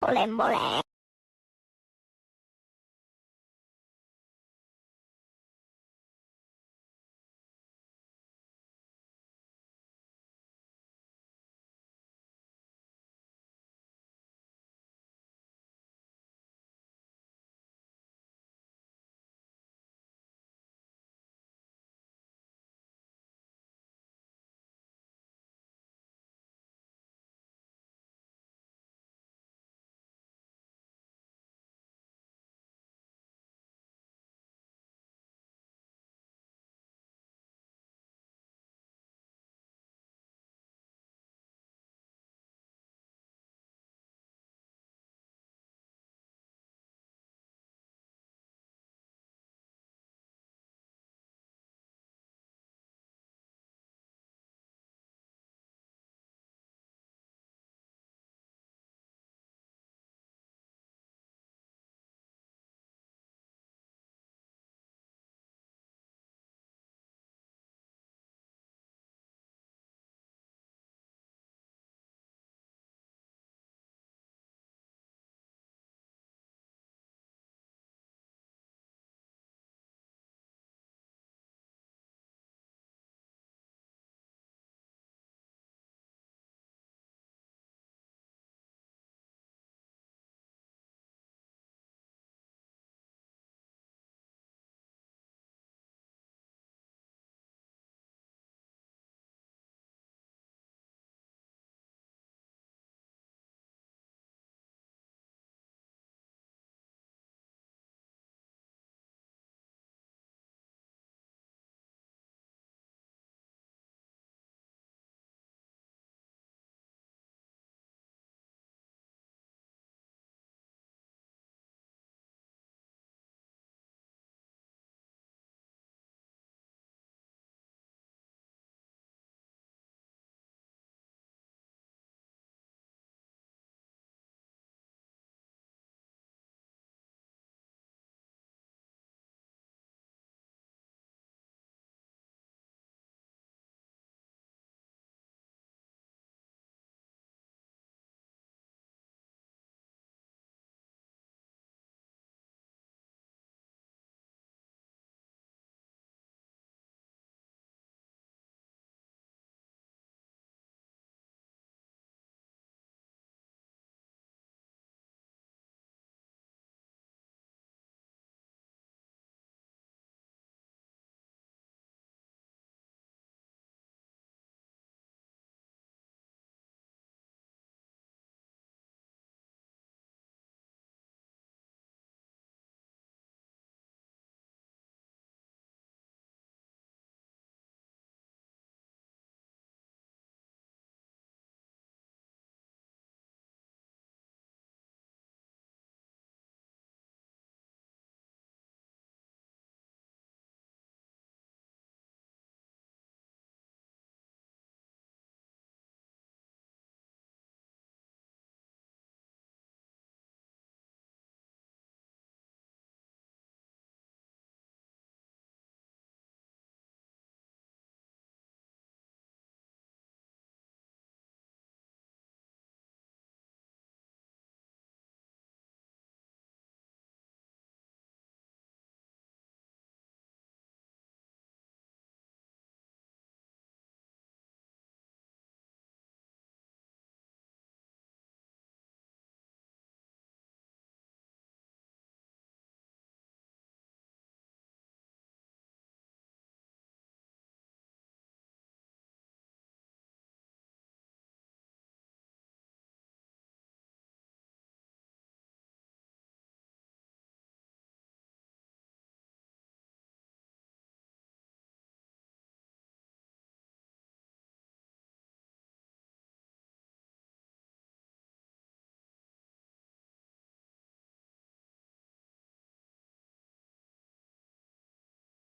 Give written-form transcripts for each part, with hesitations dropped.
Mole, mole.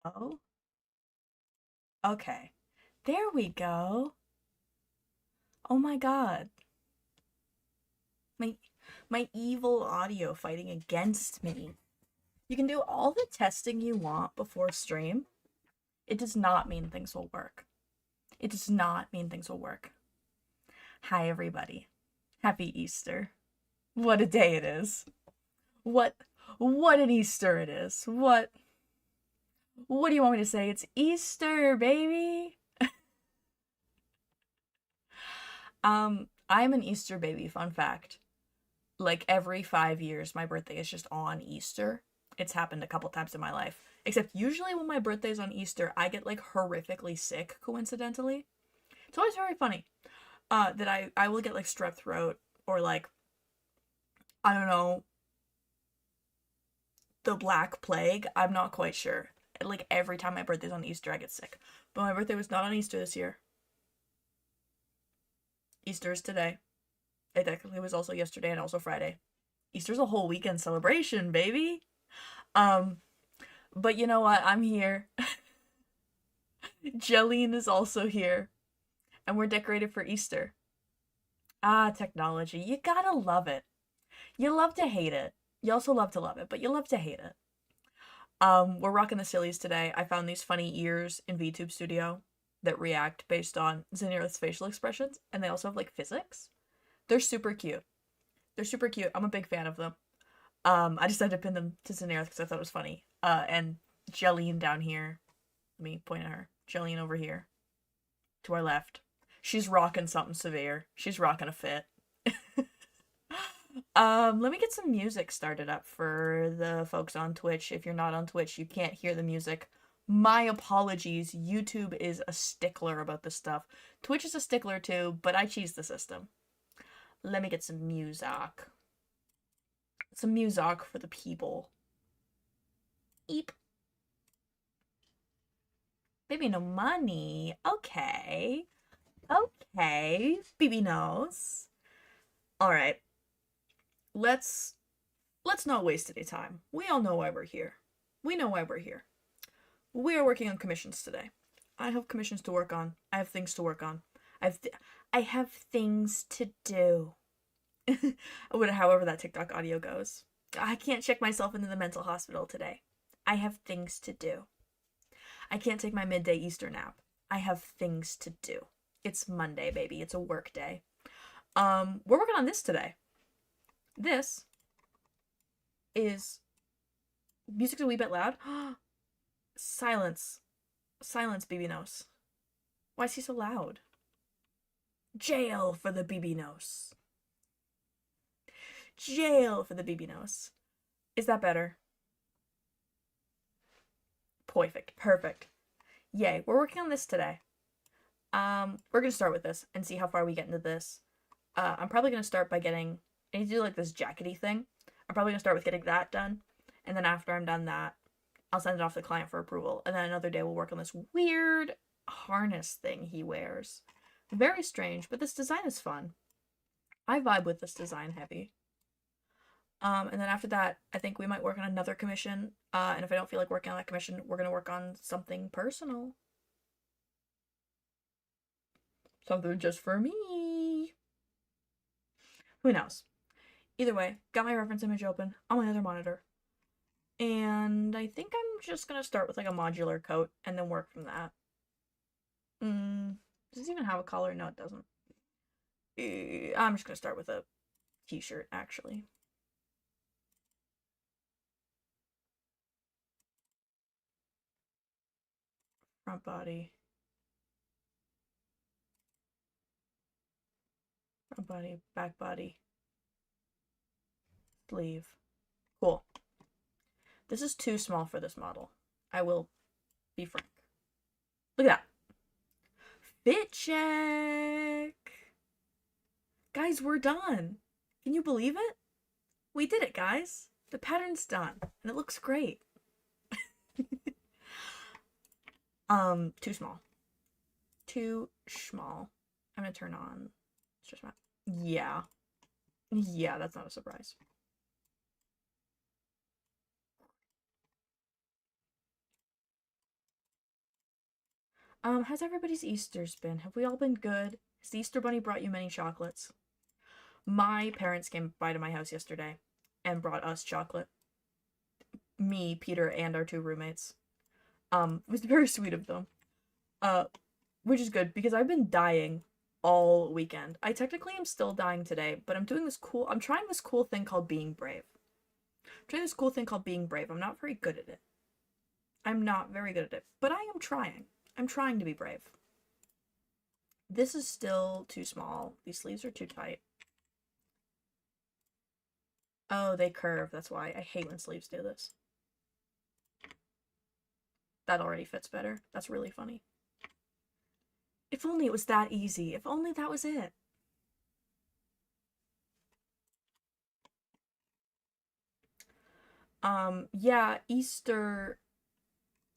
Oh, okay. There we go. Oh my God. My my evil audio fighting against me. You can do all the testing you want before stream. It does not mean things will work. It does not mean things will work. Hi everybody. Happy Easter. What a day it is. What what an Easter it is. What do you want me to say? It's Easter, baby. I'm an Easter baby, fun fact. Like every 5 years, my birthday is just on Easter. It's happened a couple times in my life. Except usually when my birthday's on Easter, I get like horrifically sick, coincidentally. It's always very funny. That I will get like strep throat or like, I don't know, the Black Plague. I'm not quite sure. Like every time my birthday's on Easter, I get sick. But my birthday was not on Easter this year. Easter is today. It technically was also yesterday and also Friday. Easter's a whole weekend celebration, baby. Um, but you know what? I'm here. Jolene is also here. And we're decorated for Easter. Ah, technology. You gotta love it. You love to hate it. You also love to love it, but you love to hate it. We're rocking the sillies today. I found these funny ears in VTube Studio that react based on Zenith's facial expressions, and they also have like physics. They're super cute. They're super cute. I'm a big fan of them. I just had to pin them to Zenith because I thought it was funny. And Jolene down here. Let me point at her. Jolene over here. To our left. She's rocking something severe. She's rocking a fit. Let me get some music started up for the folks on Twitch. If you're not on Twitch, you can't hear the music. My apologies. YouTube is a stickler about this stuff. Twitch is a stickler too, but I cheese the system. Let me get some music. Some music for the people. Eep. Baby, no money. Okay. Okay. Baby knows. Alright. Let's not waste any time. We all know why we're here. We know why we're here. We are working on commissions today. I have commissions to work on. I have things to work on. I have things to do. However that TikTok audio goes. I can't check myself into the mental hospital today. I have things to do. I can't take my midday Easter nap. I have things to do. It's Monday, baby. It's a work day. We're working on this today. This is music's a wee bit loud. Silence. Silence, BB Nose. Why is he so loud? Jail for the BB Nose. Jail for the BB Nose. Is that better? Perfect. Perfect. Yay. We're working on this today. We're gonna start with this and see how far we get into this. I'm probably gonna start by getting, I need to do like this jackety thing. I'm probably gonna start with getting that done. And then after I'm done that, I'll send it off to the client for approval. And then another day we'll work on this weird harness thing he wears. Very strange, but this design is fun. I vibe with this design heavy. And then after that, I think we might work on another commission. And if I don't feel like working on that commission, we're gonna work on something personal. Something just for me. Who knows? Either way, got my reference image open on my other monitor. And I think I'm just gonna start with like a modular coat and then work from that. Does it even have a collar? No, it doesn't. I'm just gonna start with a t-shirt, actually. Front body. Front body, back body. Sleeve. Cool. This is too small for this model. I will be frank. Look at that. Fit check! Guys, we're done. Can you believe it? We did it, guys. The pattern's done, and it looks great. Too small. Too small. I'm gonna turn on stretch map. Yeah. Yeah, that's not a surprise. How's everybody's Easter's been? Have we all been good? Has the Easter Bunny brought you many chocolates? My parents came by to my house yesterday and brought us chocolate. Me, Peter, and our two roommates. It was very sweet of them. Which is good because I've been dying all weekend. I technically am still dying today, but I'm trying this cool thing called being brave. I'm trying this cool thing called being brave. I'm not very good at it. I'm not very good at it, but I am trying. I'm trying to be brave. This is still too small. These sleeves are too tight. Oh, they curve. That's why. I hate when sleeves do this. That already fits better. That's really funny. If only it was that easy. If only that was it. Yeah, Easter.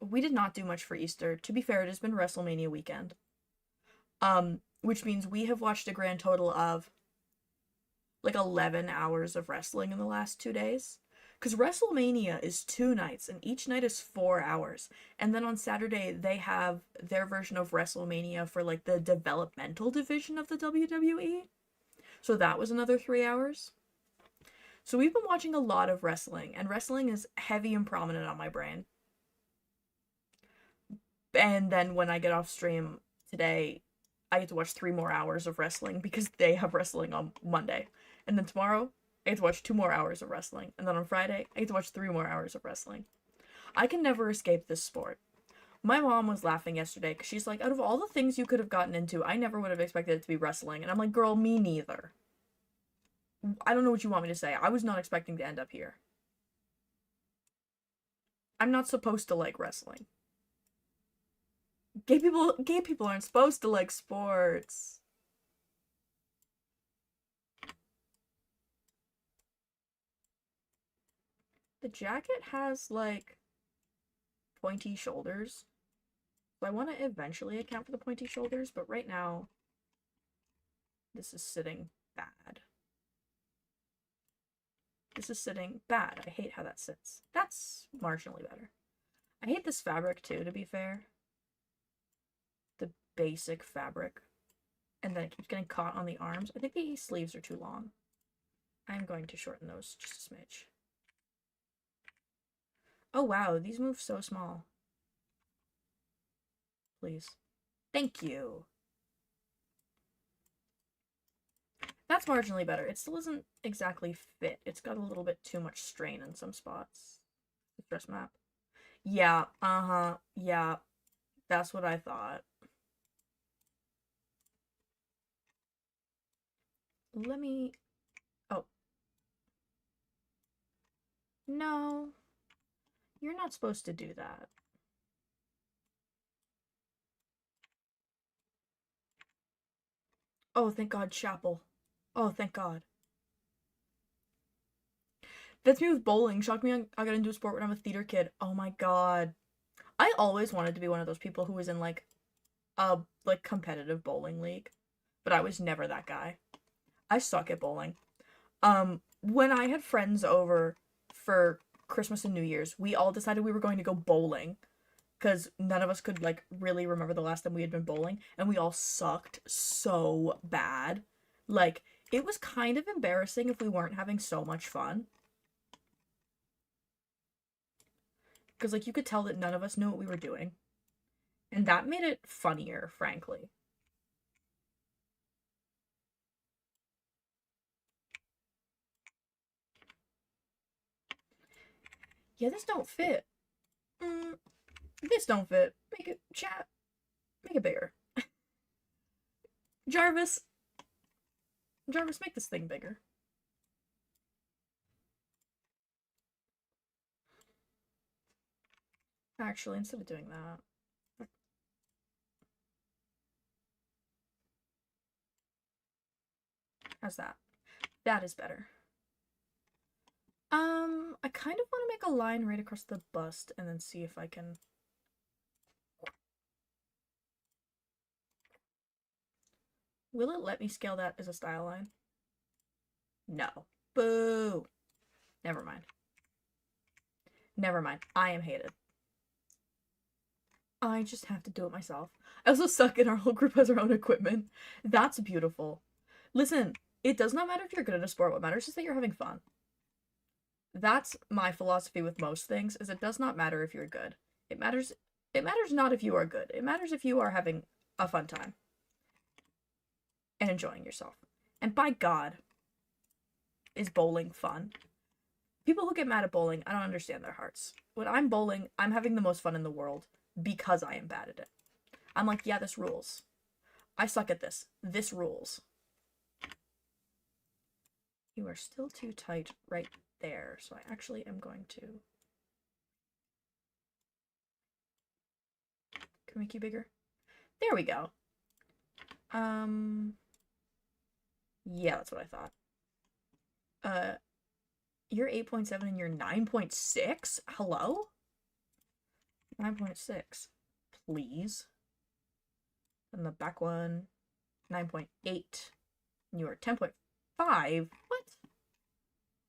We did not do much for Easter. To be fair, it has been WrestleMania weekend. Which means we have watched a grand total of like 11 hours of wrestling in the last 2 days. Because WrestleMania is 2 nights, and each night is 4 hours. And then on Saturday, they have their version of WrestleMania for like the developmental division of the WWE. So that was another 3 hours. So we've been watching a lot of wrestling, and wrestling is heavy and prominent on my brain. And then when I get off stream today, I get to watch 3 more hours of wrestling because they have wrestling on Monday. And then tomorrow, I get to watch 2 more hours of wrestling. And then on Friday, I get to watch 3 more hours of wrestling. I can never escape this sport. My mom was laughing yesterday because she's like, out of all the things you could have gotten into, I never would have expected it to be wrestling. And I'm like, girl, me neither. I don't know what you want me to say. I was not expecting to end up here. I'm not supposed to like wrestling. Gay people aren't supposed to like sports. The jacket has like pointy shoulders. So I want to eventually account for the pointy shoulders, but right now this is sitting bad. This is sitting bad. I hate how that sits. That's marginally better. I hate this fabric too, to be fair. The basic fabric. And then it keeps getting caught on the arms. I think the sleeves are too long. I'm going to shorten those just a smidge. Oh wow, these move so small. Please. Thank you. That's marginally better. It still isn't exactly fit. It's got a little bit too much strain in some spots. The dress map. Yeah, uh-huh. Yeah. That's what I thought. Let me... Oh. No. You're not supposed to do that. Oh, thank God, Chapel. Oh, thank God. That's me with bowling. Shocked me I got into a sport when I'm a theater kid. Oh my God. I always wanted to be one of those people who was in like a like competitive bowling league, but I was never that guy. I suck at bowling. When I had friends over for Christmas and New Year's, we all decided we were going to go bowling because none of us could like really remember the last time we had been bowling, and we all sucked so bad. Like it was kind of embarrassing if we weren't having so much fun. Because like you could tell that none of us knew what we were doing. And that made it funnier, frankly. Yeah, this don't fit. This don't fit. Make it chat. Make it bigger. Jarvis. Jarvis, make this thing bigger. Actually, instead of doing that. How's that? That is better. I kind of want to make a line right across the bust and then see if I can... Will it let me scale that as a style line? No. Boo! Never mind. Never mind. I am hated. I just have to do it myself. I also suck and our whole group has our own equipment. That's beautiful. Listen, it does not matter if you're good at a sport. What matters is that you're having fun. That's my philosophy with most things, is it does not matter if you're good. It matters not if you are good. It matters if you are having a fun time. and enjoying yourself. And by God, is bowling fun. People who get mad at bowling, I don't understand their hearts. When I'm bowling, I'm having the most fun in the world because I am bad at it. I'm like, yeah, this rules. I suck at this. This rules. You are still too tight right there, so I actually am going to... Can we make you bigger? There we go. Yeah, that's what I thought. You're 8.7 and you're 9.6? Hello? 9.6. Please. And the back one, 9.8. And you are 10.5? What?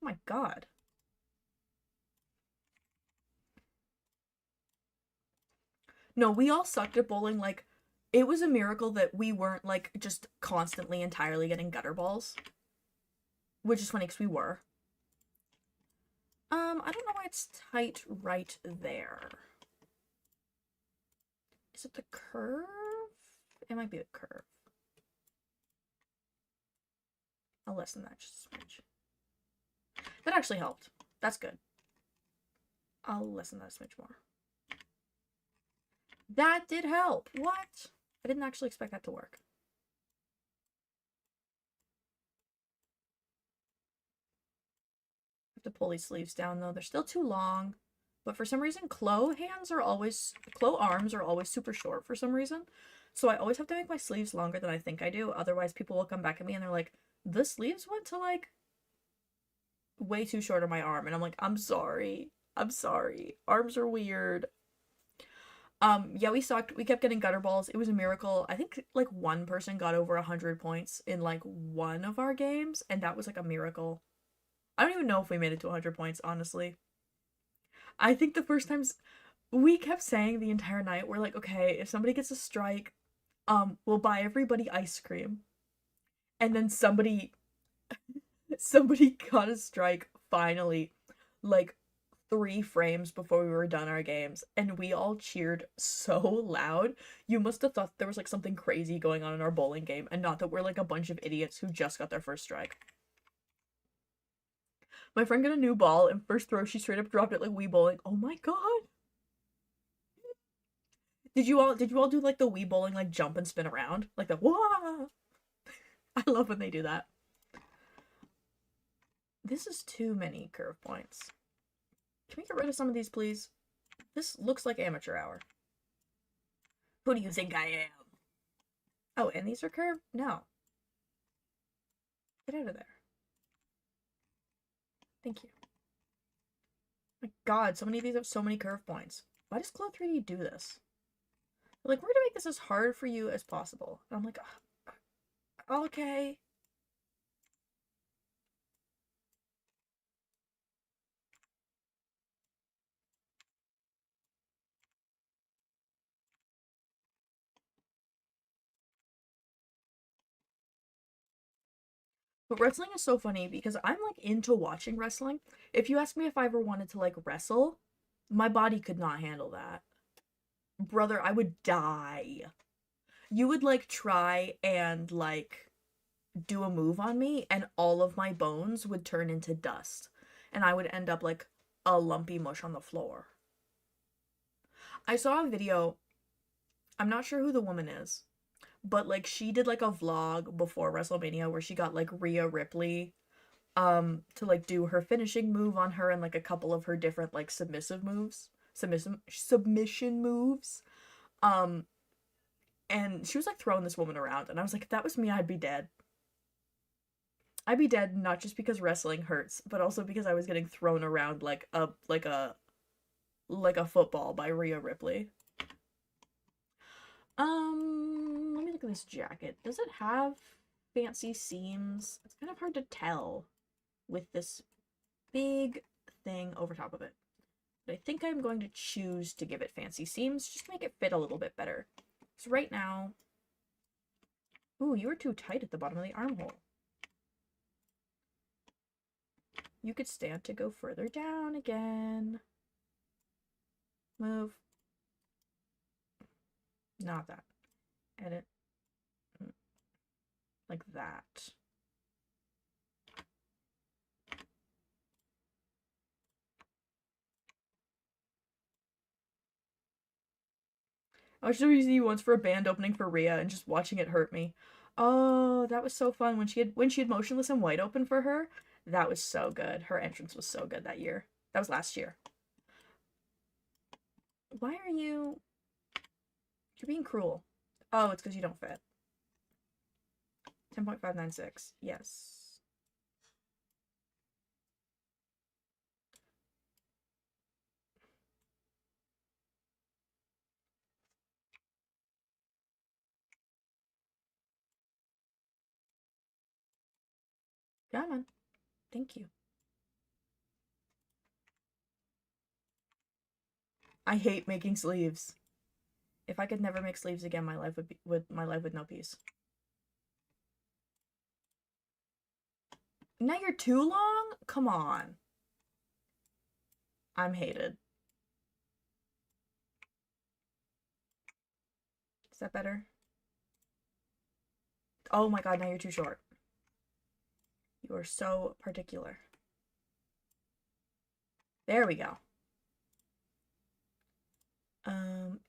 Oh my god. No, we all sucked at bowling. Like, it was a miracle that we weren't, like, just constantly entirely getting gutter balls. Which is funny, because we were. I don't know why it's tight right there. Is it the curve? It might be the curve. I'll lessen that just a smidge. That actually helped. That's good. I'll lessen that a smidge more. That did help. What? I didn't actually expect that to work. I have to pull these sleeves down though. They're still too long. But for some reason, Chloe arms are always super short for some reason. So I always have to make my sleeves longer than I think I do. Otherwise, people will come back at me and they're like, the sleeves went to like way too short on my arm. And I'm like, I'm sorry. I'm sorry. Arms are weird. Yeah, we sucked. We kept getting gutter balls. It was a miracle. I think like one person got over 100 points in like one of our games, and that was like a miracle. I don't even know if we made it to 100 points, honestly. I think the first times we kept saying the entire night, we're like, okay, if somebody gets a strike, we'll buy everybody ice cream. And then somebody got a strike finally, like 3 frames before we were done our games, and we all cheered so loud. You must have thought there was like something crazy going on in our bowling game, and not that we're like a bunch of idiots who just got their first strike. My friend got a new ball, and first throw she straight up dropped it like Wii bowling. Oh my god! Did you all do like the Wii bowling like jump and spin around like the wah? I love when they do that. This is too many curve points. Can we get rid of some of these, please? This looks like amateur hour. Who do you think I am? Oh, and these are curved? No. Get out of there. Thank you. My god, so many of these have so many curve points. Why does Glow 3D do this? They're like, we're gonna make this as hard for you as possible. And I'm like, okay. But wrestling is so funny because I'm like into watching wrestling. If you ask me if I ever wanted to like wrestle, my body could not handle that. Brother, I would die. You would like try and like do a move on me and all of my bones would turn into dust and I would end up like a lumpy mush on the floor. I saw a video, I'm not sure who the woman is, but like she did like a vlog before WrestleMania where she got like Rhea Ripley to like do her finishing move on her and like a couple of her different like submission moves. Um and she was like throwing this woman around and I was like, if that was me, I'd be dead. I'd be dead not just because wrestling hurts, but also because I was getting thrown around like a football by Rhea Ripley. Let me look at this jacket. Does it have fancy seams? It's kind of hard to tell with this big thing over top of it. But I think I'm going to choose to give it fancy seams just to make it fit a little bit better. So right now... Ooh, you were too tight at the bottom of the armhole. You could stand to go further down again. Move. Not that. Edit. Like that. I watched WZ once for a band opening for Rhea and just watching it hurt me. Oh, that was so fun when she had Motionless in White open for her. That was so good. Her entrance was so good that year. That was last year. Why are you... You're being cruel. Oh, it's because you don't fit. 10.596. Yes. Come on. Thank you. I hate making sleeves. If I could never make sleeves again, my life would no peace. Now you're too long? Come on. I'm hated. Is that better? Oh my god, now you're too short. You are so particular. There we go.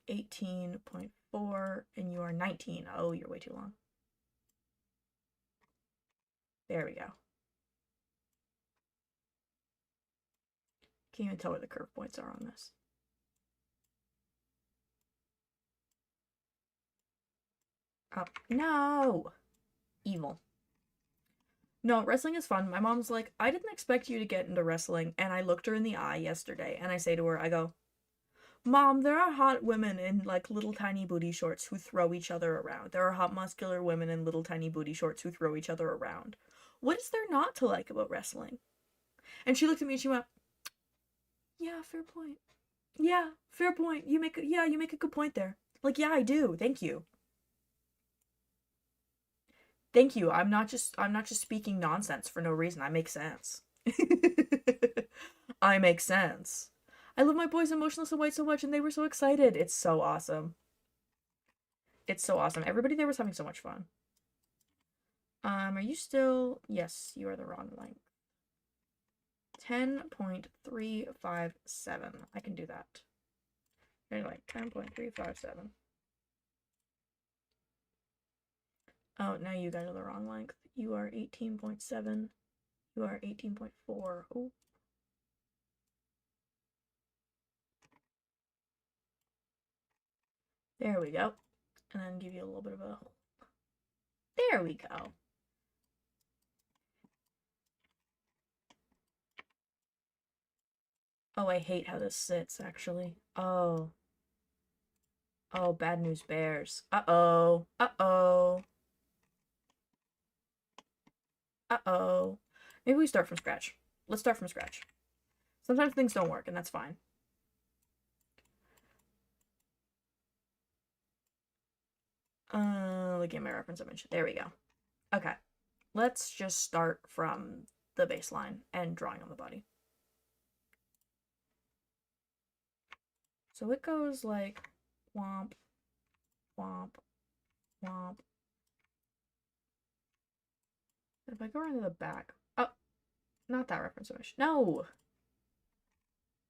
18.4, and you are 19. Oh, you're way too long. There we go. Can't even tell where the curve points are on this. Oh, no! Evil. No, wrestling is fun. My mom's like, I didn't expect you to get into wrestling. And I looked her in the eye yesterday and I say to her, I go, Mom, there are hot women in like little tiny booty shorts who throw each other around. There are hot muscular women in little tiny booty shorts who throw each other around. What is there not to like about wrestling? And she looked at me and she went, yeah, fair point. Yeah, fair point. You make a good point there. Like, yeah, I do. Thank you. Thank you. I'm not just speaking nonsense for no reason. I make sense. I make sense. I love my boys in Motionless in White so much and they were so excited. It's so awesome. It's so awesome. Everybody there was having so much fun. Are you still... Yes, you are the wrong length. 10.357. I can do that. Anyway, 10.357. Oh, now you guys are the wrong length. You are 18.7. You are 18.4. Oh. There we go. And then give you a little bit of a... There we go. Oh, I hate how this sits, actually. Oh. Oh, bad news bears. Uh-oh. Uh-oh. Uh-oh. Maybe we start from scratch. Let's start from scratch. Sometimes things don't work, and that's fine. Look at my reference image. There we go. Okay. Let's just start from the baseline and drawing on the body. So it goes like womp, womp, womp. If I go around to the back, oh, not that reference image. No!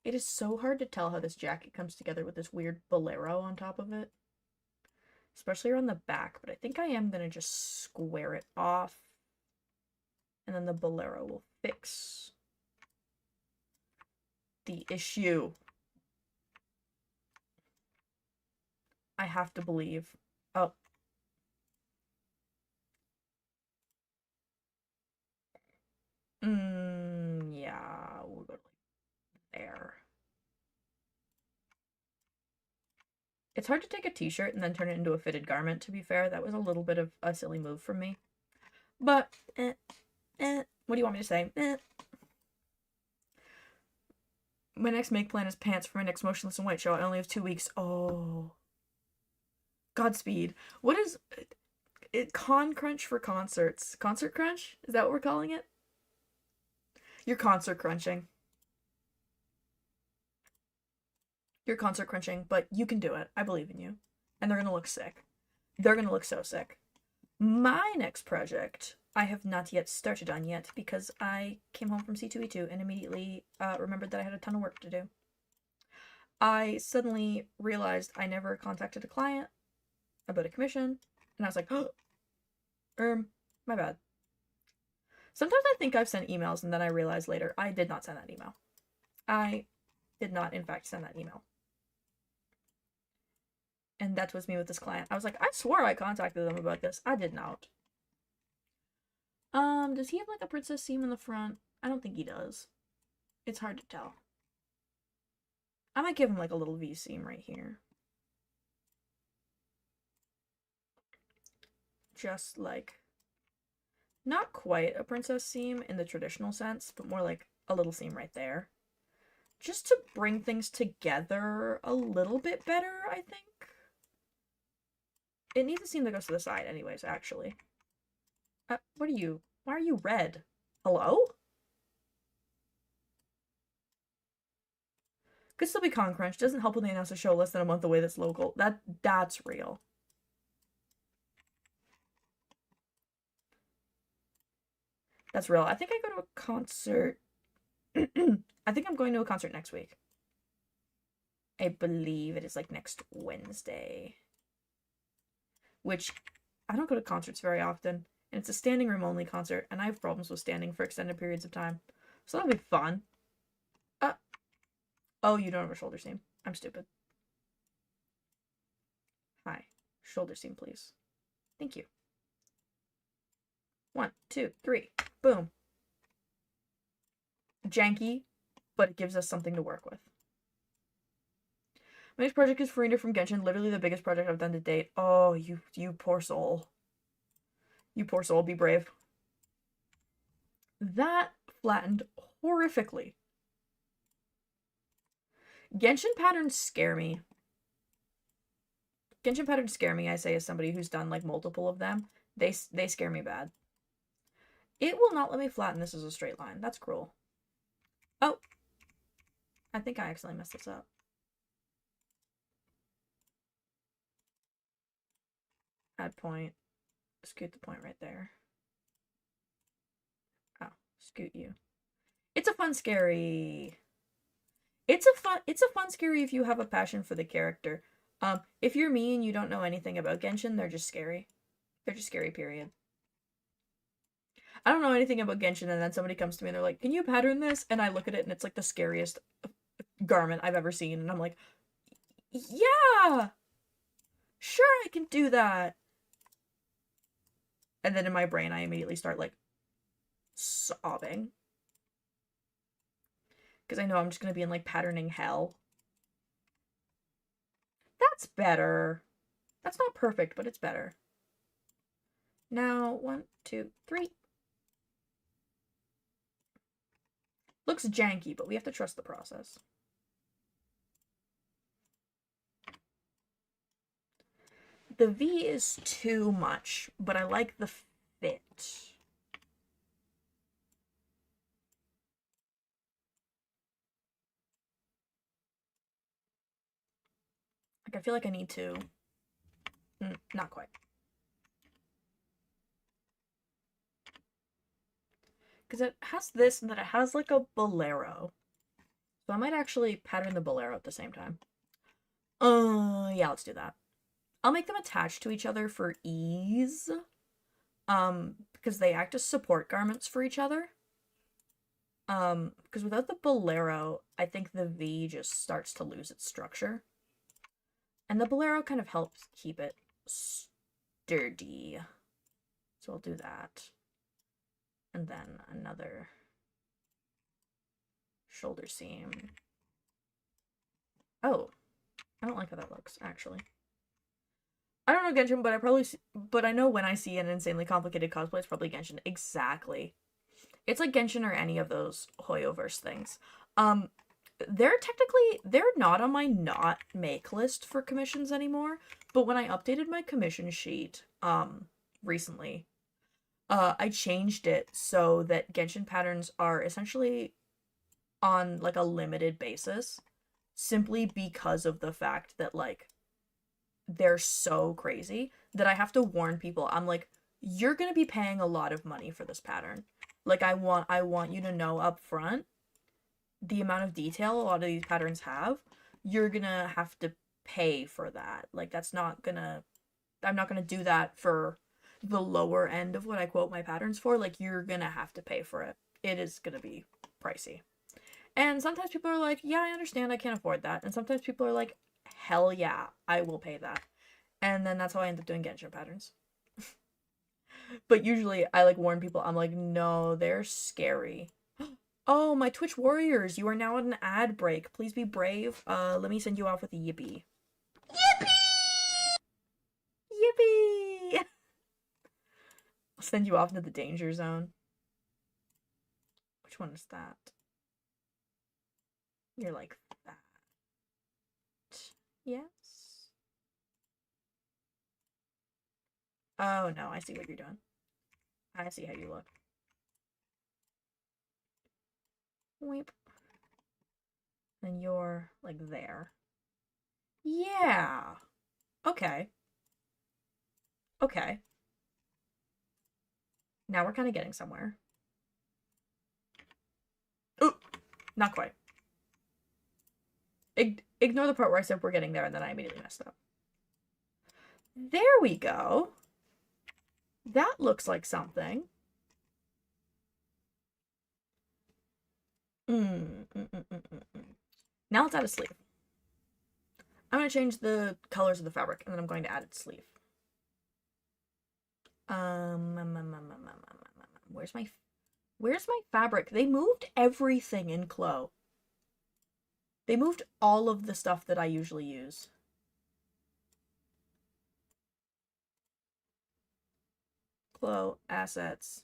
It is so hard to tell how this jacket comes together with this weird bolero on top of it. Especially around the back, but I think I am going to just square it off. And then the bolero will fix the issue. I have to believe. Oh. Yeah, we'll go there. It's hard to take a t-shirt and then turn it into a fitted garment, to be fair. That was a little bit of a silly move from me. But, what do you want me to say? My next make plan is pants for my next Motionless in White show. I only have 2 weeks. Oh. Godspeed. What is it? Con crunch for concerts. Concert crunch? Is that what we're calling it? You're concert crunching. You're concert crunching, but you can do it. I believe in you. And they're gonna look sick. They're gonna look so sick. My next project I have not yet started on yet because I came home from C2E2 and immediately remembered that I had a ton of work to do. I suddenly realized I never contacted a client about a commission, and I was like, oh, my bad. Sometimes I think I've sent emails and then I realize later I did not send that email. I did not, in fact, send that email. And that was me with this client. I was like, I swore I contacted them about this. I did not. Does he have like a princess seam in the front? I don't think he does. It's hard to tell. I might give him like a little V seam right here. Just like, not quite a princess seam in the traditional sense, but more like a little seam right there. Just to bring things together a little bit better, I think. It needs a seam that goes to the side anyways, actually. What are you? Why are you red? Hello? Could still be Con Crunch. Doesn't help when they announce a show less than a month away that's local. That's real. That's real. I think I go to a concert. I think I'm going to a concert next week. I believe it is like next Wednesday. Which, I don't go to concerts very often. And it's a standing room only concert, and I have problems with standing for extended periods of time. So that'll be fun. Oh, you don't have a shoulder seam. I'm stupid. Hi. Shoulder seam, please. Thank you. 1, 2, 3. Boom. Janky, but it gives us something to work with. My next project is Farina from Genshin, literally the biggest project I've done to date. Oh, you poor soul. You poor soul, be brave. That flattened horrifically. Genshin patterns scare me. Genshin patterns scare me, I say, as somebody who's done like multiple of them. They scare me bad. It will not let me flatten this as a straight line. That's cruel. Oh. I think I accidentally messed this up. Add point. Scoot the point right there. Oh, scoot you. It's a fun scary. It's a fun scary if you have a passion for the character. If you're me and you don't know anything about Genshin, they're just scary. They're just scary, period. I don't know anything about Genshin, and then somebody comes to me and they're like, can you pattern this? And I look at it and it's like the scariest garment I've ever seen, and I'm like, yeah! Sure, I can do that! And then in my brain, I immediately start, like, sobbing. Because I know I'm just gonna be in, like, patterning hell. That's better. That's not perfect, but it's better. Now, 1, 2, 3. Looks janky, but we have to trust the process. The V is too much, but I like the fit. Like, I feel like I need to... not quite. Because it has this, and then it has, like, a bolero. So I might actually pattern the bolero at the same time. Yeah, let's do that. I'll make them attached to each other for ease. Because they act as support garments for each other. Because without the bolero, I think the V just starts to lose its structure. And the bolero kind of helps keep it sturdy. So I'll do that. And then another shoulder seam. Oh, I don't like how that looks, actually. I don't know Genshin, but I know when I see an insanely complicated cosplay, it's probably Genshin. Exactly. It's like Genshin or any of those Hoyoverse things. They're not on my not make list for commissions anymore, but when I updated my commission sheet, recently, I changed it so that Genshin patterns are essentially on, like, a limited basis, simply because of the fact that, like, they're so crazy that I have to warn people. I'm like, you're gonna be paying a lot of money for this pattern. Like I want you to know up front the amount of detail a lot of these patterns have. You're gonna have to pay for that. Like that's not gonna I'm not gonna do that for the lower end of what I quote my patterns for. Like you're gonna have to pay for it. It is gonna be pricey. And sometimes people are like, yeah, I understand, I can't afford that. And sometimes people are like, hell yeah, I will pay that. And then that's how I end up doing Genshin patterns. But usually I like warn people, I'm like, no, they're scary. Oh, my Twitch warriors, you are now on an ad break. Please be brave. Let me send you off with a yippee. Yippee! I'll send you off into the danger zone. Which one is that? You're like that. Yes. Oh no, I see what you're doing. I see how you look. Weep. And you're like there. Yeah. Okay. Okay. Now we're kind of getting somewhere. Ooh, not quite. Ignore the part where I said we're getting there and then I immediately messed up. There we go. That looks like something. Now let's add a sleeve. I'm going to change the colors of the fabric and then I'm going to add its sleeve. Where's my fabric? They moved everything in Clo. They moved all of the stuff that I usually use. Clo, assets,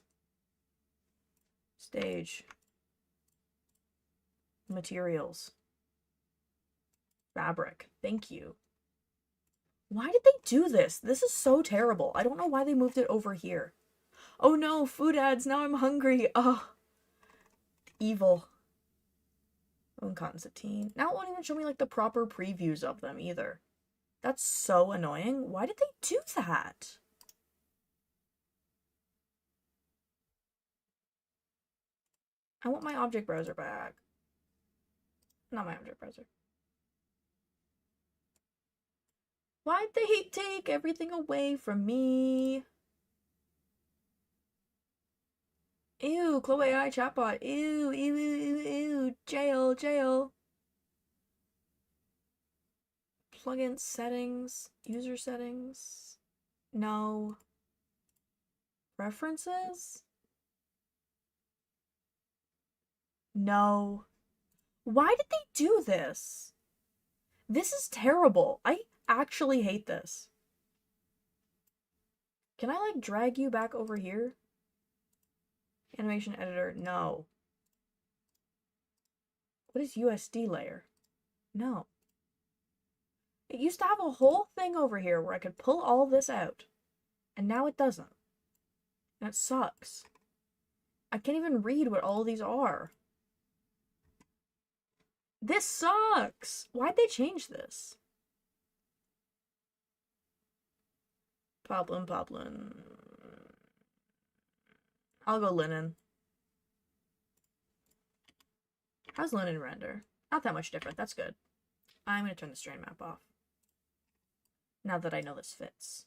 stage, materials, fabric. Thank you. Why did they do this? This is so terrible. I don't know why they moved it over here. Oh no, food ads. Now I'm hungry. Oh, evil. Oh, cotton sateen. Now it won't even show me like the proper previews of them either. That's so annoying. Why did they do that? I want my object browser back. Not my object browser. Why'd they take everything away from me? Ew, Chloe AI chatbot. Ew, ew, ew, ew, ew. Jail, jail. Plugin settings. User settings. No. References? No. Why did they do this? This is terrible. I actually hate this. Can I, like, drag you back over here? Animation editor, no. What is USD layer? No. It used to have a whole thing over here where I could pull all this out. And now it doesn't. And it sucks. I can't even read what all of these are. This sucks! Why'd they change this? Poplin. I'll go linen. How's linen render? Not that much different. That's good. I'm gonna turn the strain map off. Now that I know this fits.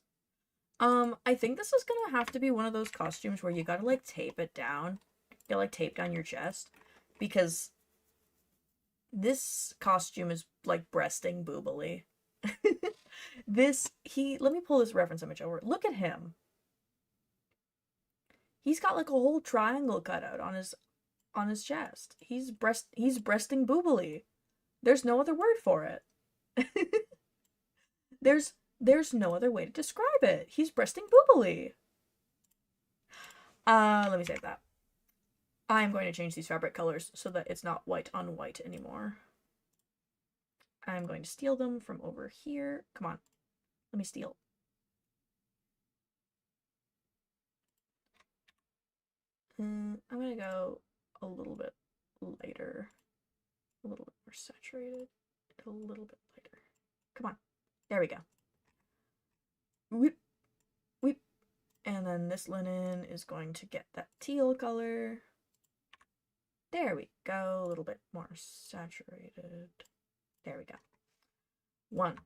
I think this is gonna have to be one of those costumes where you gotta, like, tape it down. You like, tape down your chest. Because this costume is, like, breasting boobily. Let me pull this reference image over. Look at him. He's got, like, a whole triangle cut out on his chest. He's breasting boobily. There's no other word for it. There's no other way to describe it. He's breasting boobily. Let me save that. I'm going to change these fabric colors so that it's not white on white anymore. I'm going to steal them from over here. Come on. Let me steal. I'm gonna go a little bit lighter. A little bit more saturated. A little bit lighter. Come on. There we go. Whip. Whip. And then this linen is going to get that teal color. There we go. A little bit more saturated. There we go. 1,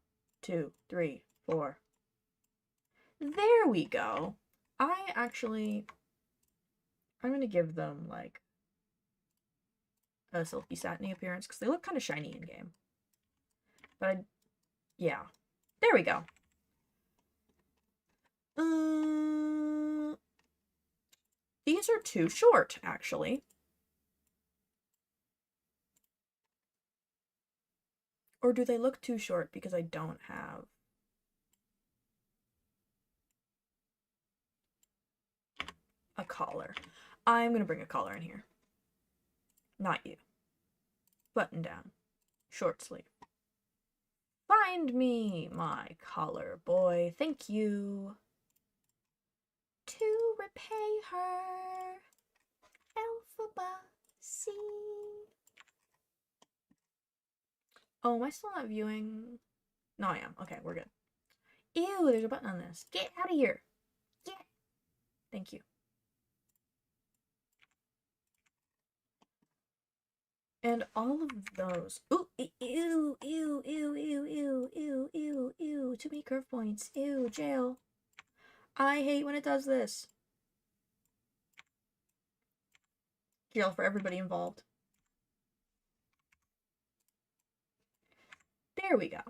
2, 3, 4. There we go. I'm going to give them like a silky satiny appearance because they look kind of shiny in game. But yeah. There we go. These are too short, actually. Or do they look too short because I don't have a collar? I'm going to bring a collar in here. Not you. Button down. Short sleeve. Find me, my collar boy. Thank you. To repay her. Alphaba C. Oh, am I still not viewing? No, I am. Okay, we're good. Ew, there's a button on this. Get out of here. Get. Thank you. And all of those. Ooh, ew, ew, ew, ew, ew, ew, ew, ew. Too many curve points. Ew, jail. I hate when it does this. Jail for everybody involved. There we go.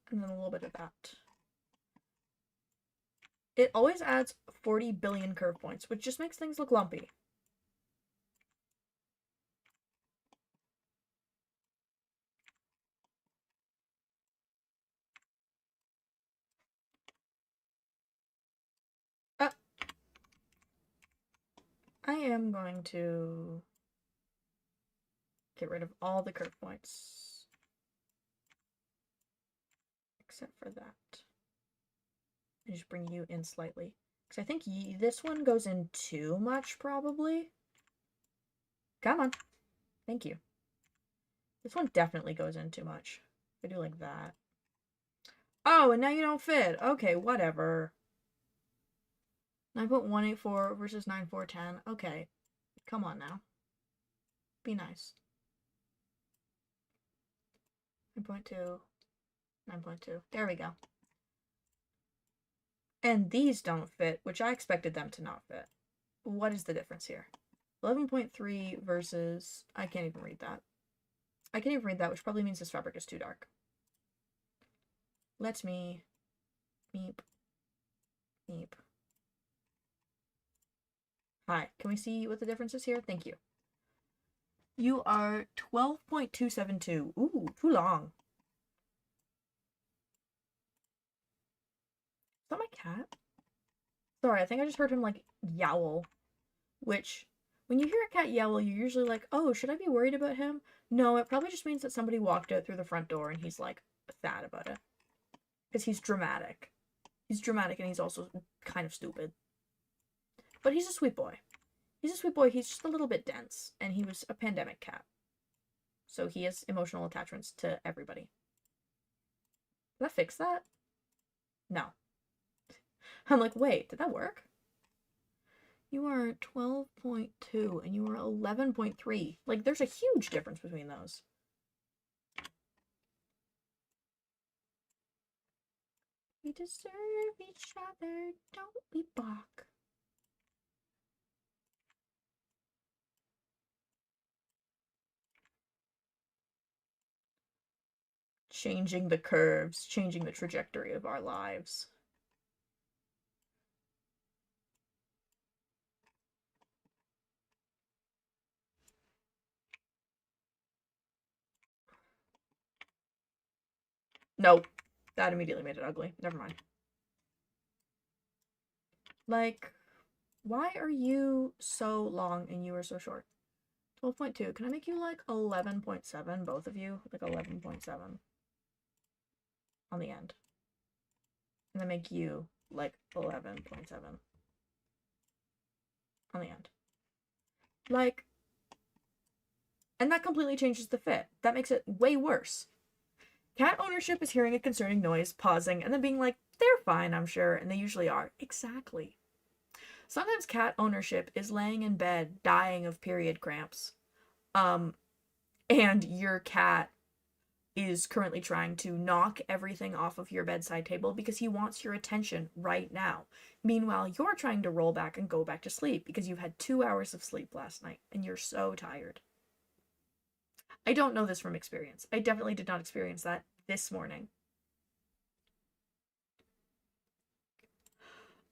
And then a little bit of that. It always adds 40 billion curve points, which just makes things look lumpy. I am going to get rid of all the curve points. Except for that. And just bring you in slightly. Because I think this one goes in too much, probably. Come on. Thank you. This one definitely goes in too much. I do like that. Oh, and now you don't fit. Okay, whatever. 9.184 versus 9.410. Okay. Come on now. Be nice. 9.2. 9.2. There we go. And these don't fit, which I expected them to not fit. What is the difference here? 11.3 versus... I can't even read that. I can't even read that, which probably means this fabric is too dark. Let me... Meep. Meep. Hi, can we see what the difference is here? Thank you. You are 12.272. Ooh, too long. Is that my cat? Sorry, I think I just heard him, like, yowl. Which, when you hear a cat yowl, you're usually like, oh, should I be worried about him? No, it probably just means that somebody walked out through the front door and he's, like, sad about it. Because he's dramatic. He's dramatic and he's also kind of stupid. But he's a sweet boy. He's a sweet boy. He's just a little bit dense. And he was a pandemic cat. So he has emotional attachments to everybody. Did that fix that? No. I'm like, wait, did that work? You are 12.2 and you are 11.3. Like, there's a huge difference between those. We deserve each other, don't we, balk? Changing the curves, changing the trajectory of our lives. Nope. That immediately made it ugly. Never mind. Like, why are you so long and you are so short? 12.2. Can I make you like 11.7? Both of you? Like 11.7 on the end. And then make you like 11.7 on the end. Like, and that completely changes the fit. That makes it way worse. Cat ownership is hearing a concerning noise, pausing, and then being like, they're fine, I'm sure, and they usually are. Exactly. Sometimes cat ownership is laying in bed, dying of period cramps. Um, and your cat is currently trying to knock everything off of your bedside table because he wants your attention right now. Meanwhile, you're trying to roll back and go back to sleep because you've had 2 hours of sleep last night and you're so tired. I don't know this from experience. I definitely did not experience that this morning.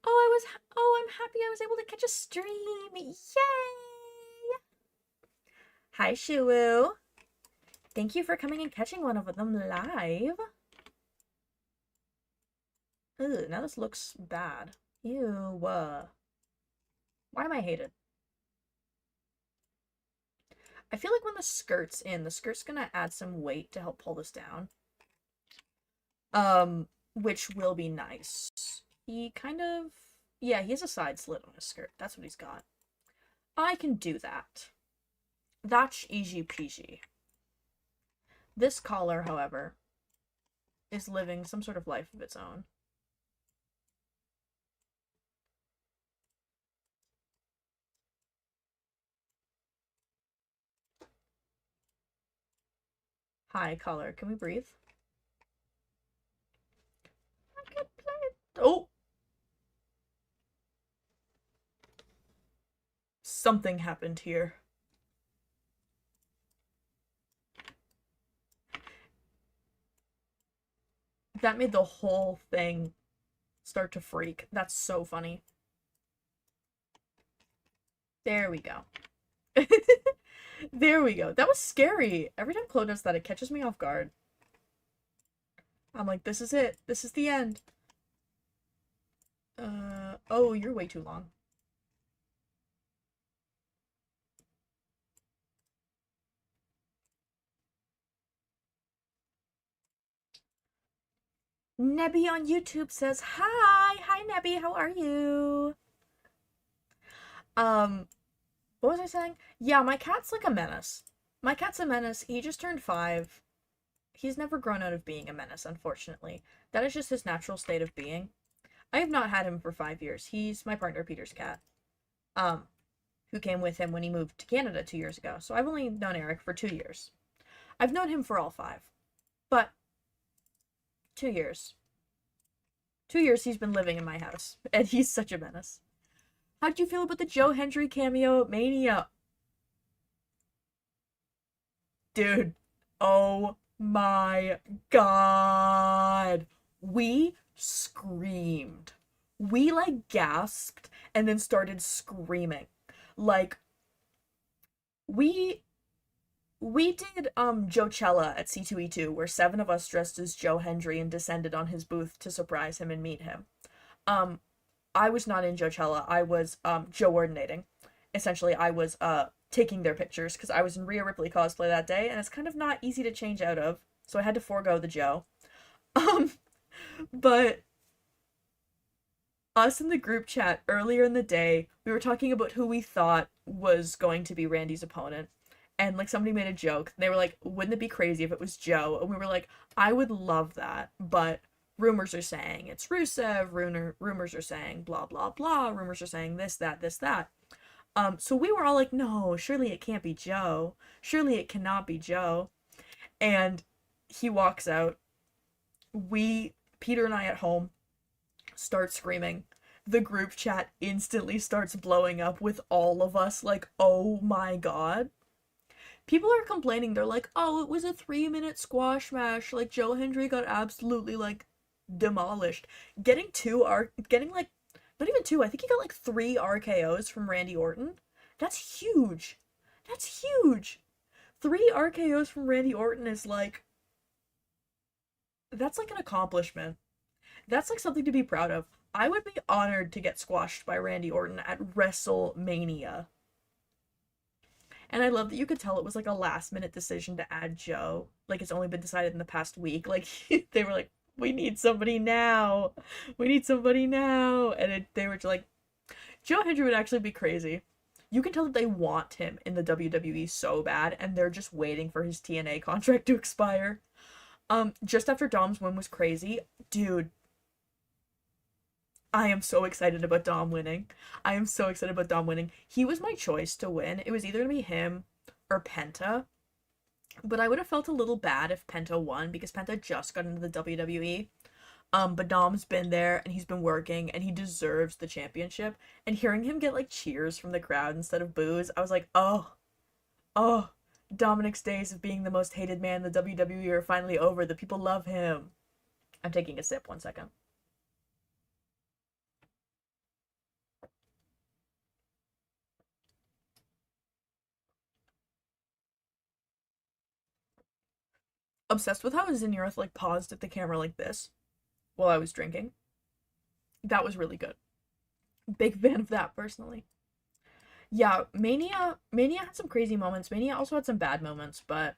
I'm happy I was able to catch a stream. Yay! Hi, Shuwu. Thank you for coming and catching one of them live. Ugh, now this looks bad. Ew. Why am I hated? I feel like when the skirt's in, the skirt's gonna add some weight to help pull this down. Which will be nice. He kind of... Yeah, he has a side slit on his skirt. That's what he's got. I can do that. That's easy peasy. This collar, however, is living some sort of life of its own. Hi, collar. Can we breathe? I can play it. Oh! Something happened here. That made the whole thing start to freak. That's so funny. There we go. There we go. That was scary. Every time Chloe does that, it catches me off guard. I'm like, this is it. This is the end. Oh, you're way too long. Nebby on YouTube says, hi! Hi, Nebby, how are you? What was I saying? Yeah, my cat's like a menace. My cat's a menace. He just turned 5. He's never grown out of being a menace, unfortunately. That is just his natural state of being. I have not had him for 5 years. He's my partner Peter's cat. Who came with him when he moved to Canada 2 years ago. So I've only known Eric for 2 years. I've known him for all 5. But 2 years. 2 years he's been living in my house, and he's such a menace. How'd you feel about the Joe Hendry cameo at Mania? Dude, oh my god. We screamed. We like gasped and then started screaming. Like we did Joechella at C2E2 where 7 of us dressed as Joe Hendry and descended on his booth to surprise him and meet him. I was not in Joechella. I was Joe ordinating. Essentially, I was taking their pictures because I was in Rhea Ripley cosplay that day, and it's kind of not easy to change out of, so I had to forego the Joe. But us in the group chat earlier in the day, we were talking about who we thought was going to be Randy's opponent. And like somebody made a joke. They were like, wouldn't it be crazy if it was Joe? And we were like, I would love that, but rumors are saying it's Rusev, rumors are saying blah blah blah, rumors are saying this, that. So we were all like, no, surely it can't be Joe. Surely it cannot be Joe. And he walks out. Peter and I at home, start screaming. The group chat instantly starts blowing up with all of us like, oh my god. People are complaining. They're like, oh, it was a 3-minute squash match. Like, Joe Hendry got absolutely, like, demolished. Getting like, not even 2, I think he got, like, 3 RKOs from Randy Orton. That's huge. That's huge. 3 RKOs from Randy Orton is, like, that's, like, an accomplishment. That's, like, something to be proud of. I would be honored to get squashed by Randy Orton at WrestleMania. And I love that you could tell it was like a last minute decision to add Joe. Like it's only been decided in the past week. Like they were like, we need somebody now. We need somebody now. And they were just like, Joe Hendry would actually be crazy. You can tell that they want him in the WWE so bad, and they're just waiting for his TNA contract to expire. Just after Dom's win was crazy, dude, I am so excited about Dom winning. I am so excited about Dom winning. He was my choice to win. It was either gonna be him or Penta, but I would have felt a little bad if Penta won because Penta just got into the WWE. But Dom's been there and he's been working and he deserves the championship. And hearing him get like cheers from the crowd instead of boos, I was like, oh, oh, Dominic's days of being the most hated man in the WWE are finally over. The people love him. I'm taking a sip, 1 second. Obsessed with how Zinurith like paused at the camera like this while I was drinking. That was really good. Big fan of that personally. Yeah, Mania had some crazy moments. Mania also had some bad moments, but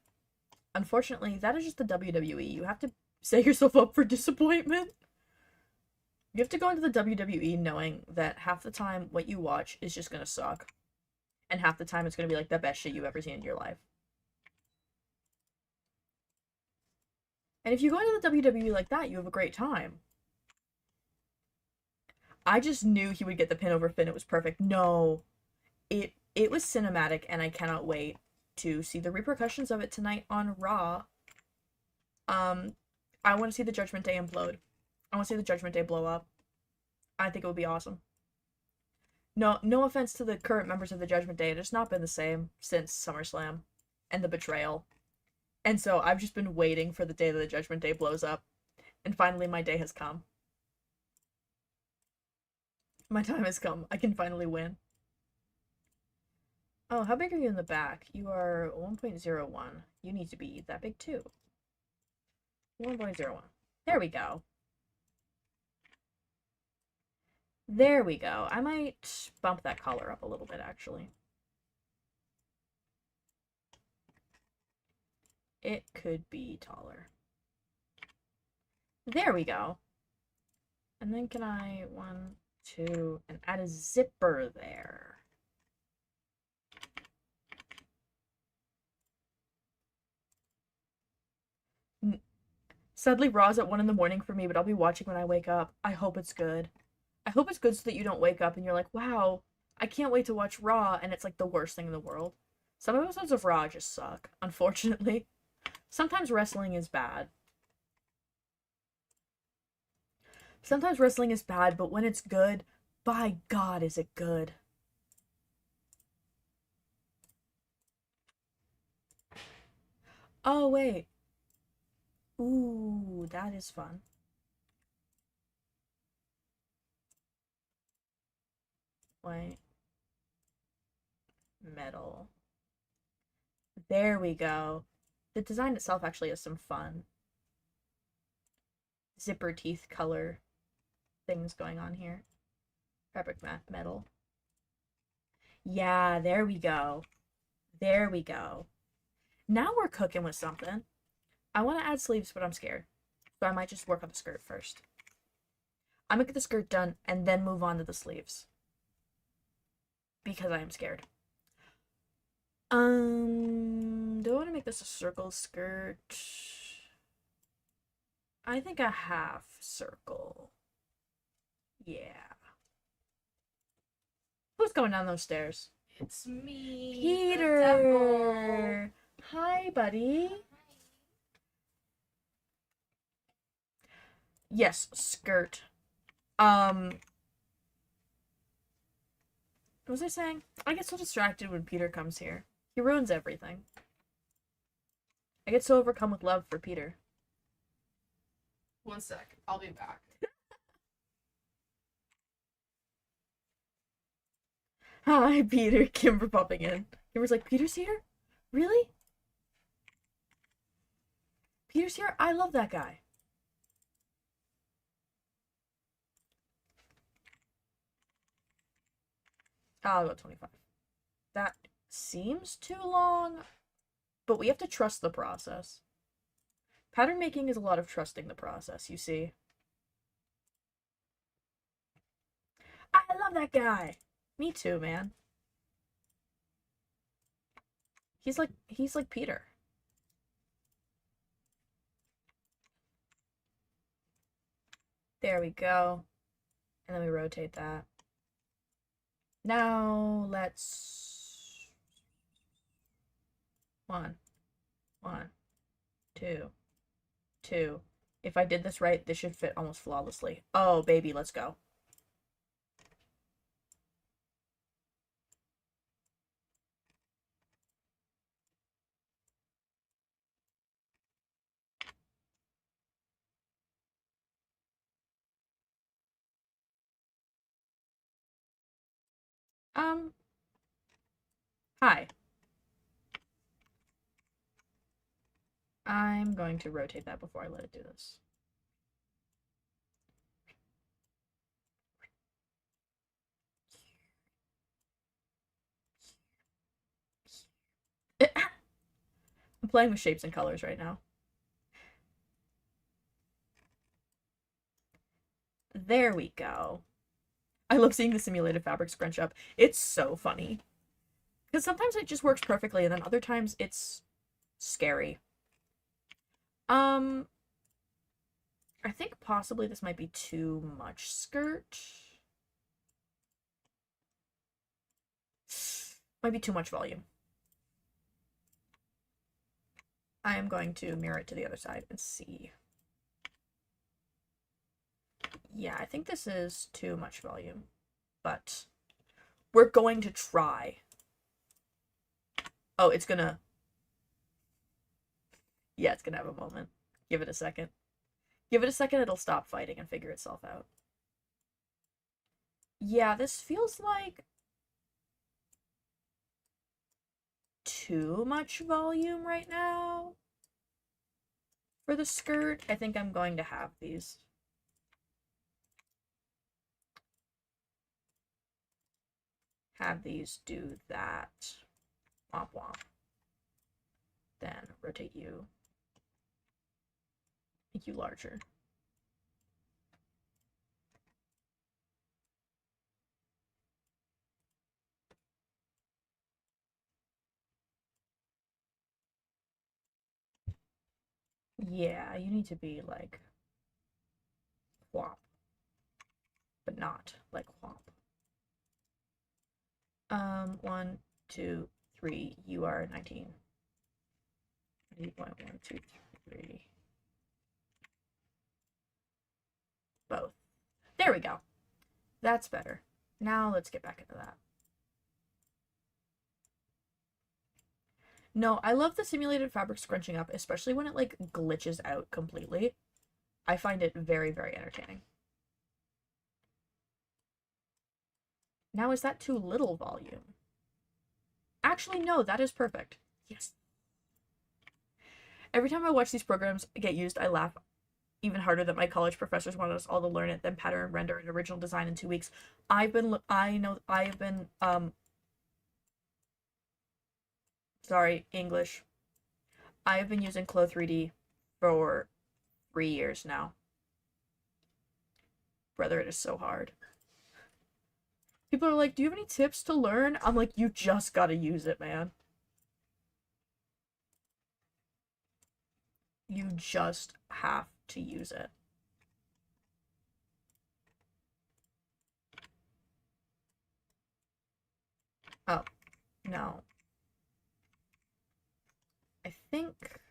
unfortunately, that is just the WWE. You have to set yourself up for disappointment. You have to go into the WWE knowing that half the time what you watch is just gonna suck. And half the time it's gonna be like the best shit you've ever seen in your life. And if you go into the WWE like that, you have a great time. I just knew he would get the pin over Finn. It was perfect. No. It was cinematic and I cannot wait to see the repercussions of it tonight on Raw. I want to see the Judgment Day implode. I want to see the Judgment Day blow up. I think it would be awesome. No offense to the current members of the Judgment Day. It has not been the same since SummerSlam and the betrayal. And so I've just been waiting for the day that the Judgment Day blows up. And finally my day has come. My time has come. I can finally win. Oh, how big are you in the back? You are 1.01. You need to be that big too. 1.01. There we go. There we go. I might bump that collar up a little bit, actually. It could be taller. There we go. And then can I, 1, 2, and add a zipper there. Sadly, Raw's at 1 in the morning for me, but I'll be watching when I wake up. I hope it's good. I hope it's good so that you don't wake up and you're like, wow, I can't wait to watch Raw, and it's like the worst thing in the world. Some episodes of Raw just suck, unfortunately. Sometimes wrestling is bad. Sometimes wrestling is bad, but when it's good, by God, is it good. Oh, wait. Ooh, that is fun. White. Metal. There we go. The design itself actually has some fun zipper teeth color things going on here. Fabric matte metal. Yeah, there we go. There we go. Now we're cooking with something. I want to add sleeves, but I'm scared. So I might just work on the skirt first. I'm gonna get the skirt done and then move on to the sleeves. Because I am scared. Do I want to make this a circle skirt? I think a half circle. Yeah. Who's going down those stairs? It's me, Peter. Hi, buddy. Yes, skirt. What was I saying? I get so distracted when Peter comes here. He ruins everything. I get so overcome with love for Peter. 1 sec, I'll be back. Hi, Peter. Kimber popping in. Kimber's like, Peter's here? Really? Peter's here? I love that guy. I'll go 25. That seems too long, but we have to trust the process. Pattern making is a lot of trusting the process, you see. I love that guy. Me too, man. He's like Peter. There we go. And then we rotate that. Now let's 1, 1, 2, 2. If I did this right, this should fit almost flawlessly. Oh, baby, let's go. Hi. I'm going to rotate that before I let it do this. I'm playing with shapes and colors right now. There we go. I love seeing the simulated fabric scrunch up. It's so funny. Because sometimes it just works perfectly, and then other times it's scary. I think possibly this might be too much skirt. Might be too much volume. I am going to mirror it to the other side and see. Yeah, I think this is too much volume, but we're going to try. Oh, it's gonna... Yeah, it's gonna have a moment. Give it a second. Give it a second, it'll stop fighting and figure itself out. Yeah, this feels like too much volume right now for the skirt. I think I'm going to have these. Have these do that. Womp womp. Then rotate you. Make you larger. Yeah, you need to be like whomp, but not like whomp. 1, 2, 3. You are 19. 1, 2, 3. Both. There we go. That's better. Now let's get back into that. No, I love the simulated fabric scrunching up, especially when it like glitches out completely. I find it very, very entertaining. Now, is that too little volume? Actually, no, that is perfect. Yes. Every time I watch these programs get used, I laugh even harder that my college professors wanted us all to learn it, then pattern and render an original design in 2 weeks. Sorry, English. I have been using Clo 3D for 3 years now. Brother, it is so hard. People are like, do you have any tips to learn? I'm like, you just gotta use it, man. You just have to use it. Oh, no. I think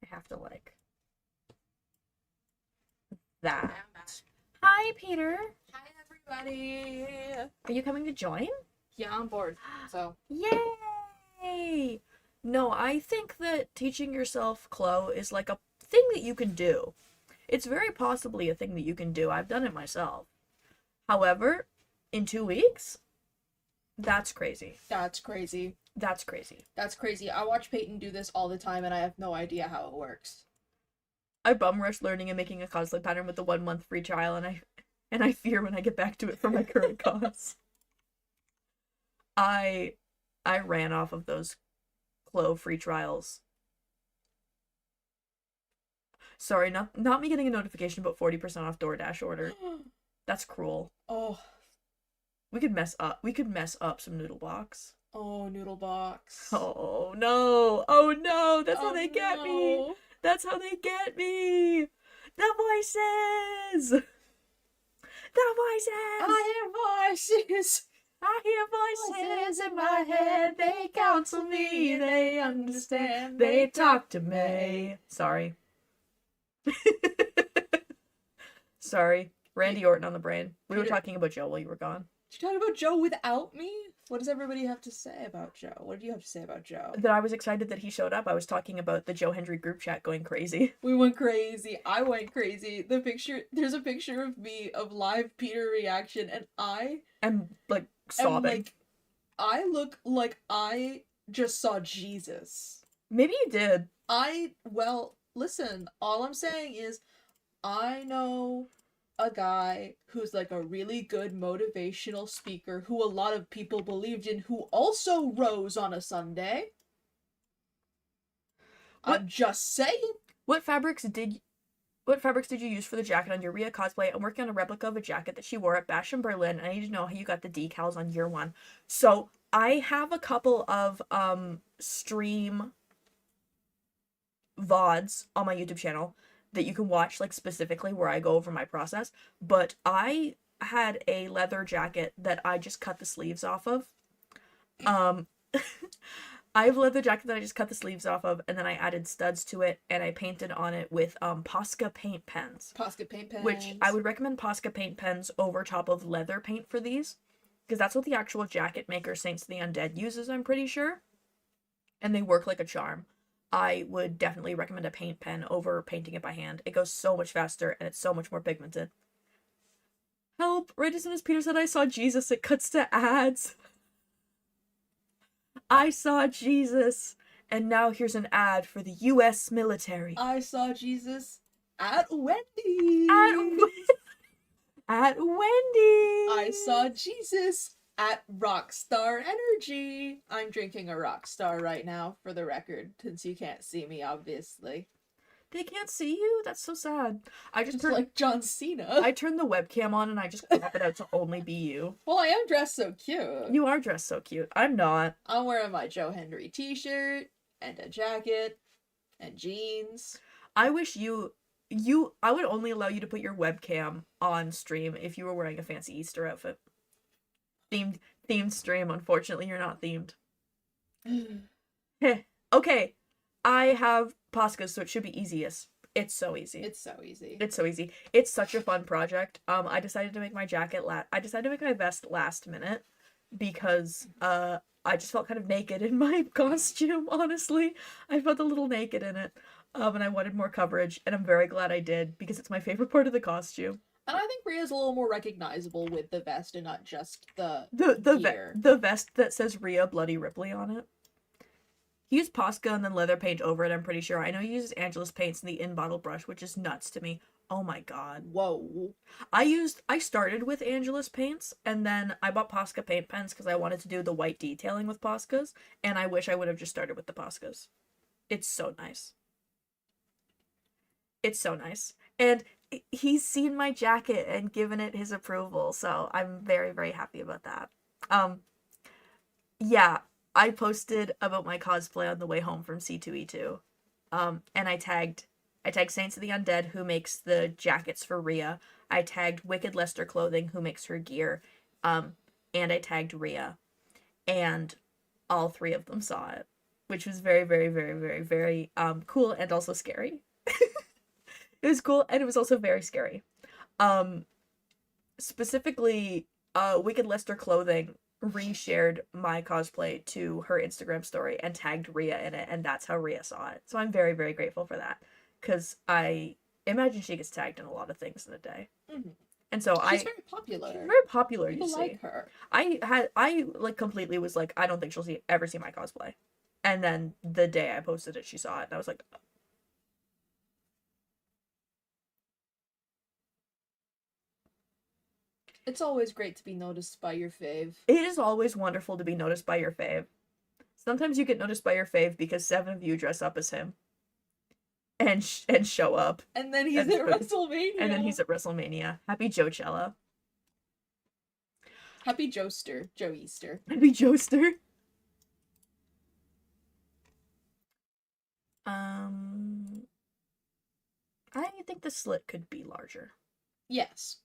I have to like that. Hi, Peter. Hi, everybody. Are you coming to join? Yeah, I'm bored. So. Yay! No, I think that teaching yourself Clo is like a thing that you can do. It's very possibly a thing that you can do. I've done it myself. However, in 2 weeks, that's crazy. That's crazy. That's crazy. That's crazy. I watch Peyton do this all the time, and I have no idea how it works. I bum rush learning and making a cosplay pattern with the 1 month free trial, and I fear when I get back to it for my current cause. I ran off of those Clo free trials. Sorry, not me getting a notification about 40% off DoorDash order. That's cruel. Oh. We could mess up some noodle box. Oh, noodle box. Oh no. Oh no. That's how they get me. That's how they get me. The voices! The voices! I hear voices. I hear voices in my head. They counsel me. They understand. They talk to me. Sorry. Sorry. Randy Orton on the brain. We were Peter- talking about Joe while you were gone. Did you talk about Joe without me? What does everybody have to say about Joe? What do you have to say about Joe? That I was excited that he showed up. I was talking about the Joe Hendry group chat going crazy. We went crazy. I went crazy. There's a picture of me of live Peter reaction, and I I'm like am sobbing. like, I look like I just saw Jesus. Maybe you did. Well, listen, all I'm saying is, I know a guy who's like a really good motivational speaker who a lot of people believed in, who also rose on a Sunday. I'm just saying. What fabrics did you use for the jacket on your Rhea cosplay? I'm working on a replica of a jacket that she wore at Bash in Berlin, and I need to know how you got the decals on year one. So I have a couple of stream VODs on my YouTube channel that you can watch, like specifically where I go over my process. But I had a leather jacket that I just cut the sleeves off of. I have a leather jacket that I just cut the sleeves off of, and then I added studs to it, and I painted on it with Posca paint pens. Posca paint pens. Which I would recommend Posca paint pens over top of leather paint for these, because that's what the actual jacket maker Saints of the Undead uses, I'm pretty sure. And they work like a charm. I would definitely recommend a paint pen over painting it by hand. It goes so much faster, and it's so much more pigmented. Help! Right as soon as Peter said I saw Jesus, it cuts to ads. I saw Jesus, and now here's an ad for the U.S. military. I saw Jesus at Wendy's. At Wendy's. I saw Jesus at Rockstar Energy. I'm drinking a Rockstar right now, for the record, since you can't see me, obviously. They can't see you? That's so sad. I just It's like John Cena. I turned the webcam on and I just crop it out to only be you. Well, I am dressed so cute. You are dressed so cute. I'm not. I'm wearing my Joe Hendry t-shirt and a jacket and jeans. I wish I would only allow you to put your webcam on stream if you were wearing a fancy Easter outfit. Themed stream. Unfortunately, you're not themed. Okay. I have Poscas, so it should be easiest. It's so easy. It's so easy. It's so easy. It's such a fun project. I decided to make my I decided to make my vest last minute because I just felt kind of naked in my costume, honestly. I felt a little naked in it. And I wanted more coverage, and I'm very glad I did because it's my favorite part of the costume. And I think Rhea's a little more recognizable with the vest and not just the gear. The vest that says Rhea Bloody Ripley on it. He used Posca and then leather paint over it, I'm pretty sure. I know he uses Angelus paints and the in-bottle brush, which is nuts to me. Oh my god. Whoa. I started with Angelus paints, and then I bought Posca paint pens because I wanted to do the white detailing with Poscas, and I wish I would have just started with the Poscas. It's so nice. It's so nice. And he's seen my jacket and given it his approval, so I'm very, very happy about that. Yeah, I posted about my cosplay on the way home from C2E2. And I tagged Saints of the Undead, who makes the jackets for Rhea. I tagged Wicked Lester Clothing, who makes her gear. And I tagged Rhea. And all three of them saw it, which was very, very, very, very, very cool and also scary. It was cool, and it was also very scary. Specifically, Wicked Lester Clothing reshared my cosplay to her Instagram story and tagged Rhea in it, and that's how Rhea saw it. So I'm very, very grateful for that, because I imagine she gets tagged in a lot of things in a day. Mm-hmm. And so she's very popular. She's very popular, People you see. like her. I like completely was like, I don't think she'll ever see my cosplay. And then the day I posted it, she saw it, and I was like, It's always great to be noticed by your fave. it is always wonderful to be noticed by your fave. Sometimes you get noticed by your fave because 7 of you dress up as him and show up. And then he's at WrestleMania. And then he's at WrestleMania. Happy Joechella. Happy Joester. Joe Easter. Happy Joester. I think the slit could be larger. Yes.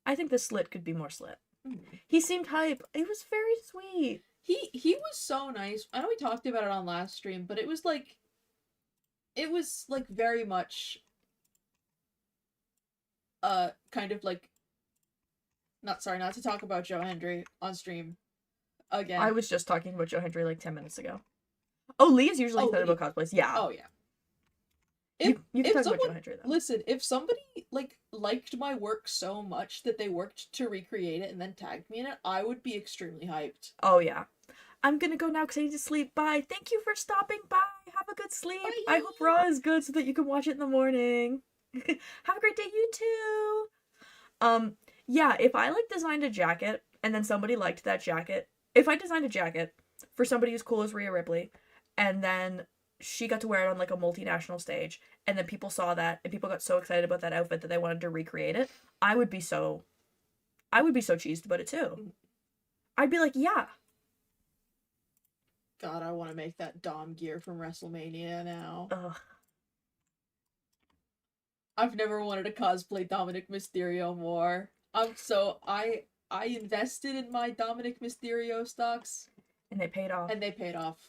I think the slit could be more slit. Mm. He seemed hype. He was very sweet. He was so nice. I know we talked about it on last stream, but it was like very much kind of like not to talk about Joe Hendry on stream again. I was just talking about Joe Hendry like 10 minutes ago. Oh, Lee is usually excited about cosplays. Yeah. Oh yeah. You can talk about Joe Hendry though. Listen, if somebody liked my work so much that they worked to recreate it and then tagged me in it, I would be extremely hyped. Oh yeah. I'm gonna go now because I need to sleep. Bye. Thank you for stopping by. Have a good sleep. Bye. I hope Raw is good so that you can watch it in the morning. Have a great day, you too. Yeah, if I designed a jacket and then somebody liked that jacket, if I designed a jacket for somebody as cool as Rhea Ripley, and then she got to wear it on a multinational stage, and then people saw that and people got so excited about that outfit that they wanted to recreate it, I would be so cheesed about it too. I'd be like, yeah. God, I want to make that Dom gear from WrestleMania now. Ugh. I've never wanted to cosplay Dominic Mysterio more. I invested in my Dominic Mysterio stocks. And they paid off.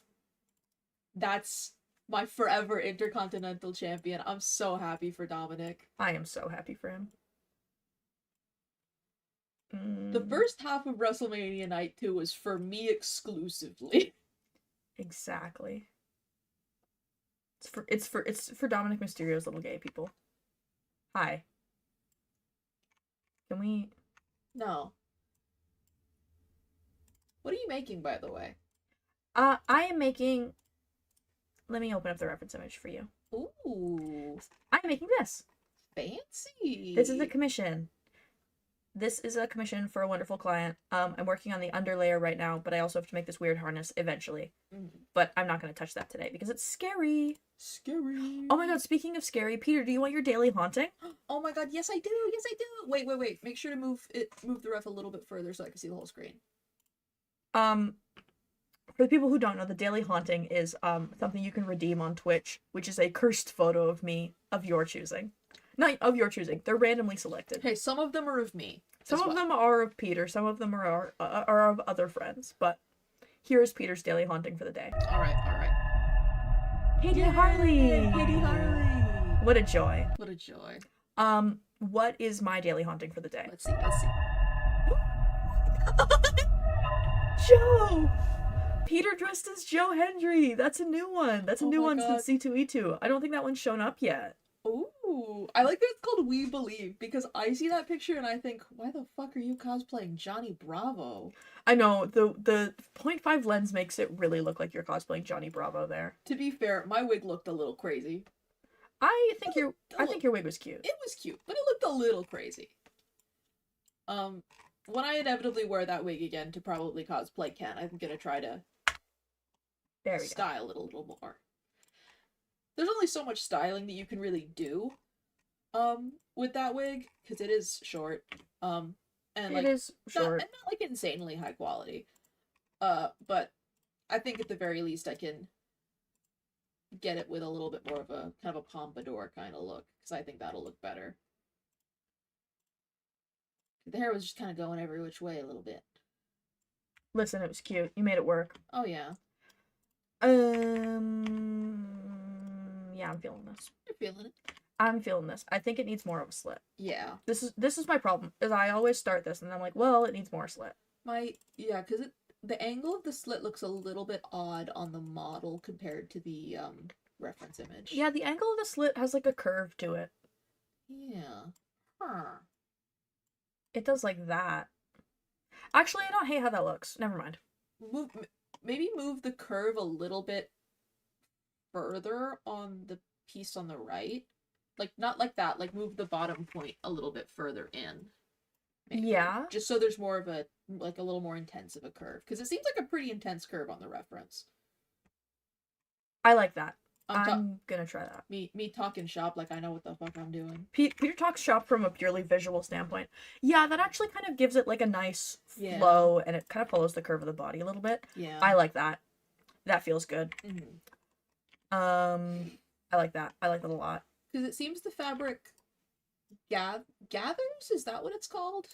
That's my forever Intercontinental Champion. I'm so happy for Dominic. I am so happy for him. The first half of WrestleMania Night 2 was for me exclusively. Exactly. It's for Dominic Mysterio's little gay people. Hi. Can we? No. What are you making, by the way? I am making. Let me open up the reference image for you. Ooh. I'm making this. Fancy. This is a commission. This is a commission for a wonderful client. I'm working on the underlayer right now, but I also have to make this weird harness eventually. But I'm not going to touch that today because it's scary. Scary. Oh my god, speaking of scary, Peter, do you want your daily haunting? Oh my god, yes I do. Yes I do. Wait. Make sure to move the ref a little bit further so I can see the whole screen. For the people who don't know, the daily haunting is something you can redeem on Twitch, which is a cursed photo of me of your choosing. Not of your choosing. They're randomly selected. Hey, some of them are of me. Some of them are of Peter. Some of them are of other friends. But here is Peter's daily haunting for the day. All right. Katie Harley. Katie Harley. What a joy. What a joy. What is my daily haunting for the day? Let's see. Joe. Peter dressed as Joe Hendry. That's a new one. That's a new one since C2E2. I don't think that one's shown up yet. Ooh, I like that it's called We Believe because I see that picture and I think, why the fuck are you cosplaying Johnny Bravo? I know, the 0.5 lens makes it really look like you're cosplaying Johnny Bravo there. To be fair, my wig looked a little crazy. I think your wig was cute. It was cute, but it looked a little crazy. When I wear that wig again to probably cosplay Ken, I'm gonna try to style it a little more. There's only so much styling that you can really do with that wig because it is short and it is short. not insanely high quality, but I think at the very least I can get it with a little bit more of a kind of a pompadour kind of look because I think that'll look better. The hair was just kind of going every which way a little bit. Listen, it was cute. You made it work. Oh yeah. Yeah, I'm feeling this. You're feeling it. I'm feeling this. I think it needs more of a slit. Yeah. This is my problem. Is I always start this and I'm like, well, it needs more slit. Because the angle of the slit looks a little bit odd on the model compared to the reference image. Yeah, the angle of the slit has a curve to it. Yeah. Huh. It does like that. Actually, I don't hate how that looks. Never mind. Maybe move the curve a little bit further on the piece on the right. Not like that. Move the bottom point a little bit further in. Maybe. Yeah. Just so there's more of a little more intense of a curve. Because it seems like a pretty intense curve on the reference. I like that. I'm gonna try that. Me talking shop like I know what the fuck I'm doing. Peter talks shop from a purely visual standpoint. Yeah, that actually kind of gives it a nice flow, and it kind of follows the curve of the body a little bit. Yeah. I like that. That feels good. Mm-hmm. I like that. I like that a lot. Because it seems the fabric gathers? Is that what it's called?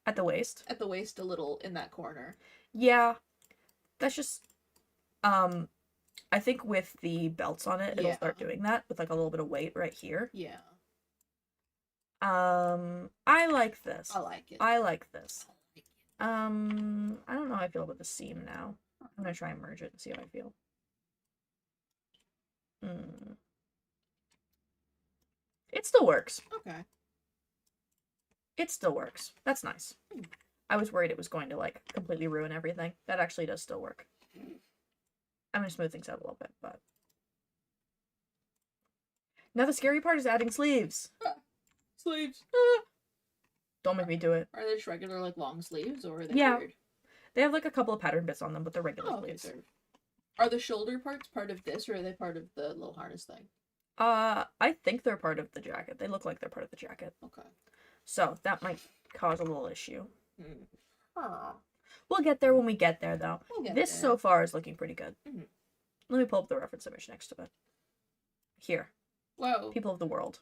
At the waist. At the waist a little in that corner. Yeah. That's just I think with the belts on it, it'll Yeah. start doing that with like a little bit of weight right here. Yeah. I like this. I like it. I like this. I don't know how I feel about the seam now. I'm gonna try and merge it and see how I feel. It still works. Okay. It still works. That's nice. I was worried it was going to like completely ruin everything. That actually does still work. I'm gonna smooth things out a little bit, but now the scary part is adding sleeves. Sleeves. Don't make me do it. Are they just regular like long sleeves or are they weird? They have like a couple of pattern bits on them, but they're regular Oh, okay, sleeves. Are the shoulder parts part of this or are they part of the little harness thing? I think they're part of the jacket. They look like they're part of the jacket. Okay. So that might cause a little issue. Huh. We'll get there when we get there, though. This there. so far is looking pretty good. Mhm. Let me pull up the reference image next to it. Here. Whoa. People of the world.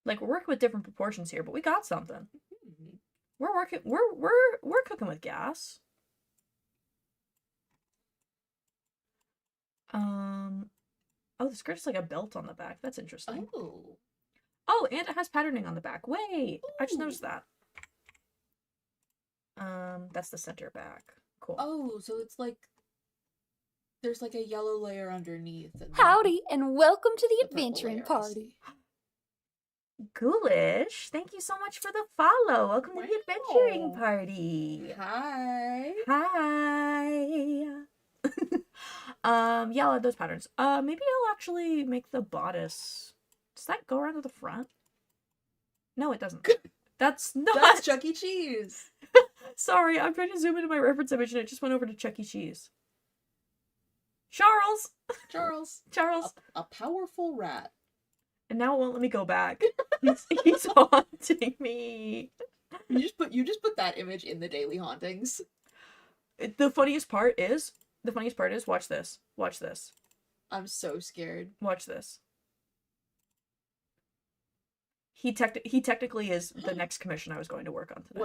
Like, we're working with different proportions here, but we got something. We're working. We're cooking with gas. Oh, the skirt is like a belt on the back. That's interesting. Oh, and it has patterning on the back. Wait, I just noticed that. That's the center back. Cool. Oh, so it's like there's like a yellow layer underneath. And Howdy, and welcome to the purple adventuring layer, I party. see. Ghoulish, thank you so much for the follow. Welcome to the adventuring Wow. party. Hi. Hi. Yeah, I'll add those patterns. Maybe I'll actually make the bodice. Does that go around to the front? No, it doesn't. That's not. That's Chuck E. Cheese. Sorry, I'm trying to zoom into my reference image and it just went over to Chuck E. Cheese. Charles. Charles. A powerful rat. And now it won't let me go back. He's haunting me. You just put that image in the daily hauntings. The funniest part is, watch this. Watch this. I'm so scared. Watch this. He technically is the next commission I was going to work on today.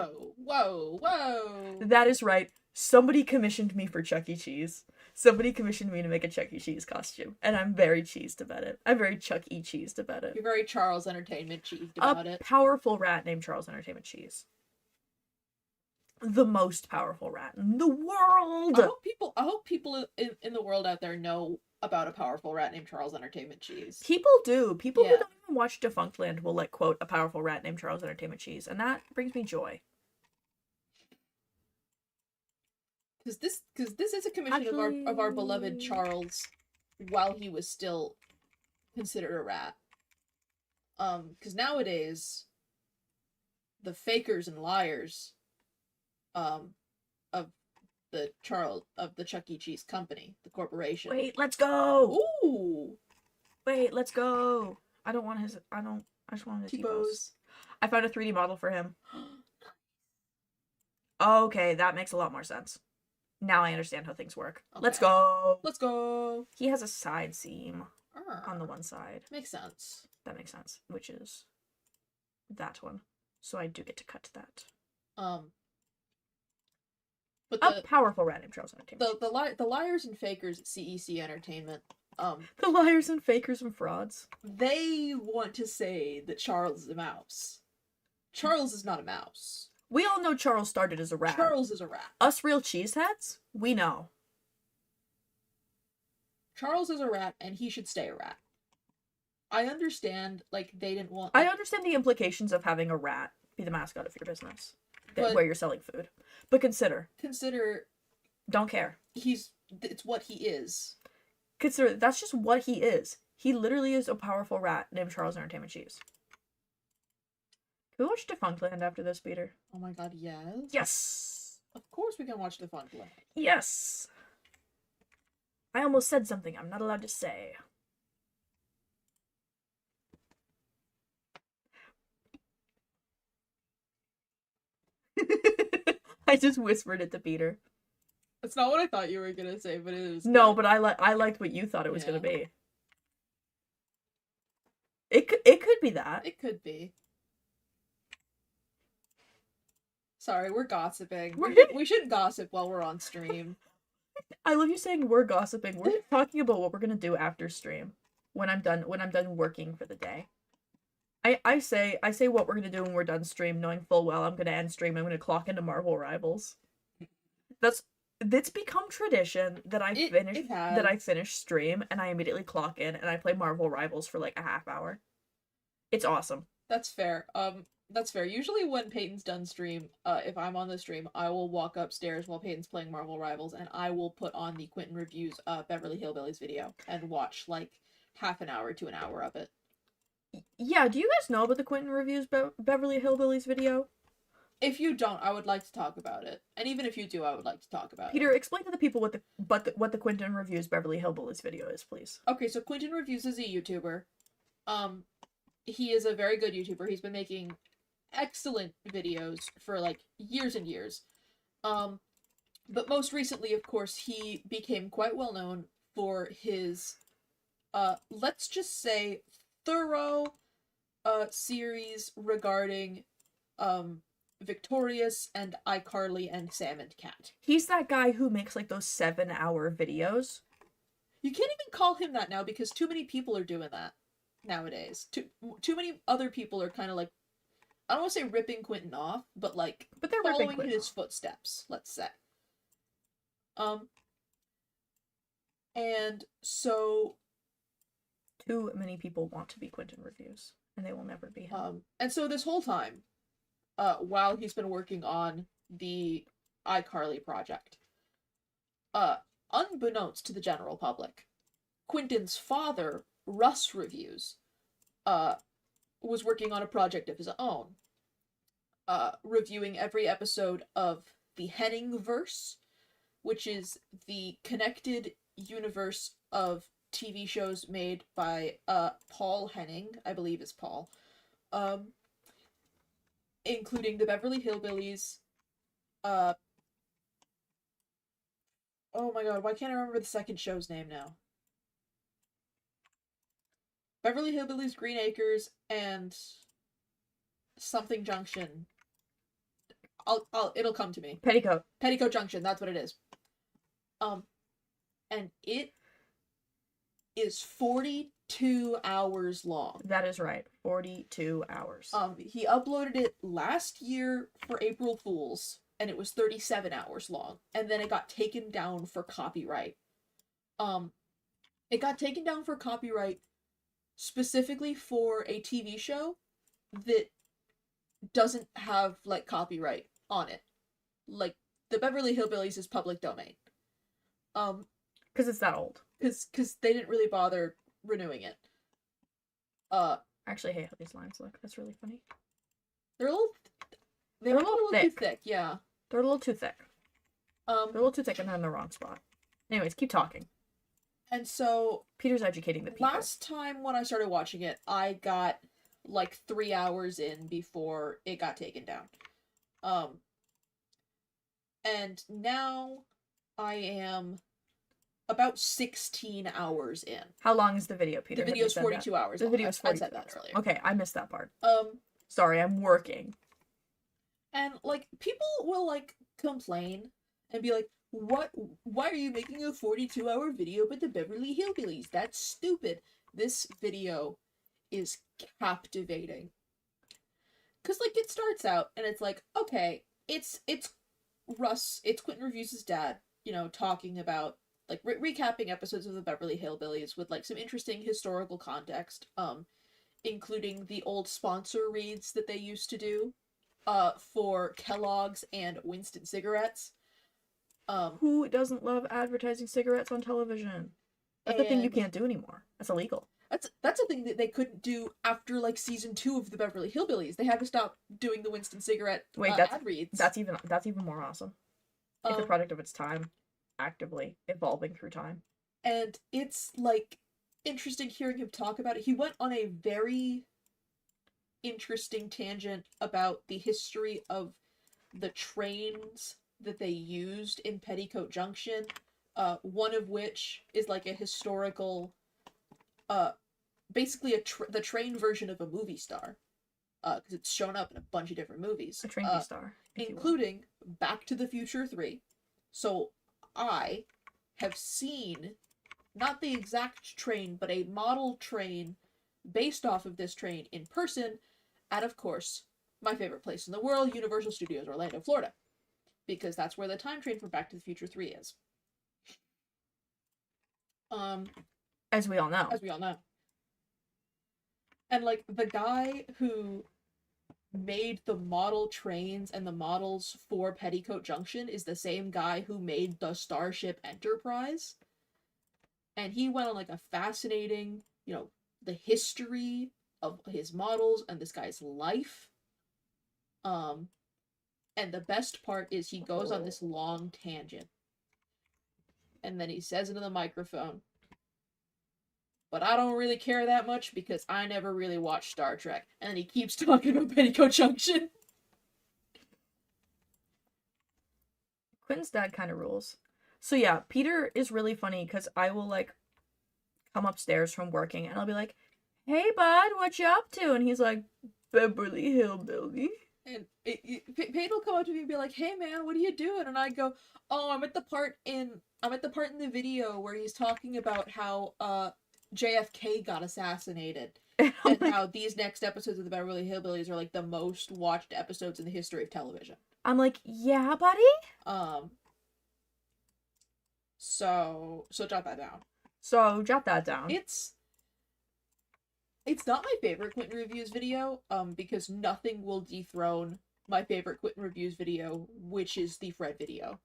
Whoa. That is right. Somebody commissioned me for Chuck E. Cheese. Somebody commissioned me to make a Chuck E. Cheese costume. And I'm very cheesed about it. I'm very Chuck E. Cheesed about it. You're very Charles Entertainment cheesed about it. A powerful rat named Charles Entertainment Cheese. The most powerful rat in the world! I hope people in the world out there know about a powerful rat named Charles Entertainment Cheese. People do. People who Yeah. don't even watch Defunctland will like quote a powerful rat named Charles Entertainment Cheese, and that brings me joy. Because this is a commission of our beloved Charles while he was still considered a rat. Because nowadays the fakers and liars of the Chuck E. Cheese company, the corporation. Wait, let's go! Ooh! Wait, let's go! I just want his T-pose. I found a 3D model for him. Okay, that makes a lot more sense. Now I understand how things work. Okay. Let's go! Let's go! He has a side seam on the one side. Makes sense. That makes sense, which is that one. So I do get to cut that. But A powerful rat named Charles Entertainment. the liars and fakers at CEC Entertainment, The liars and fakers and frauds. they want to say that Charles is a mouse. Charles is not a mouse. We all know Charles started as a rat. Charles is a rat. Us real cheeseheads, we know. Charles is a rat, and he should stay a rat. I understand, like, they didn't want... I understand the implications of having a rat be the mascot of your business, where you're selling food. But consider, don't care. It's what he is. Consider, that's just what he is. He literally is a powerful rat named Charles Entertainment Cheese. Can we watch Defunctland after this, Peter? Oh my god, yes? Yes! Of course we can watch Defunctland. Yes! I almost said something I'm not allowed to say. I just whispered it to Peter. That's not what I thought you were gonna say, but it is. No, good. but I liked what you thought it was gonna Yeah. be. It could be that. It could be. Sorry, we're gossiping. We should gossip while we're on stream. I love you saying we're gossiping. We're talking about what we're gonna do after stream when I'm done working for the day. I say what we're gonna do when we're done stream, knowing full well I'm gonna end stream. I'm gonna clock into Marvel Rivals. It's become tradition that I finish stream and I immediately clock in and I play Marvel Rivals for like a half hour. It's awesome. That's fair. That's fair. Usually when Peyton's done stream, if I'm on the stream, I will walk upstairs while Peyton's playing Marvel Rivals, and I will put on the Quentin Reviews Beverly Hillbillies video and watch like half an hour to an hour of it. Yeah, do you guys know about the Quentin Reviews Beverly Hillbillies video? If you don't, I would like to talk about it. And even if you do, I would like to talk about Peter, it. explain to the people what the Quentin Reviews Beverly Hillbillies video is, please. Okay, so Quentin Reviews is a YouTuber. He is a very good YouTuber. He's been making excellent videos for like years and years. But most recently, of course, he became quite well known for his let's just say thorough series regarding Victorious and iCarly and Sam and Cat. He's that guy who makes like those 7-hour videos. You can't even call him that now because too many people are doing that nowadays. Too many other people are kind of like, I don't want to say ripping Quentin off, but like they're following in his footsteps, let's say. And so too many people want to be Quentin Reviews, and they will never be him. And so this whole time, while he's been working on the iCarly project, unbeknownst to the general public, Quentin's father, Russ Reviews, was working on a project of his own, reviewing every episode of the Henningverse, which is the connected universe of TV shows made by Paul Henning, I believe is Paul, including the Beverly Hillbillies. Oh my god, why can't I remember the second show's name now? Beverly Hillbillies, Green Acres, and something Junction. It'll come to me. Petticoat Junction, that's what it is. And it is 42 hours long. That is right. 42 hours. He uploaded it last year for April Fools, and it was 37 hours long. And then it got taken down for copyright. It got taken down for copyright specifically for a TV show that doesn't have, like, copyright on it. Like, the Beverly Hillbillies is public domain. Because it's that old. Because they didn't really bother renewing it. I actually hate how these lines look. That's really funny. They're a little too thick, yeah. They're a little too thick. They're a little too thick and they're in the wrong spot. Anyways, keep talking. And so Peter's educating the people. Last time when I started watching it, I got like 3 hours in before it got taken down. And now I am about 16 hours in. How long is the video, Peter? The video's 42 hours. The video's 42 I said hours. that earlier. Okay, I missed that part. Um, Sorry, I'm working. And like people will like complain and be like, why are you making a 42-hour video about the Beverly Hillbillies? That's stupid. This video is captivating. Cause like it starts out and it's like, okay, it's Russ, it's Quentin Reviews' dad, you know, talking about like recapping episodes of the Beverly Hillbillies with like some interesting historical context, including the old sponsor reads that they used to do for Kellogg's and Winston cigarettes. Who doesn't love advertising cigarettes on television? That's the thing you can't do anymore. That's illegal. That's a thing that they couldn't do after like season 2 of the Beverly Hillbillies. They had to stop doing the Winston cigarette ad reads. That's even more awesome. It's a product of its time, actively evolving through time. And it's like interesting hearing him talk about it. He went on a very interesting tangent about the history of the trains that they used in Petticoat Junction, one of which is like a historical, basically the train version of a movie star, because it's shown up in a bunch of different movies. A trainee star, including Back to the Future 3. So I have seen, not the exact train, but a model train based off of this train in person at, of course, my favorite place in the world, Universal Studios Orlando, Florida. Because that's where the time train for Back to the Future 3 is. As we all know. As we all know. And, like, the guy who made the model trains and the models for Petticoat Junction is the same guy who made the Starship Enterprise. And he went on, like, a fascinating, the history of his models and this guy's life. And the best part is he goes on this long tangent. And then he says into the microphone, "But I don't really care that much because I never really watched Star Trek." And then he keeps talking about Petticoat Junction. Quentin's dad kind of rules. So yeah, Peter is really funny because I will, like, come upstairs from working and I'll be like, "Hey, bud, what you up to?" And he's like, "Beverly Hillbilly." And Peyton will come up to me and be like, "Hey man, what are you doing?" And I go, "Oh, I'm at the part in the video where he's talking about how JFK got assassinated and how these next episodes of the Beverly Hillbillies are like the most watched episodes in the history of television." I'm like, "Yeah, buddy?" So jot that down. So jot that down. It's not my favorite Quentin Reviews video, because nothing will dethrone my favorite Quentin Reviews video, which is the Fred video.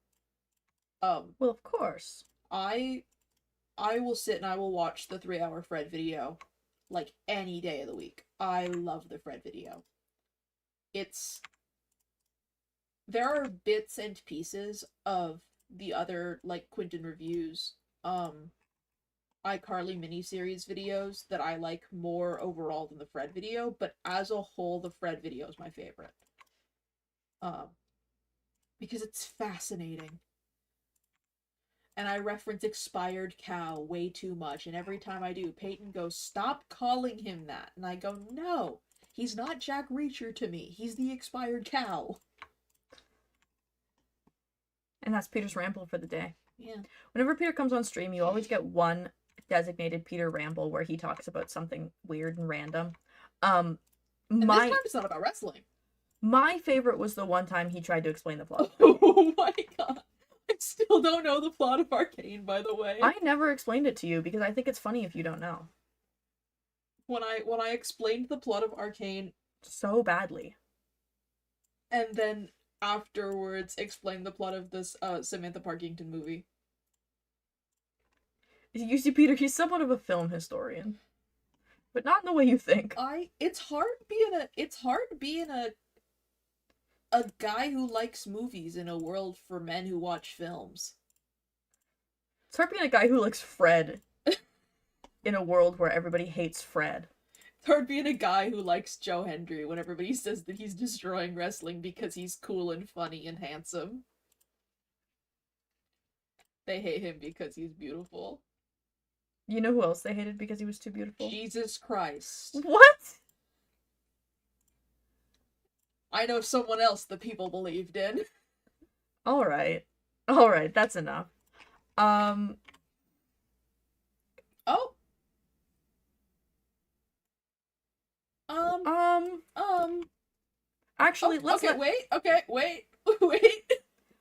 Well, of course. I will sit and I will watch the 3-hour Fred video, like, any day of the week. I love the Fred video. There are bits and pieces of the other, like, Quentin Reviews, iCarly miniseries videos that I like more overall than the Fred video, but as a whole, the Fred video is my favorite. Because it's fascinating. And I reference expired cow way too much, and every time I do, Peyton goes, "Stop calling him that." And I go, "No, he's not Jack Reacher to me. He's the expired cow." And that's Peter's ramble for the day. Yeah. Whenever Peter comes on stream, you always get one designated Peter ramble where he talks about something weird and random. And this time it's not about wrestling. My favorite was the one time he tried to explain the plot. Oh my god. I still don't know the plot of Arcane, by the way. I never explained it to you because I think it's funny if you don't know. When I explained the plot of Arcane so badly, and then afterwards explained the plot of this Samantha Parkington movie. You see, Peter, he's somewhat of a film historian, but not in the way you think. It's hard being a guy who likes movies in a world for men who watch films. It's hard being a guy who likes Fred in a world where everybody hates Fred. It's hard being a guy who likes Joe Hendry when everybody says that he's destroying wrestling because he's cool and funny and handsome. They hate him because he's beautiful. You know who else they hated because he was too beautiful? Jesus Christ. What? I know someone else the people believed in. Alright, that's enough. Actually, let's wait.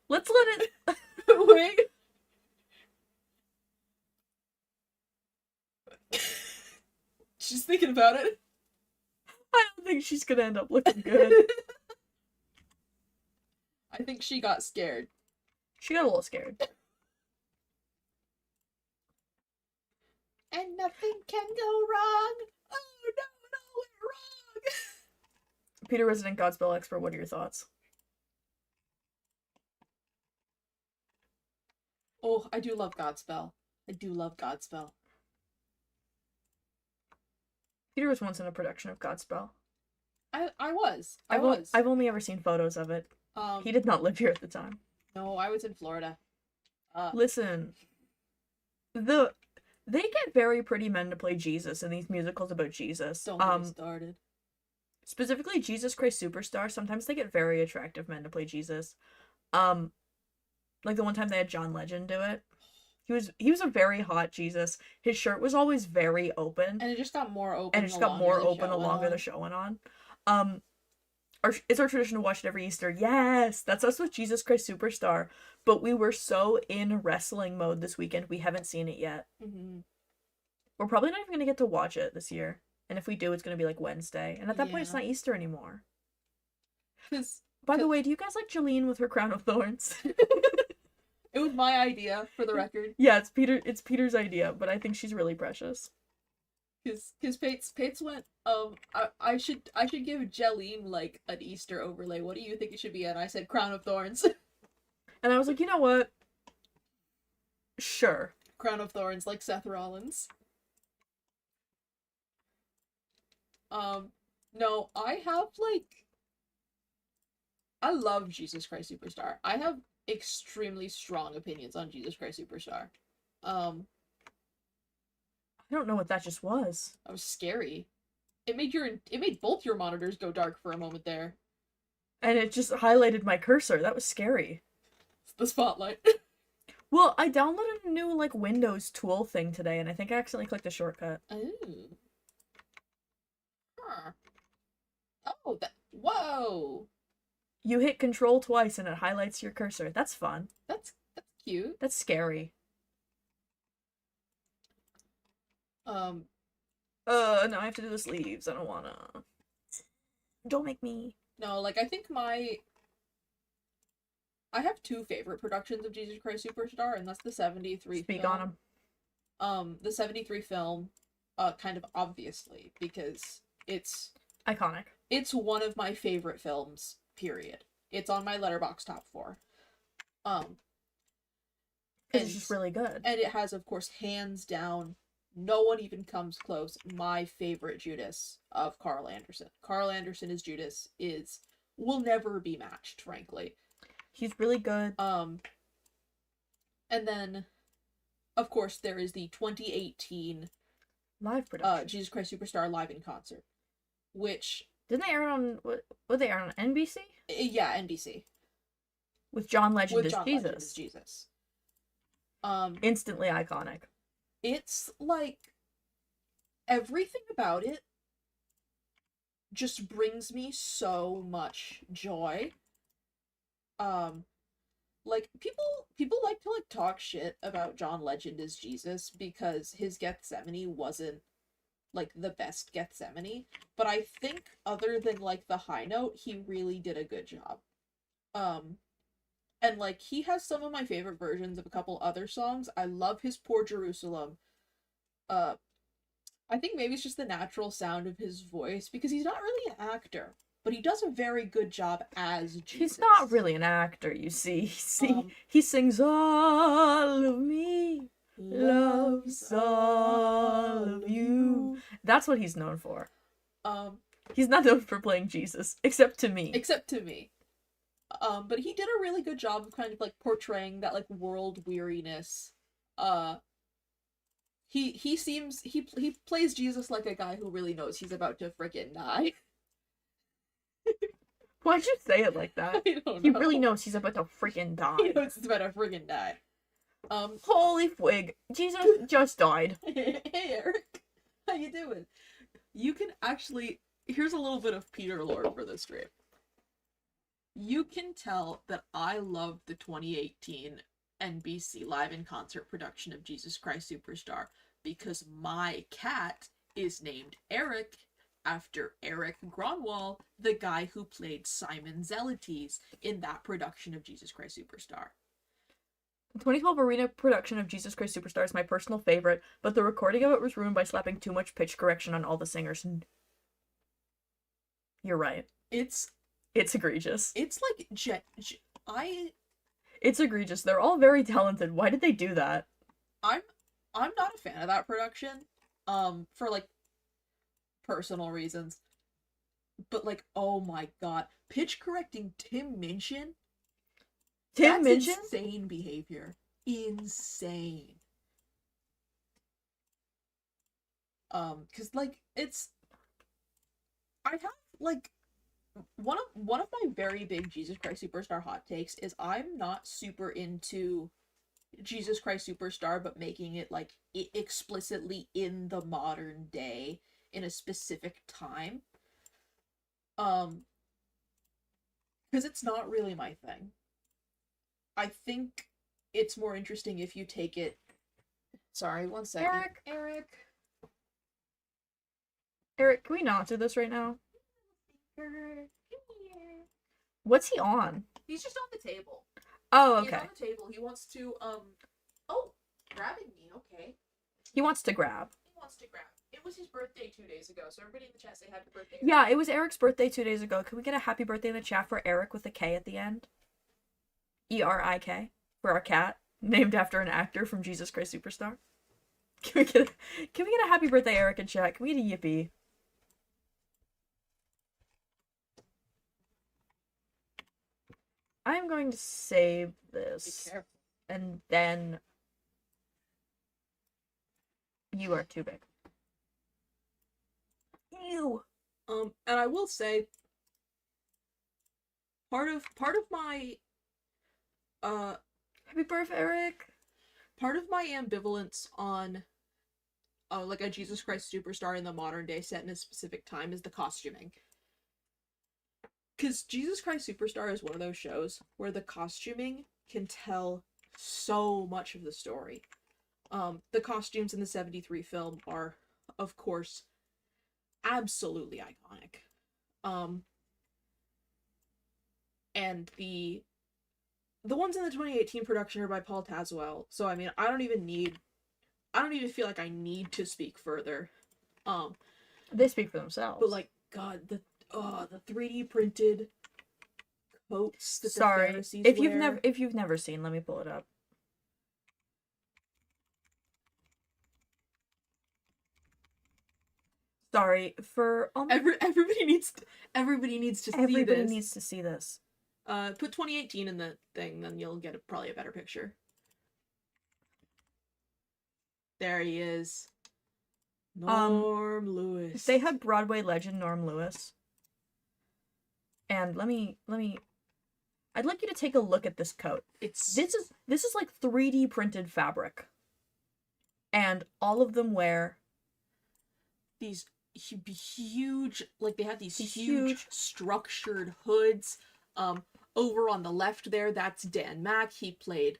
Let's let it... Wait. She's thinking about it. I don't think she's gonna end up looking good. I think she got scared. She got a little scared. And nothing can go wrong. Oh no, it all went wrong. Peter, resident Godspell expert, what are your thoughts? Oh, I do love Godspell. Peter was once in a production of Godspell. I was. I've only ever seen photos of it. He did not live here at the time. No, I was in Florida. Listen, they get very pretty men to play Jesus in these musicals about Jesus. Don't get me started. Specifically Jesus Christ Superstar, sometimes they get very attractive men to play Jesus. Like the one time they had John Legend do it. He was a very hot Jesus. His shirt was always very open. And it just got more open. And it just got more open the longer the show went on. It's our tradition to watch it every Easter. Yes, that's us with Jesus Christ Superstar. But we were so in wrestling mode this weekend, we haven't seen it yet. Mm-hmm. We're probably not even going to get to watch it this year. And if we do, it's going to be like Wednesday. And at that point, it's not Easter anymore. By the way, do you guys like Jolene with her crown of thorns? It was my idea, for the record. Yeah, it's Peter's idea, but I think she's really precious. Because Pates went, I should give Jolene, like, an Easter overlay. What do you think it should be? And I said Crown of Thorns. And I was like, you know what? Sure. Crown of Thorns, like Seth Rollins. No, I have, like... I love Jesus Christ Superstar. I have extremely strong opinions on Jesus Christ Superstar. I don't know what that just was. That was scary. It made both your monitors go dark for a moment there. And it just highlighted my cursor. That was scary. The spotlight. Well, I downloaded a new, like, Windows tool thing today, and I think I accidentally clicked a shortcut. Ooh. Huh. Oh, whoa! You hit Control twice and it highlights your cursor. That's fun. That's cute. That's scary. Now I have to do the sleeves. I don't wanna. Don't make me. No, like, I think I have two favorite productions of Jesus Christ Superstar, and that's the 73 Speak film. on them. The 73 film, kind of obviously, because it's... Iconic. It's one of my favorite films, period. It's on my Letterboxd top 4. It's just really good. And it has, of course, hands down, no one even comes close, my favorite Judas of Carl Anderson. Carl Anderson as Judas will never be matched, frankly. He's really good. And then, of course, there is the 2018 live production. Jesus Christ Superstar live in concert, which... Didn't they air it on, what they air on NBC? Yeah, NBC. With John Legend as Jesus. Legend as Jesus. Instantly iconic. It's, like, everything about it just brings me so much joy. Like, people like to, like, talk shit about John Legend as Jesus because his Gethsemane wasn't, like, the best Gethsemane, but I think other than, like, the high note, he really did a good job. And, like, he has some of my favorite versions of a couple other songs. I love his Poor Jerusalem. I think maybe it's just the natural sound of his voice, because he's not really an actor, but he does a very good job as Jesus. He's not really an actor, you see. He sings all of me. Loves all of you. That's what he's known for. He's not known for playing Jesus, except to me. But he did a really good job of kind of, like, portraying that, like, world weariness. He plays Jesus like a guy who really knows he's about to frickin' die. Why'd you say it like that? I don't know. He really knows he's about to freaking die. He knows he's about to friggin' die. Holy fwig. Jesus just died. Hey, Eric. How you doing? You can actually... Here's a little bit of Peter lore for this stream. You can tell that I love the 2018 NBC live in concert production of Jesus Christ Superstar because my cat is named Eric after Eric Gronwall, the guy who played Simon Zelotes in that production of Jesus Christ Superstar. The 2012 arena production of Jesus Christ Superstar is my personal favorite, but the recording of it was ruined by slapping too much pitch correction on all the singers. You're right. It's egregious. It's like, It's egregious. They're all very talented. Why did they do that? I'm not a fan of that production, for, like, personal reasons. But, like, oh my god. Pitch correcting Tim Minchin? Tim Minchin? insane behavior. Insane. Cause like I have like one of my very big Jesus Christ Superstar hot takes is I'm not super into Jesus Christ Superstar, but making it like explicitly in the modern day in a specific time. Because it's not really my thing. I think it's more interesting if you take it. Sorry, one second. Eric, can we not do this right now? Eric. What's he on? He's just on the table. Oh, He's okay. on the table. He wants to oh, grabbing me. Okay. He wants to grab. He wants to grab. It was his birthday 2 days ago, so everybody in the chat say happy birthday. Yeah, it was Eric's birthday 2 days ago. Can we get a happy birthday in the chat for Eric with a K at the end? ERIK for our cat, named after an actor from Jesus Christ Superstar. Can we get a happy birthday, Eric, in chat? Can we get a yippee? I'm going to save this. Be careful. And then you are too big. Ew. And I will say part of my Happy birthday, Eric. part of my ambivalence on like a Jesus Christ Superstar in the modern day set in a specific time is the costuming. Because Jesus Christ Superstar is one of those shows where the costuming can tell so much of the story. The costumes in the 73 film are, of course, absolutely iconic. And the ones in the 2018 production are by Paul Tazewell, so I mean, I don't even feel like I need to speak further. They speak for themselves. But like, God, the 3D printed coats that the Sorry, Pharisees if wear. you've never seen, let me pull it up. Sorry for Everybody needs to see this. everybody needs to see this. Put 2018 in the thing, then you'll get probably a better picture. There he is. Norm Lewis. They had Broadway legend Norm Lewis. And let me I'd like you to take a look at this coat. This is like 3D printed fabric. And all of them wear these huge, like they have these huge structured hoods. Over on the left there, that's Dan Mack. He played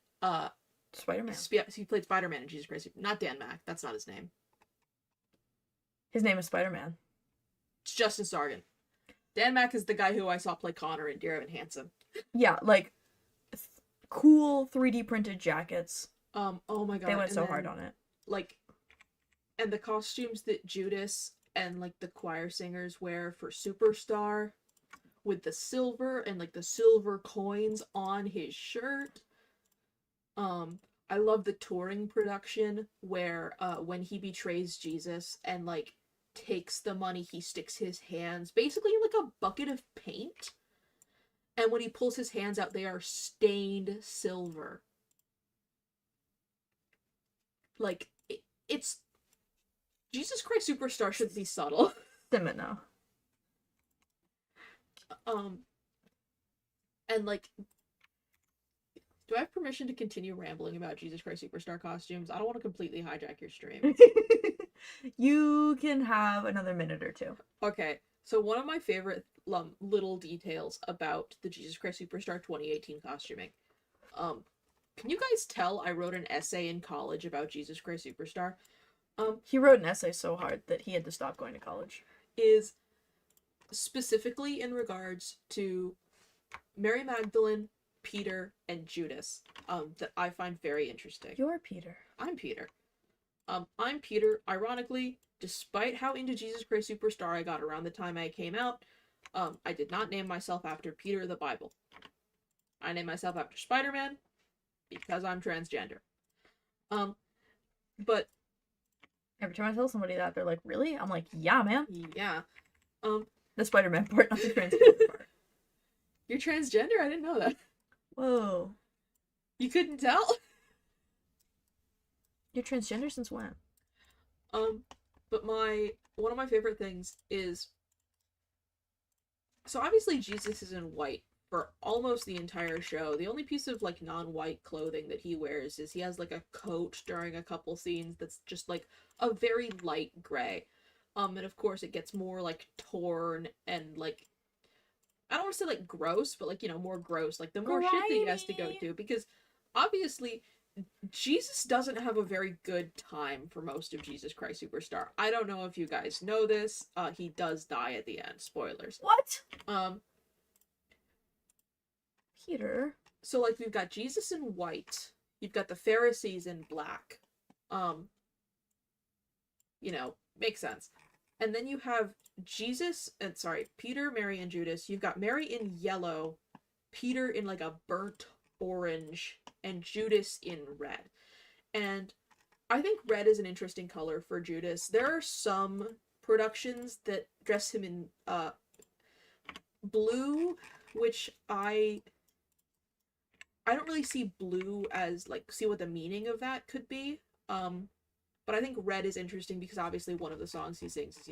Spider-Man. He played Spider-Man in Jesus Christ. Not Dan Mack. That's not his name. His name is Spider-Man. It's Justin Sargent. Dan Mack is the guy who I saw play Connor in Dear Evan Hansen. Yeah, like cool 3D printed jackets. Oh my god. They went so hard on it. Like, and the costumes that Judas and like the choir singers wear for Superstar, with the silver and like the silver coins on his shirt. I love the touring production where when he betrays Jesus and like takes the money, he sticks his hands basically in like a bucket of paint. And when he pulls his hands out, they are stained silver. Like, it's... Jesus Christ Superstar should be subtle. Semino. And like... Do I have permission to continue rambling about Jesus Christ Superstar costumes? I don't want to completely hijack your stream. You can have another minute or two. Okay, so one of my favorite little details about the Jesus Christ Superstar 2018 costuming. Can you guys tell I wrote an essay in college about Jesus Christ Superstar? He wrote an essay so hard that he had to stop going to college. Is specifically in regards to Mary Magdalene, Peter, and Judas, that I find very interesting. You're Peter. I'm Peter. I'm Peter. Ironically, despite how into Jesus Christ Superstar I got around the time I came out, I did not name myself after Peter the Bible. I named myself after Spider-Man because I'm transgender. But Every time I tell somebody that, they're like, really? I'm like, yeah, man. yeah. The Spider-Man part, not the transgender part. You're transgender? I didn't know that. Whoa. You couldn't tell? You're transgender since when? But one of my favorite things is, so obviously Jesus is in white for almost the entire show. The only piece of like non-white clothing that he wears is he has like a coat during a couple scenes that's just like a very light gray. And of course it gets more like torn and like, I don't want to say like gross, but like, more gross, like the more shit that he has to go Grimy. through, because obviously Jesus doesn't have a very good time for most of Jesus Christ Superstar. I don't know if you guys know this. He does die at the end. Spoilers. What? Um, Peter. so like we've got Jesus in white. You've got the Pharisees in black. Um, makes sense. And then you have Peter, Mary, and Judas. You've got Mary in yellow, Peter in like a burnt orange, and Judas in red. And I think red is an interesting color for Judas. There are some productions that dress him in blue, which I don't really see blue as like, see what the meaning of that could be. But I think red is interesting because obviously one of the songs he sings is,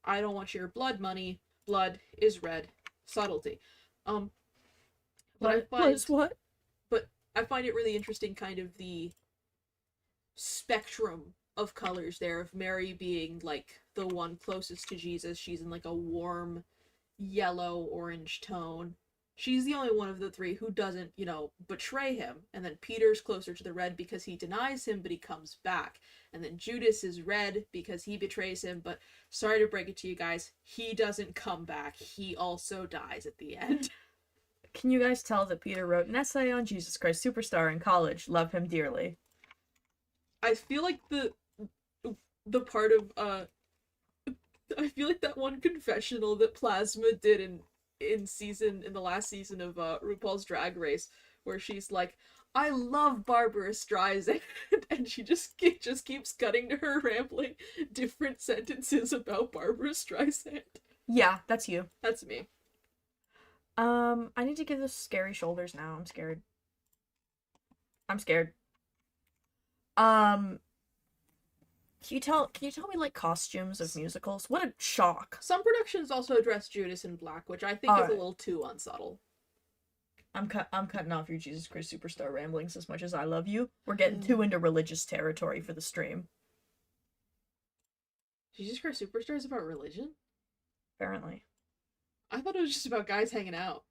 I don't want your blood money, blood is red, subtlety. But What? But I find it really interesting, kind of the spectrum of colors there, of Mary being like the one closest to Jesus. She's in like a warm yellow orange tone. She's the only one of the three who doesn't, betray him. And then Peter's closer to the red because he denies him, but he comes back. And then Judas is red because he betrays him, but sorry to break it to you guys, he doesn't come back. He also dies at the end. Can you guys tell that Peter wrote an essay on Jesus Christ Superstar in college? Love him dearly. I feel like the part of I feel like that one confessional that Plasma did in the last season of RuPaul's Drag Race, where she's like, I love Barbara Streisand, and she just keeps cutting to her rambling different sentences about Barbara Streisand. Yeah, that's you. That's me. I need to give this scary shoulders now. I'm scared. Can you tell me like costumes of musicals? What a shock. Some productions also dress Judas in black, which I think is a little too unsubtle. I'm cutting off your Jesus Christ Superstar ramblings as much as I love you. We're getting too into religious territory for the stream. Jesus Christ Superstar is about religion? Apparently. I thought it was just about guys hanging out.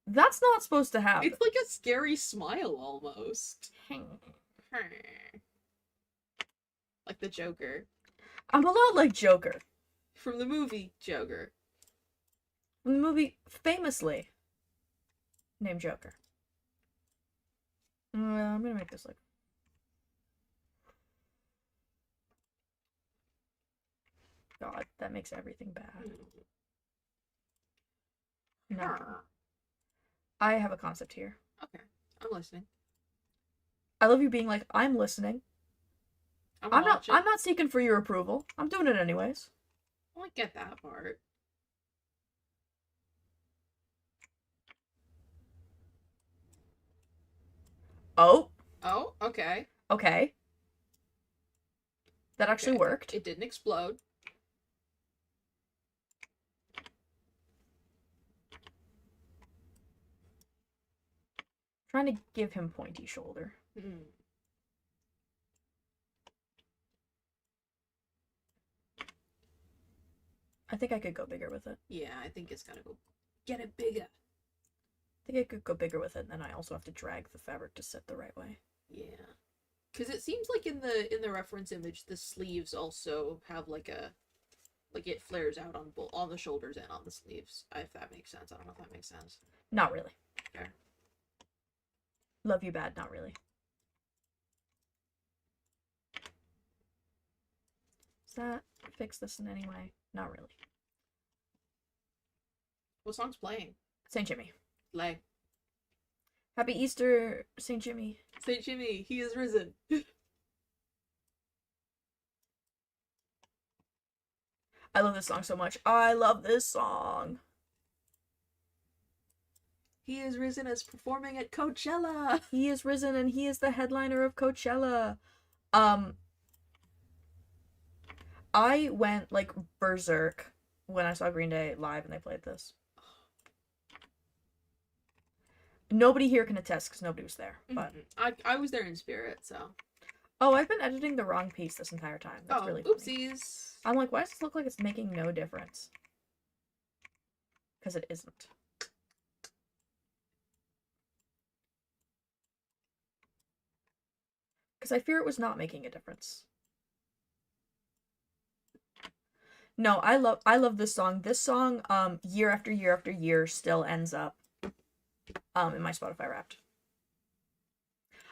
That's not supposed to happen. It's like a scary smile almost. Like the Joker. I'm a lot like Joker. From the movie Joker. From the movie famously named Joker. I'm gonna make this look. God, that makes everything bad. No. I have a concept here. Okay, I'm listening. I love you being like, I'm listening. I'm watching. not seeking for your approval. I'm doing it anyways. I get that part. Oh. Oh, okay. Okay. That actually worked. It didn't explode. Trying to give him pointy shoulder. I think I could go bigger with it. Yeah, I think it's gotta go get it bigger. I think I could go bigger with it, and then I also have to drag the fabric to sit the right way. Yeah. Because it seems like in the reference image, the sleeves also have like it flares out on the shoulders and on the sleeves. If that makes sense. I don't know if that makes sense. Not really. Okay. Love you bad, not really. Does that fix this in any way? Not really. What song's playing? St. Jimmy. Lay. Happy Easter, St. Jimmy. St. Jimmy, he is risen. I love this song so much. I love this song. He is risen as performing at Coachella. He is risen and he is the headliner of Coachella. I went like berserk when I saw Green Day live and they played this. Nobody here can attest because nobody was there. But I was there in spirit, so. oh, I've been editing the wrong piece this entire time. That's really funny. Oopsies. I'm like, why does this look like it's making no difference? Because it isn't. Because I fear it was not making a difference. No, I love this song. This song, year after year after year, still ends up in my Spotify Wrapped.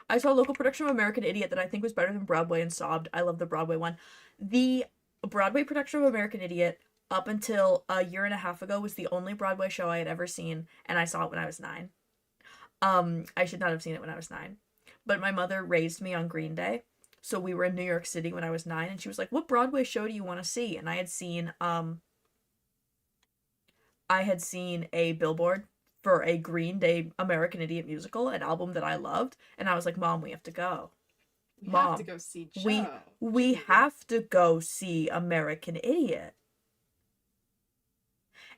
I saw a local production of American Idiot that I think was better than Broadway and sobbed. I love the Broadway one. The Broadway production of American Idiot, up until a year and a half ago, was the only Broadway show I had ever seen, and I saw it when I was 9. I should not have seen it when I was 9. But my mother raised me on Green Day, so we were in New York City when I was 9, and she was like, "What Broadway show do you want to see?" And I had seen a billboard for a Green Day American Idiot musical, an album that I loved, and I was like, "Mom, we have to go. We Mom, have to go see Joe. we have to go see American Idiot."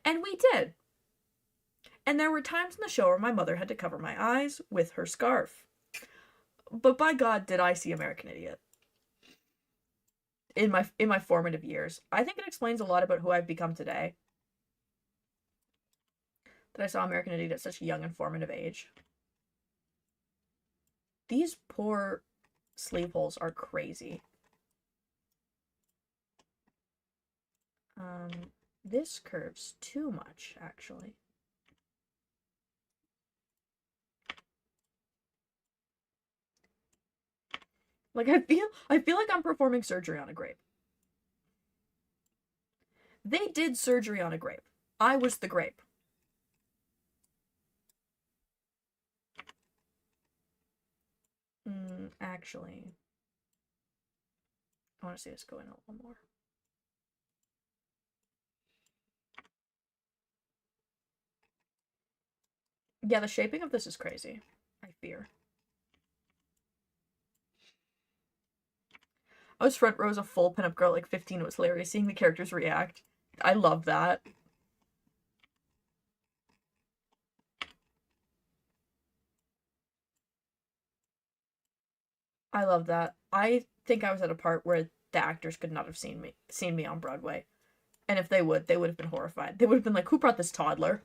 And we did. And there were times in the show where my mother had to cover my eyes with her scarf. But by God, did I see American Idiot in my formative years. I think it explains a lot about who I've become today. That I saw American Idiot at such a young and formative age. These poor sleeve holes are crazy. This curves too much, actually. Like, I feel like I'm performing surgery on a grape. They did surgery on a grape. I was the grape. Actually, I want to see this go in a little more. Yeah, the shaping of this is crazy. I fear. I was front row as a full pinup girl, like 15. It was hilarious seeing the characters react. I love that. I love that. I think I was at a part where the actors could not have seen me on Broadway. And if they would have been horrified. They would have been like, "Who brought this toddler?"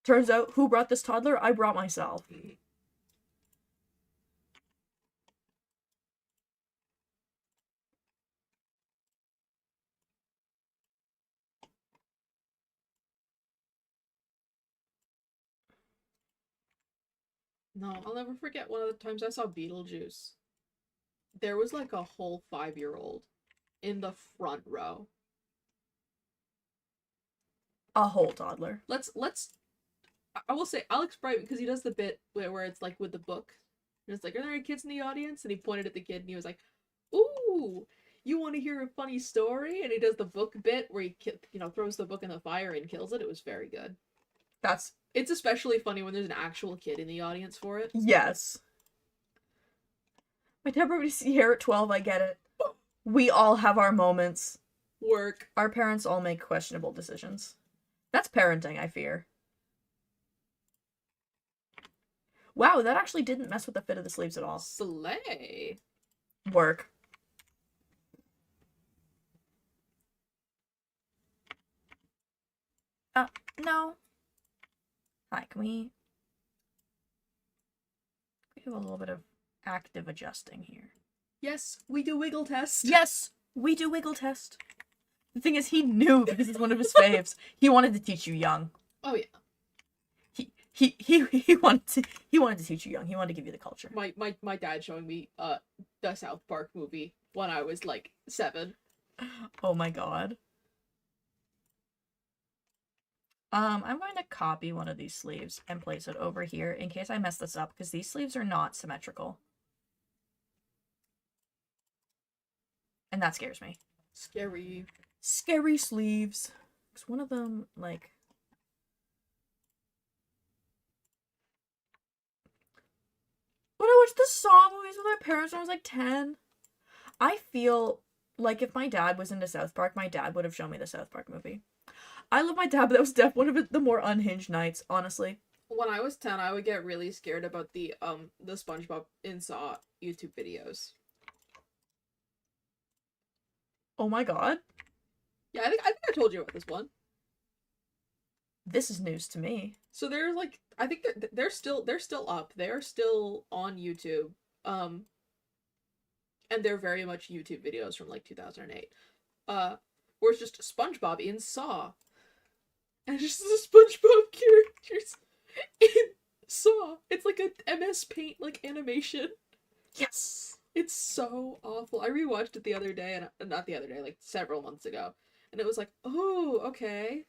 Turns out, who brought this toddler? I brought myself. No, I'll never forget one of the times I saw Beetlejuice. There was like a whole 5-year-old in the front row. A whole toddler. I will say Alex Bright, because he does the bit where it's like with the book. And it's like, "Are there any kids in the audience?" And he pointed at the kid and he was like, "Ooh, you want to hear a funny story?" And he does the book bit where he throws the book in the fire and kills it. It was very good. It's especially funny when there's an actual kid in the audience for it. Yes. My temporary here at 12, I get it. We all have our moments. Work. Our parents all make questionable decisions. That's parenting, I fear. Wow, that actually didn't mess with the fit of the sleeves at all. Slay. Work. No. Hi, can we do a little bit of active adjusting here? Yes, we do wiggle test. Yes, we do wiggle test. The thing is, he knew because it's one of his faves. He wanted to teach you young. Oh yeah. He wanted to teach you young. He wanted to give you the culture. My dad showing me the South Park movie when I was like 7. Oh my god. I'm going to copy one of these sleeves and place it over here in case I mess this up, because these sleeves are not symmetrical. And that scares me. Scary. Scary sleeves. Because one of them, like... the Saw movies with my parents when I was like 10. I feel like if my dad was into South Park, my dad would have shown me the South Park movie. I love my dad, but that was definitely one of the more unhinged nights, honestly. When I was 10, I would get really scared about the SpongeBob in Saw YouTube videos. Oh my god. Yeah, I think I told you about this one. This is news to me. So there's like, I think they're still up. They're still on YouTube. And they're very much YouTube videos from like 2008. Where it's just SpongeBob in Saw. And just the SpongeBob characters in Saw. It's like a MS Paint like animation. Yes. It's so awful. I rewatched it the other day, and not the other day, like several months ago, and it was like, oh, okay.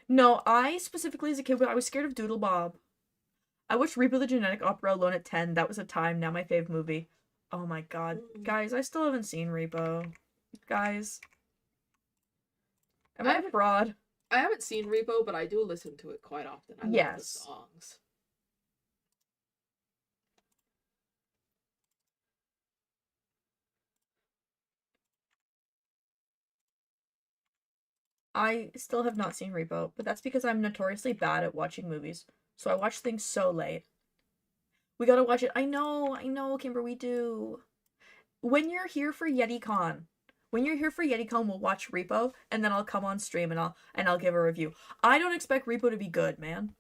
No, I specifically as a kid, I was scared of Doodle Bob. I watched Repo the Genetic Opera alone at 10. That was a time. Now my fave movie. Oh my god. Guys, I still haven't seen Repo. Guys. Am I a fraud? I haven't seen Repo, but I do listen to it quite often. I love the songs. I still have not seen Repo, but that's because I'm notoriously bad at watching movies. So I watch things so late. We gotta watch it. I know, Kimber, we do. When you're here for YetiCon, we'll watch Repo, and then I'll come on stream and I'll give a review. I don't expect Repo to be good, man.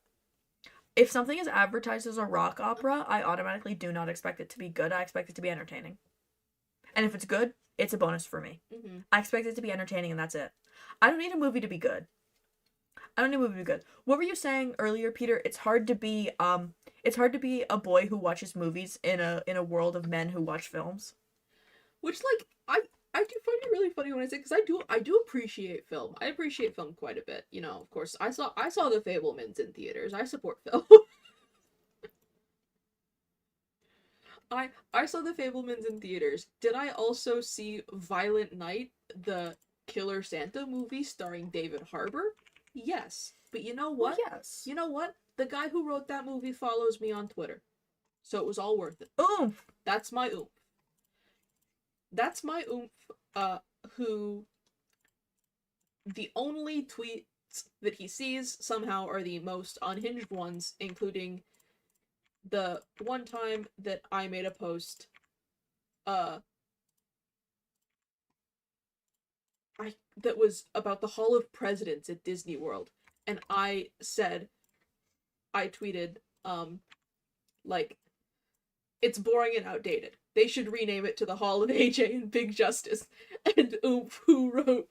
If something is advertised as a rock opera, I automatically do not expect it to be good. I expect it to be entertaining. And if it's good, it's a bonus for me. Mm-hmm. I expect it to be entertaining, and that's it. I don't need a movie to be good. What were you saying earlier, Peter? It's hard to be a boy who watches movies in a world of men who watch films. Which, like, I do find it really funny when I say, because I do appreciate film. I appreciate film quite a bit. You know, of course, I saw The Fabelmans in theaters. I support film. I saw The Fabelmans in theaters. Did I also see Violent Night, the Killer Santa movie starring David Harbour? Yes. But you know what? Yes. You know what? The guy who wrote that movie follows me on Twitter. So it was all worth it. Oomph! That's my oomph. That's my oomph, who the only tweets that he sees somehow are the most unhinged ones, including the one time that I made a post, that was about the Hall of Presidents at Disney World, and I tweeted, like, it's boring and outdated. They should rename it to the Hall of AJ and Big Justice. And Oomph, who wrote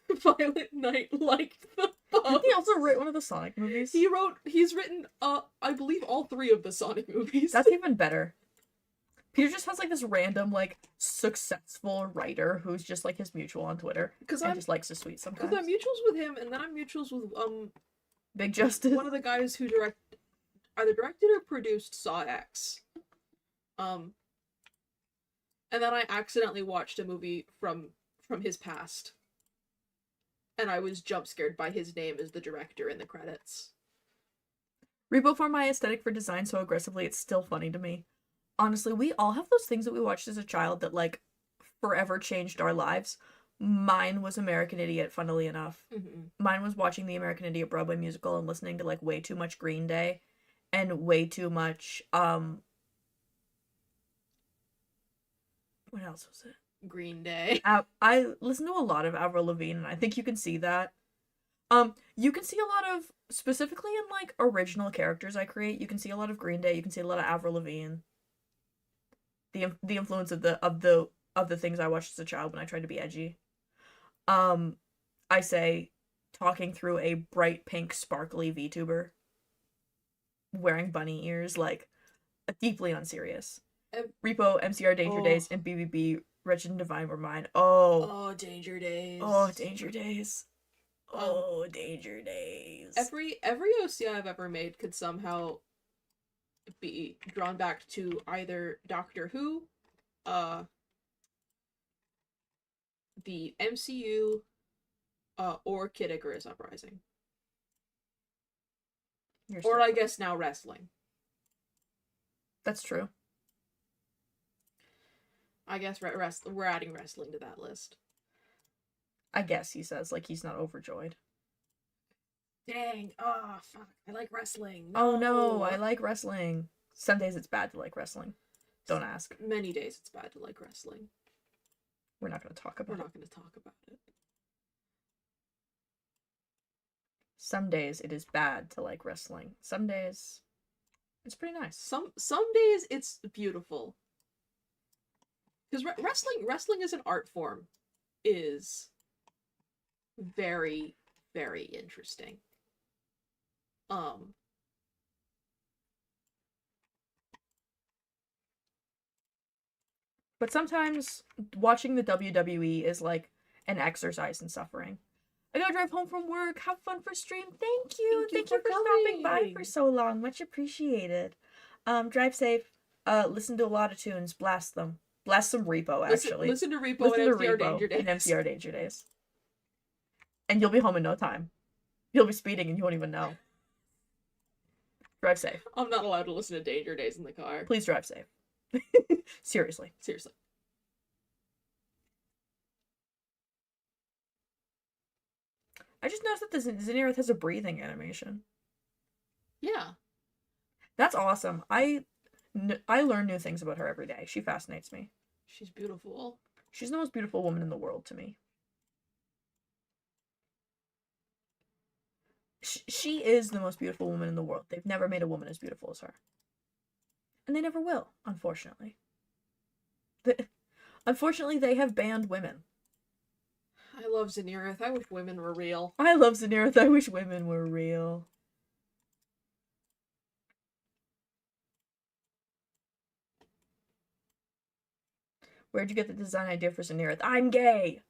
Violent Night, liked the post. Did he also write one of the Sonic movies? He's written, I believe all 3 of the Sonic movies. That's even better. Peter just has, like, this random, like, successful writer who's just, like, his mutual on Twitter. And just likes to tweet sometimes. Because I'm mutuals with him, and then I'm mutuals with, Big Justice. one of the guys who either directed or produced Saw X. And then I accidentally watched a movie from his past. And I was jump scared by his name as the director in the credits. Repo for my aesthetic for design so aggressively, it's still funny to me. Honestly, we all have those things that we watched as a child that, like, forever changed our lives. Mine was American Idiot, funnily enough. Mm-hmm. Mine was watching the American Idiot Broadway musical and listening to, like, way too much Green Day and way too much, what else was it? Green Day. I listened to a lot of Avril Lavigne, and I think you can see that. You can see a lot of, specifically in, like, original characters I create, you can see a lot of Green Day, you can see a lot of Avril Lavigne. The influence of the things I watched as a child when I tried to be edgy. I say talking through a bright pink sparkly VTuber wearing bunny ears, like, deeply unserious. Repo, MCR Danger Days, and BBB Wretched and Divine were mine. Oh, Danger Days. Oh, Danger Days. Oh, Danger Days. Every OCI I've ever made could somehow be drawn back to either Doctor Who, the MCU, or Kid Icarus Uprising. Or I guess now wrestling. That's true. I guess we're adding wrestling to that list. I guess he says, like, he's not overjoyed. Dang. Oh, fuck. I like wrestling. Oh no, I like wrestling. Some days it's bad to like wrestling. Don't ask. Many days it's bad to like wrestling. We're not going to talk about it. We're not going to talk about it. Some days it is bad to like wrestling. Some days it's pretty nice. Some days it's beautiful. Because wrestling as an art form is very, very interesting. But sometimes watching the WWE is like an exercise in suffering. I gotta drive home from work. Have fun for stream. Thank you. Thank you for stopping by for so long. Much appreciated. Drive safe. Listen to a lot of tunes. Blast them. Blast some Repo, actually. Listen to Repo and NPR Danger Days. And NPR Danger Days. And you'll be home in no time. You'll be speeding and you won't even know. Drive safe. I'm not allowed to listen to Danger Days in the car. Please drive safe. Seriously. Seriously. I just noticed that the Zenirith has a breathing animation. Yeah. That's awesome. I learn new things about her every day. She fascinates me. She's beautiful. She's the most beautiful woman in the world to me. She is the most beautiful woman in the world. They've never made a woman as beautiful as her. And they never will, unfortunately. Unfortunately, they have banned women. I love Zenirith. I wish women were real. I love Zenirith. I wish women were real. Where'd you get the design idea for Zenirith? I'm gay!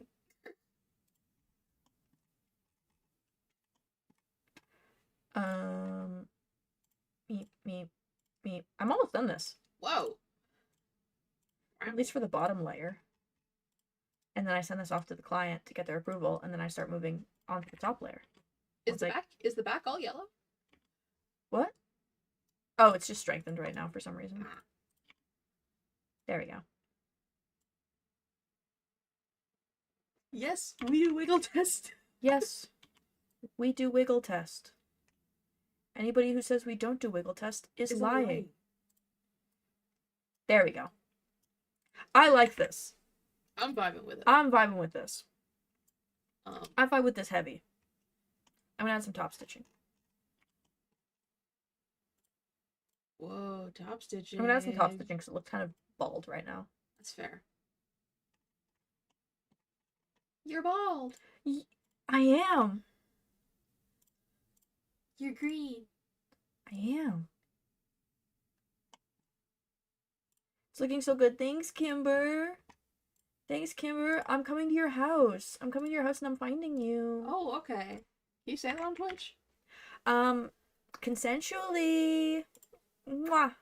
Meep. I'm almost done this. Whoa. At least for the bottom layer. And then I send this off to the client to get their approval, and then I start moving on to the top layer. Is the back all yellow? What? Oh, it's just strengthened right now for some reason. There we go. Yes, we do wiggle test. Yes, we do wiggle test. Anybody who says we don't do wiggle test is lying. There we go. I like this. I'm vibing with it. I'm vibing with this. I vibe with this heavy. I'm gonna add some top stitching. Whoa, top stitching. I'm gonna add some top stitching because it looks kind of bald right now. That's fair. You're bald. I am. You're green. I am. It's looking so good. Thanks, Kimber. Thanks, Kimber. I'm coming to your house. I'm coming to your house and I'm finding you. Oh, okay. Can you say that on Twitch? Consensually. Mwah.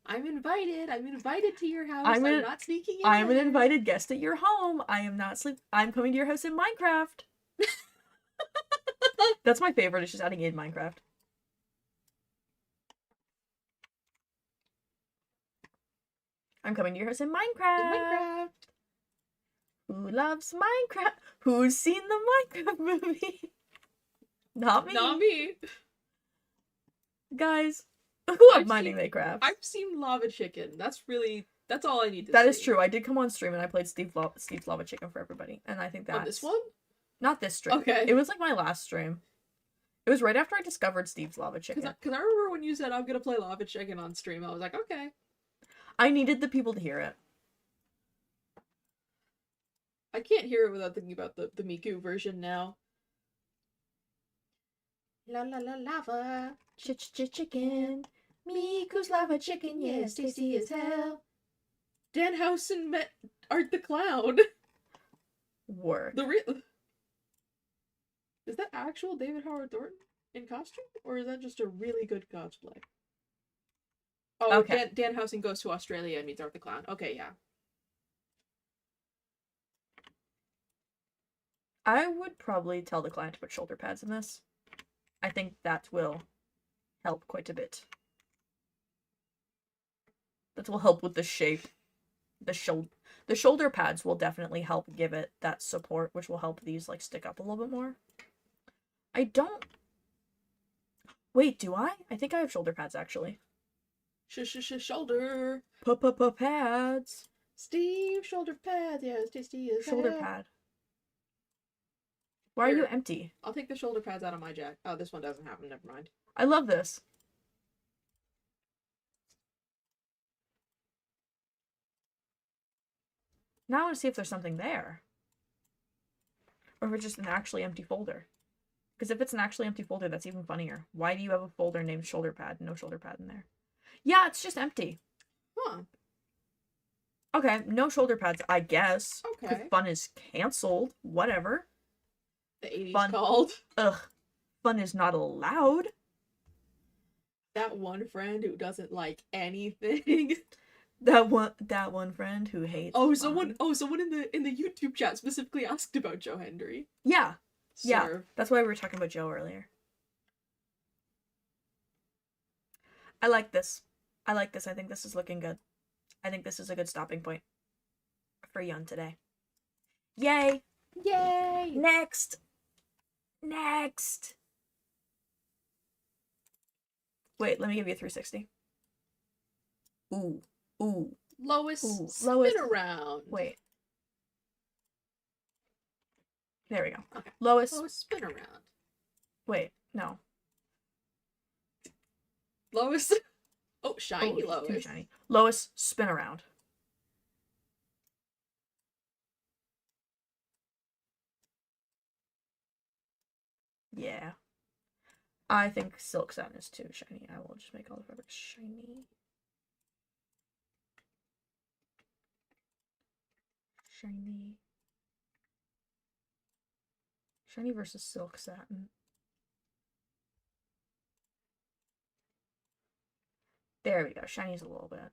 I'm invited. I'm invited to your house. I'm not sneaking in. I'm an invited guest at your home. I am not I'm coming to your house in Minecraft. That's my favorite. It's just adding in Minecraft. I'm coming to your house in Minecraft. Who loves Minecraft? Who's seen the Minecraft movie? Not me. Not me. Guys, who I'm mining they craft. I've seen Lava Chicken. That's all I need to That see. is true. I did come on stream and I played Steve's Lava Chicken for everybody. And I think that's... On this one? Not this stream. Okay. It was like my last stream. It was right after I discovered Steve's Lava Chicken. Because I remember when you said I'm gonna play Lava Chicken on stream, I was like, okay. I needed the people to hear it. I can't hear it without thinking about the Miku version now. La la la lava. Chicken. Miku's Lava Chicken, yes, tasty as hell. Danhausen met Art the Clown. Work. Is that actual David Howard Thornton in costume? Or is that just a really good cosplay? Oh, okay. Danhausen goes to Australia and meets Art the Clown. Okay, yeah. I would probably tell the client to put shoulder pads in this. I think that will help quite a bit. That will help with the shape. The shoulder pads will definitely help give it that support, which will help these like stick up a little bit more. I don't. Wait, do I? I think I have shoulder pads actually. Shoulder. Pads. Steve, shoulder pads. Yeah, it's tasty as Shoulder hell. pad. Why are you Here. empty? I'll take the shoulder pads out of my jacket. Oh, this one doesn't have them. Never mind. I love this. Now I want to see if there's something there. Or if it's just an actually empty folder. Because if it's an actually empty folder, that's even funnier. Why do you have a folder named shoulder pad? No shoulder pad in there. Yeah, it's just empty. Huh. Okay, no shoulder pads, I guess. Okay. Fun is canceled. Whatever. The 80s Fun. called. Ugh. Fun is not allowed. That one friend who doesn't like anything. That one friend who hates fun. Someone in the YouTube chat specifically asked about Joe Hendry. Yeah. Yeah. Serve. That's why we were talking about Joe earlier. I like this. I think this is looking good. I think this is a good stopping point for Yun today. Yay! Yay! Next! Wait, let me give you a 360. Ooh. Lois, Ooh, spin Lois. around. Wait. There we go. Okay. Lois. Lois, spin around. Wait, no. Lois. Oh, shiny Oh, Lois. too shiny. Lois, spin around. Yeah. I think silk satin is too shiny. I will just make all the fabrics shiny. Shiny versus silk satin. There we go. Shiny's a little bit.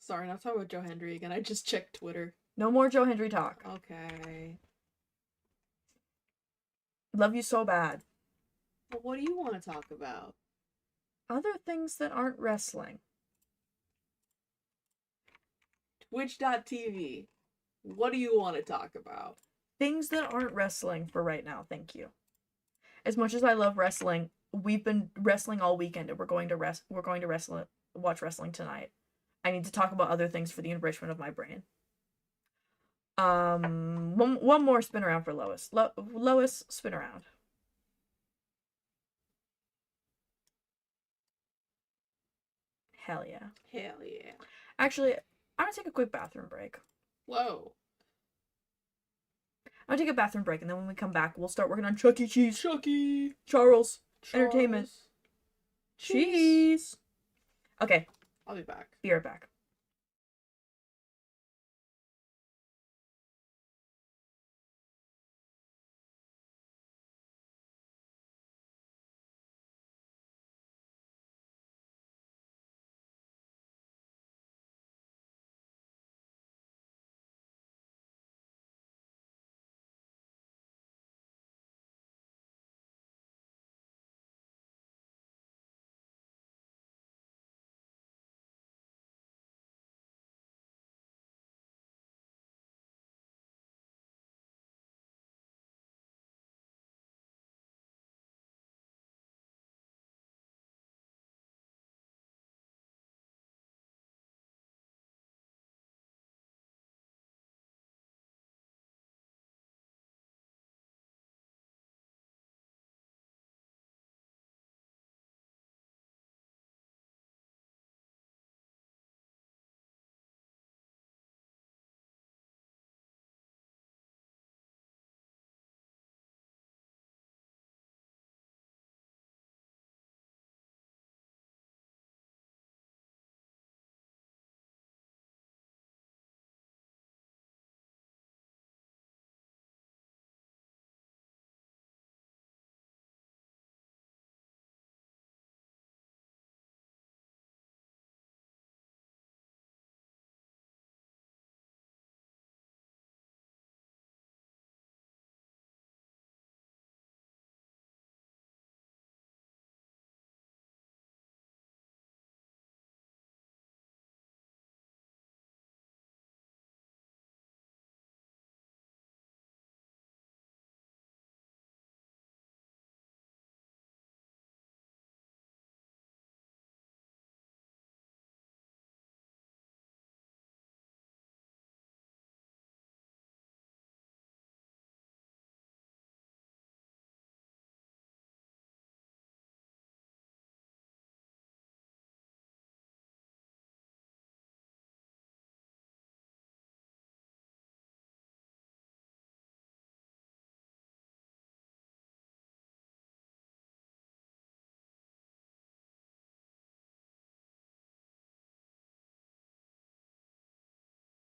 Sorry, not talking about Joe Hendry again. I just checked Twitter. No more Joe Hendry talk. Okay. Love you so bad. Well, what do you want to talk about? Other things that aren't wrestling. Twitch.tv. What do you want to talk about? Things that aren't wrestling for right now. Thank you. As much as I love wrestling, we've been wrestling all weekend, and we're going to watch wrestling tonight. I need to talk about other things for the enrichment of my brain. One more spin around for Lois. Lois, spin around. Hell yeah. Hell yeah. Actually, I'm gonna take a quick bathroom break. Whoa. I'm gonna take a bathroom break, and then when we come back, we'll start working on Chuck E. Cheese. Chucky. Charles. Entertainment. Cheese. Okay, I'll be back. be right back.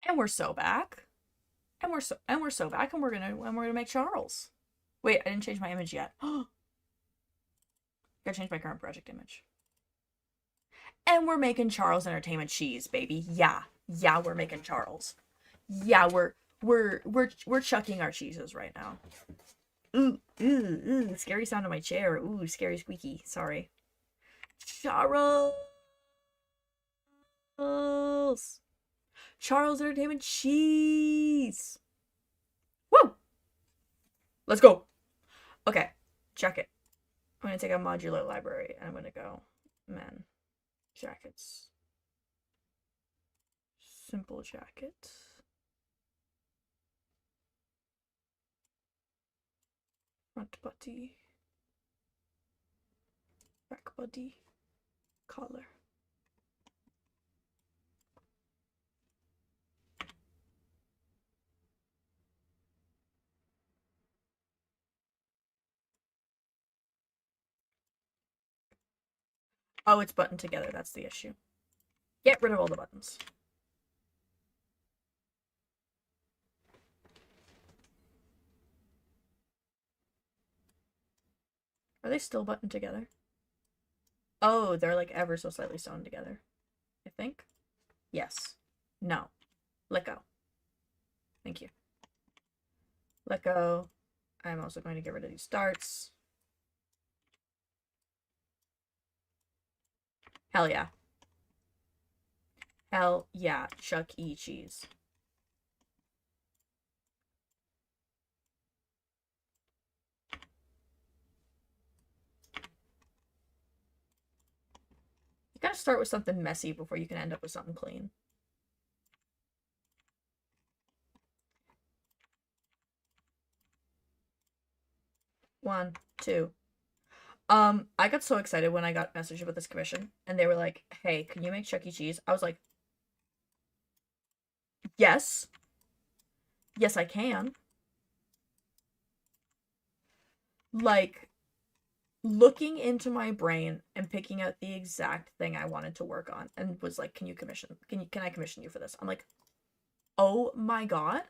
And we're so back. And we're so back, and we're gonna make Charles. Wait, I didn't change my image yet. Gotta change my current project image. And we're making Charles Entertainment cheese, baby. Yeah, we're making Charles. Yeah, we're chucking our cheeses right now. Ooh, ooh, ooh! Scary sound of my chair. Ooh, scary squeaky. Sorry. Charles. Charles Entertainment cheese. Woo! Let's go. Okay, check it. I'm gonna take a modular library and I'm gonna go men jackets. Simple jacket. Front body. Back body. Collar. Oh, it's buttoned together. That's the issue. Get rid of all the buttons. Are they still buttoned together? Oh, they're like ever so slightly sewn together. I think. Yes. No. Let go. Thank you. Let go. I'm also going to get rid of these darts. Hell yeah. Hell yeah. Chuck E. Cheese. You gotta start with something messy before you can end up with something clean. One, two. I got so excited when I got a message about this commission, and they were like, hey, can you make Chuck E. Cheese? I was like, yes. Yes, I can. Like, looking into my brain and picking out the exact thing I wanted to work on, and was like, can I commission you for this? I'm like, oh my god.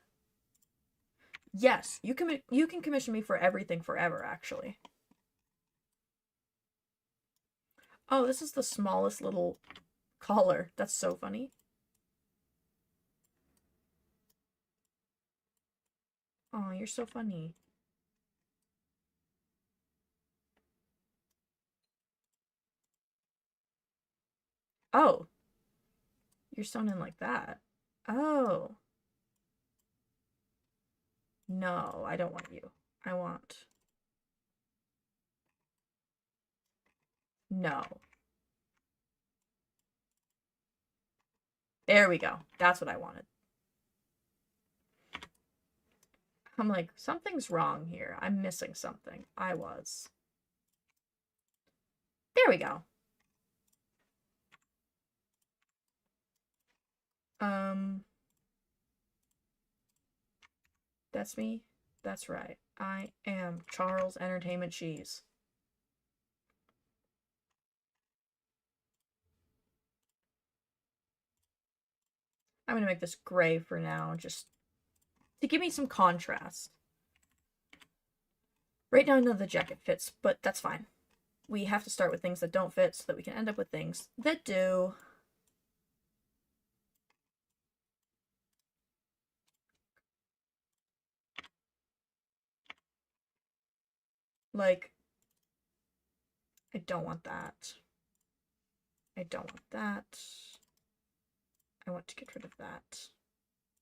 Yes, you can commission me for everything forever, actually. Oh, this is the smallest little collar. That's so funny. Oh, you're so funny. Oh. You're sewn in like that. Oh. No, I don't want you. I want... No. There we go. That's what I wanted. I'm like, something's wrong here. I'm missing something. I was. There we go. That's me. That's right. I am Charles Entertainment Cheese. I'm gonna make this gray for now, just to give me some contrast. Right now, none of the jacket fits, but that's fine. We have to start with things that don't fit so that we can end up with things that do. Like, I don't want that. I don't want that. I want to get rid of that.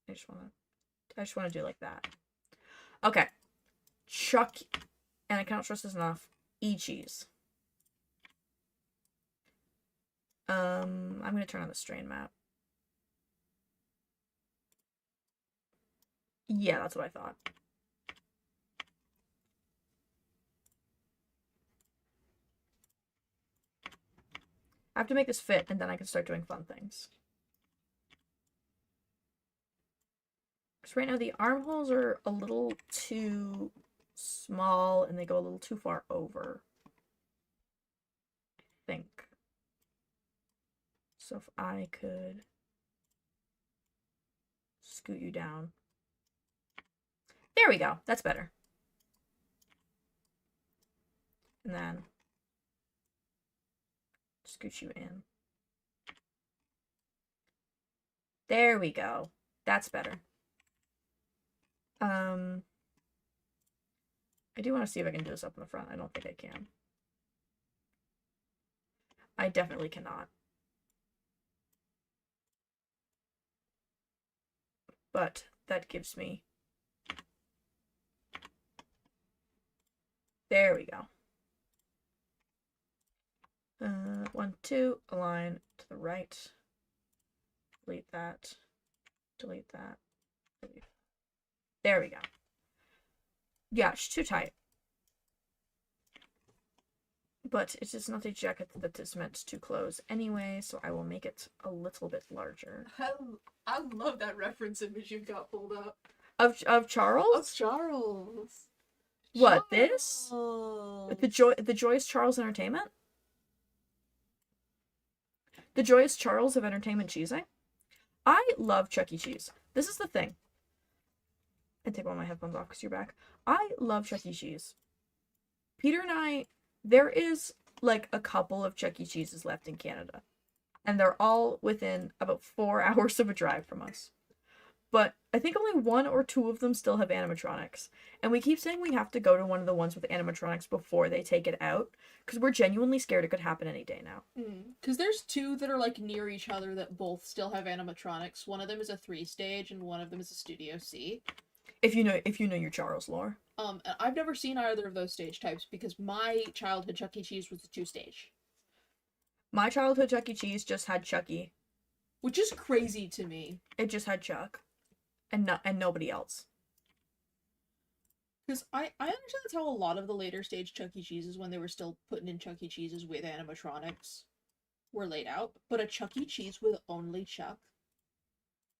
I just want to do like that. Okay. Chuck, and I cannot stress this enough, E-cheese. I'm going to turn on the strain map. Yeah, that's what I thought. I have to make this fit, and then I can start doing fun things. Because right now the armholes are a little too small, and they go a little too far over. I think. So if I could Scoot you down. There we go. That's better. And then scoot you in. There we go. That's better. I do want to see if I can do this up in the front. I don't think I can. I definitely cannot. But that gives me... There we go. 1, 2, align to the right. Delete that. Delete that. Delete. There we go. Yeah, it's too tight. But it is not a jacket that is meant to close anyway, so I will make it a little bit larger. I love that reference image you've got pulled up. Of Charles? Of Charles. What, this? Charles. The Joyous Charles Entertainment? The Joyous Charles of Entertainment Cheesing? I love Chuck E. Cheese. This is the thing. I take one of my headphones off because you're back. I love Chuck E. Cheese. Peter and I, there is like a couple of Chuck E. Cheeses left in Canada. And they're all within about 4 hours of a drive from us. But I think only 1 or 2 of them still have animatronics. And we keep saying we have to go to one of the ones with animatronics before they take it out. Because we're genuinely scared it could happen any day now. Because there's 2 that are like near each other that both still have animatronics. One of them is a 3-stage and one of them is a Studio C. If you know your Charles lore. And I've never seen either of those stage types because my childhood Chuck E. Cheese was a 2-stage. My childhood Chuck E. Cheese just had Chucky. Which is crazy to me. It just had Chuck. And nobody else. Because I understand that's how a lot of the later stage Chuck E. Cheeses, when they were still putting in Chuck E. Cheeses with animatronics, were laid out. But a Chuck E. Cheese with only Chuck?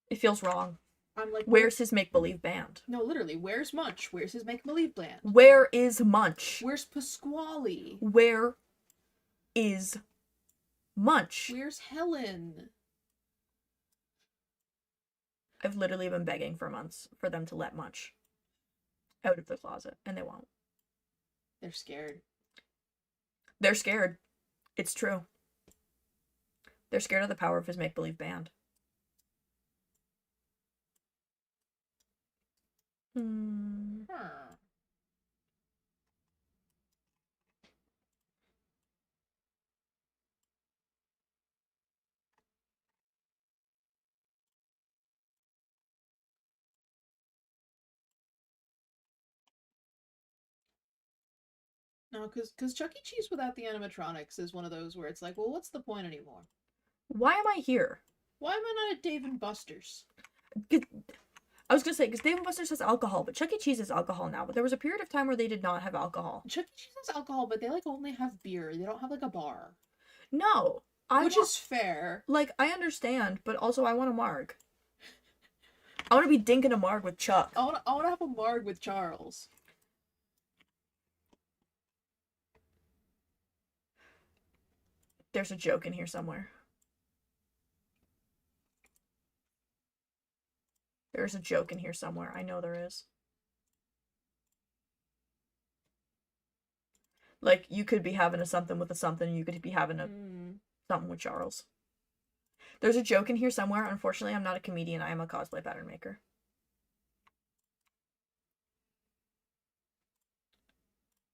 It feels wrong. I'm like, where's his make-believe band? No, literally, where's Munch? Where's his make-believe band? Where is Munch? Where's Pasquale? Where is Munch? Where's Helen? I've literally been begging for months for them to let Munch out of the closet, and they won't. They're scared. They're scared. It's true. They're scared of the power of his make-believe band. No, because Chuck E. Cheese without the animatronics is one of those where it's like, well, what's the point anymore? Why am I here? Why am I not at Dave and Buster's? I was gonna say, because Dave & Buster's has alcohol, but Chuck E. Cheese has alcohol now. But there was a period of time where they did not have alcohol. Chuck E. Cheese has alcohol, but they like only have beer. They don't have like a bar. No, which is fair. Like, I understand, but also I want a marg. I want to be dinking a marg with Chuck. I want to have a marg with Charles. There's a joke in here somewhere. There's a joke in here somewhere. I know there is. Like, you could be having a something with a something, you could be having a something with Charles. There's a joke in here somewhere. Unfortunately, I'm not a comedian. I am a cosplay pattern maker.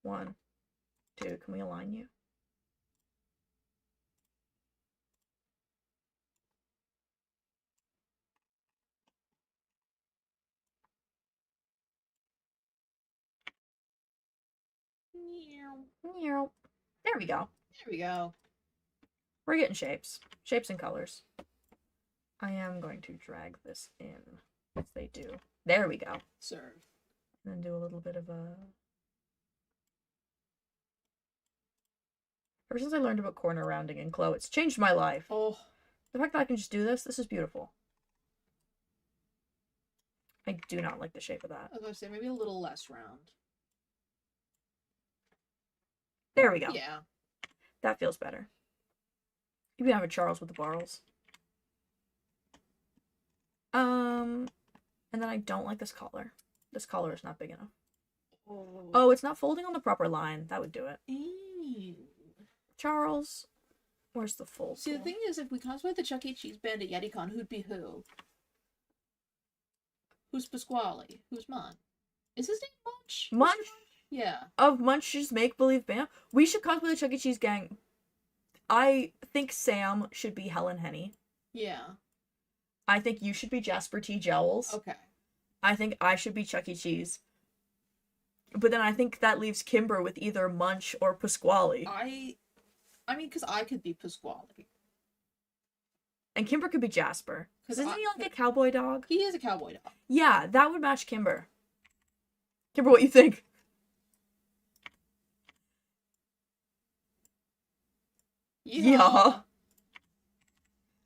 One, two, can we align you? Meow. There we go. There we go. We're getting shapes. Shapes and colors. I am going to drag this in, as they do. There we go. Serve. And then do a little bit of a... Ever since I learned about corner rounding in Clo, it's changed my life. Oh. The fact that I can just do this is beautiful. I do not like the shape of that. I was going to say, maybe a little less round. There we go. Yeah. That feels better. You can have a Charles with the barrels. And then I don't like this collar. This collar is not big enough. Oh. Oh, it's not folding on the proper line. That would do it. Ew. Charles, where's the fold? See, the tool? thing is, if we cosplay the Chuck E. Cheese band at YetiCon, who'd be who? Who's Pasquale? Who's Munch? Is his name Munch? Munch Yeah. of Munch's Make Believe Band. We should cosplay the Chuck E. Cheese gang. I think Sam should be Helen Henny. Yeah. I think you should be Jasper T. Jowls. Okay. I think I should be Chuck E. Cheese. But then I think that leaves Kimber with either Munch or Pasquale. I mean, because I could be Pasquale. And Kimber could be Jasper. Because isn't he like a cowboy dog? He is a cowboy dog. Yeah, that would match Kimber. Kimber, what you think? Yeah.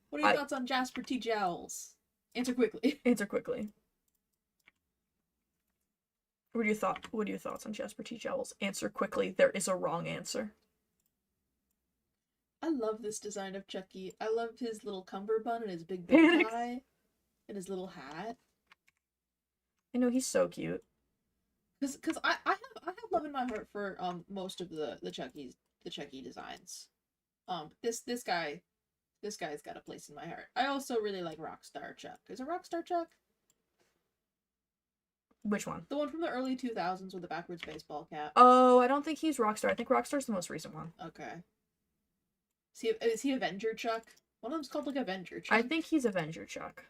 What are your thoughts on Jasper T. Jowls? Answer quickly. Answer quickly. What are your thoughts on Jasper T. Jowls? Answer quickly. There is a wrong answer. I love this design of Chucky. I love his little cummerbund and his big Panic. tie and his little hat. I know, he's so cute. Cause I have love in my heart for most of the Chucky designs. This guy's got a place in my heart. I also really like Rockstar Chuck. Is it Rockstar Chuck? Which one? The one from the early 2000s with the backwards baseball cap. Oh, I don't think he's Rockstar. I think Rockstar's the most recent one. Okay. Is he Avenger Chuck? One of them's called like Avenger Chuck. I think he's Avenger Chuck.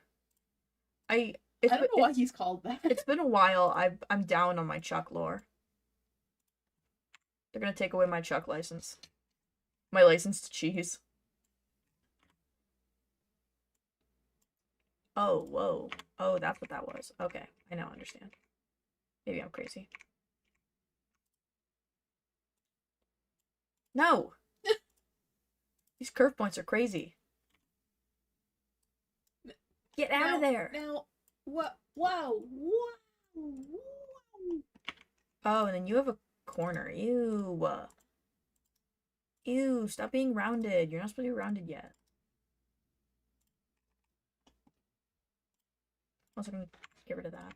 I don't know why he's called that. It's been a while. I'm down on my Chuck lore. They're gonna take away my Chuck license. My license to cheese. Oh, whoa. Oh, that's what that was. Okay, I now understand. Maybe I'm crazy. No! These curve points are crazy. Get out of there! Now, what? Wow! Wow! Oh, and then you have a corner. Ew. Ew, stop being rounded. You're not supposed to be rounded yet. Also, gonna get rid of that.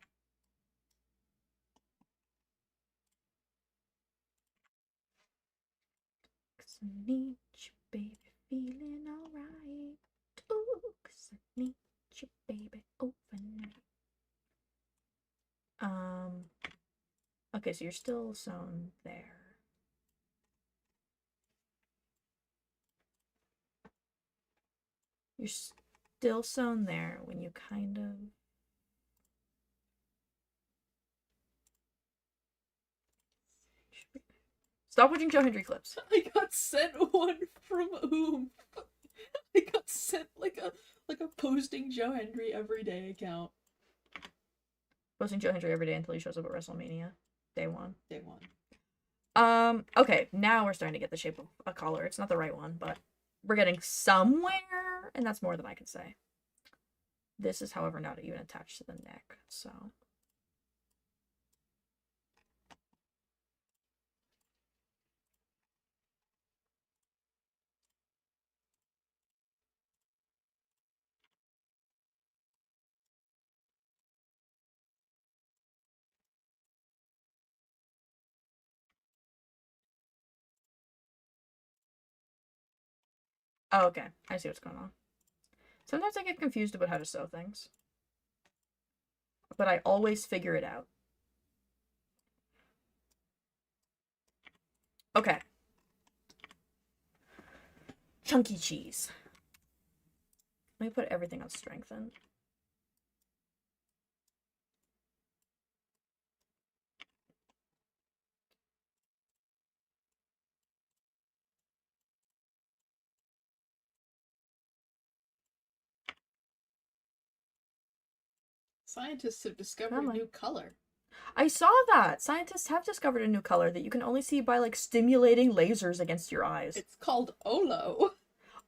Cause I need you, baby, feeling alright. Ooh, cause I need you, baby, overnight. Okay, so you're still sewn there. You're still sewn there when you kind of... Stop watching Joe Hendry clips. I got sent one from whom? I got sent like a posting Joe Hendry everyday account. Posting Joe Hendry every day until he shows up at WrestleMania. Day one. Day one. Okay, now we're starting to get the shape of a collar. It's not the right one, but we're getting somewhere, and that's more than I can say. This is, however, not even attached to the neck, so... Oh, okay. I see what's going on. Sometimes I get confused about how to sew things. But I always figure it out. Okay. Chunky cheese. Let me put everything on strengthen. Scientists have discovered a new color. I saw that! Scientists have discovered a new color that you can only see by, like, stimulating lasers against your eyes. It's called Olo.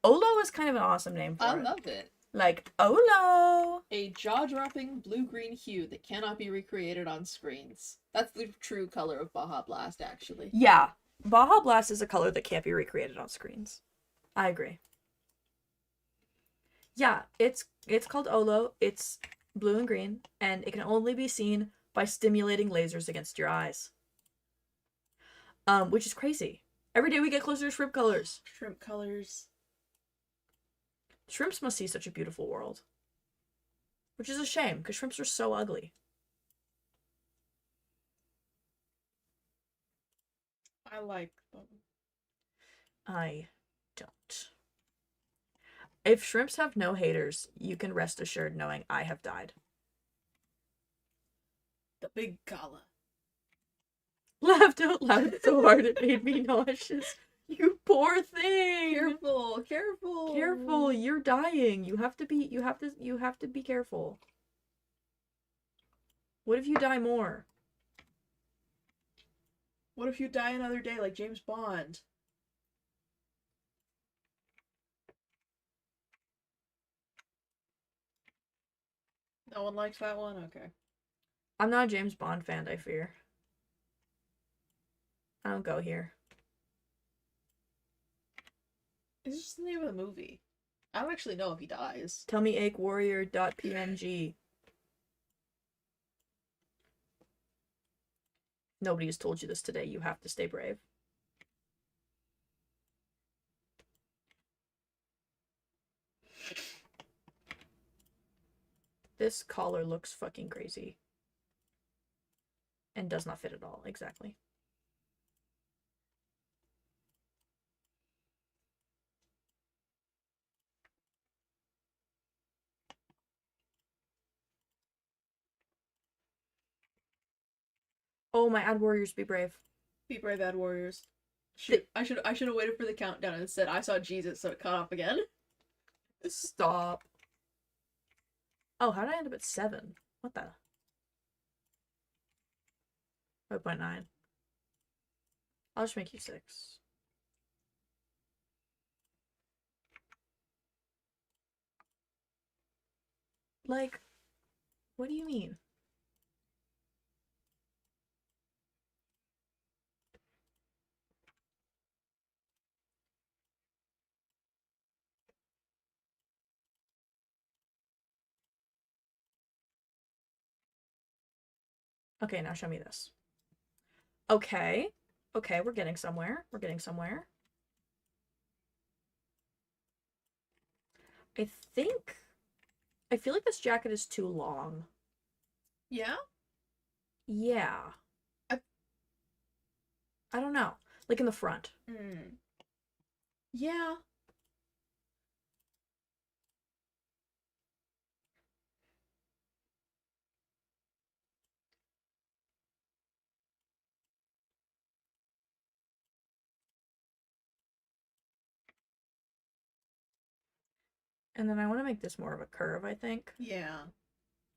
Olo is kind of an awesome name for it. I love it. Like, Olo! A jaw-dropping blue-green hue that cannot be recreated on screens. That's the true color of Baja Blast, actually. Yeah. Baja Blast is a color that can't be recreated on screens. I agree. Yeah, it's called Olo. It's blue and green, and it can only be seen by stimulating lasers against your eyes. Which is crazy. Every day we get closer to shrimp colors. Shrimp colors. Shrimps must see such a beautiful world. Which is a shame, because shrimps are so ugly. I like them. I don't. If shrimps have no haters, you can rest assured knowing I have died. The big gala. Laughed out loud so hard it made me nauseous. You poor thing. Careful, careful. Careful, you're dying. You have to be careful. What if you die more? What if you die another day like James Bond? No one likes that one? Okay. I'm not a James Bond fan, I fear. I don't go here. It's just the name of the movie. I don't actually know if he dies. Tell me achewarrior.png. Nobody has told you this today. You have to stay brave. This collar looks fucking crazy. And does not fit at all. Exactly. Oh, my ad warriors, be brave. Be brave, ad warriors. I should have waited for the countdown and said I saw Jesus, so it cut off again. Stop. Oh, how did I end up at 7? What the? 5.9. I'll just make you 6. Like, what do you mean? Okay, now show me this. Okay. Okay, we're getting somewhere. We're getting somewhere. I feel like this jacket is too long. Yeah? Yeah. I don't know. Like in the front. Yeah. And then I want to make this more of a curve, I think. Yeah.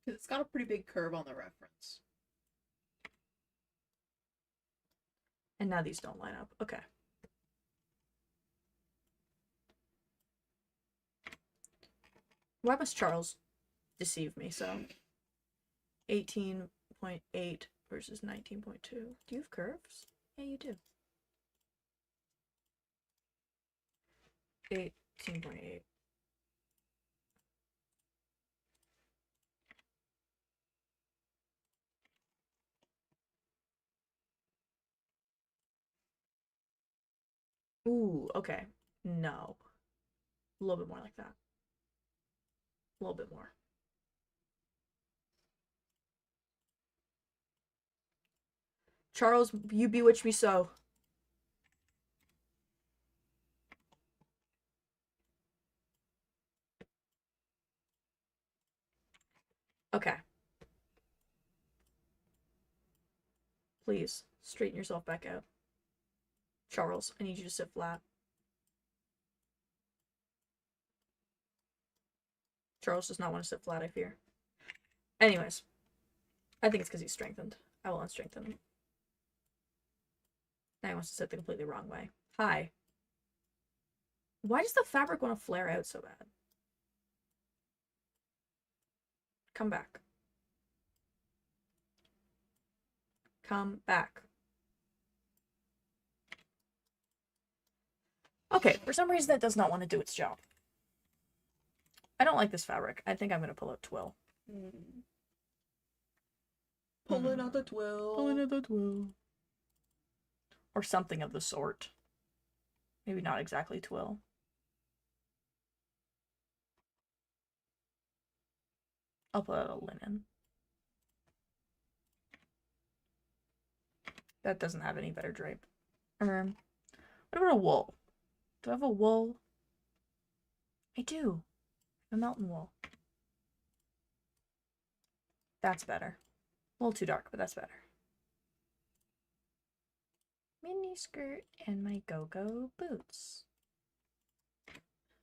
Because it's got a pretty big curve on the reference. And now these don't line up. Okay. Why must Charles deceive me so? 18.8 versus 19.2. Do you have curves? Yeah, you do. 18.8. Ooh, okay. No. A little bit more like that. A little bit more. Charles, you bewitch me so. Okay. Please, straighten yourself back out. Charles, I need you to sit flat. Charles does not want to sit flat, I fear. Anyways. I think it's because he's strengthened. I will unstrengthen him. Now he wants to sit the completely wrong way. Hi. Why does the fabric want to flare out so bad? Come back. Come back. Okay, for some reason that does not want to do its job. I don't like this fabric. I think I'm going to pull out twill. Pulling out the twill. Pulling out the twill. Or something of the sort. Maybe not exactly twill. I'll put out a linen. That doesn't have any better drape. What about a wool? Do I have a wool? I do. A mountain wool. That's better. A little too dark, but that's better. Mini skirt and my go-go boots.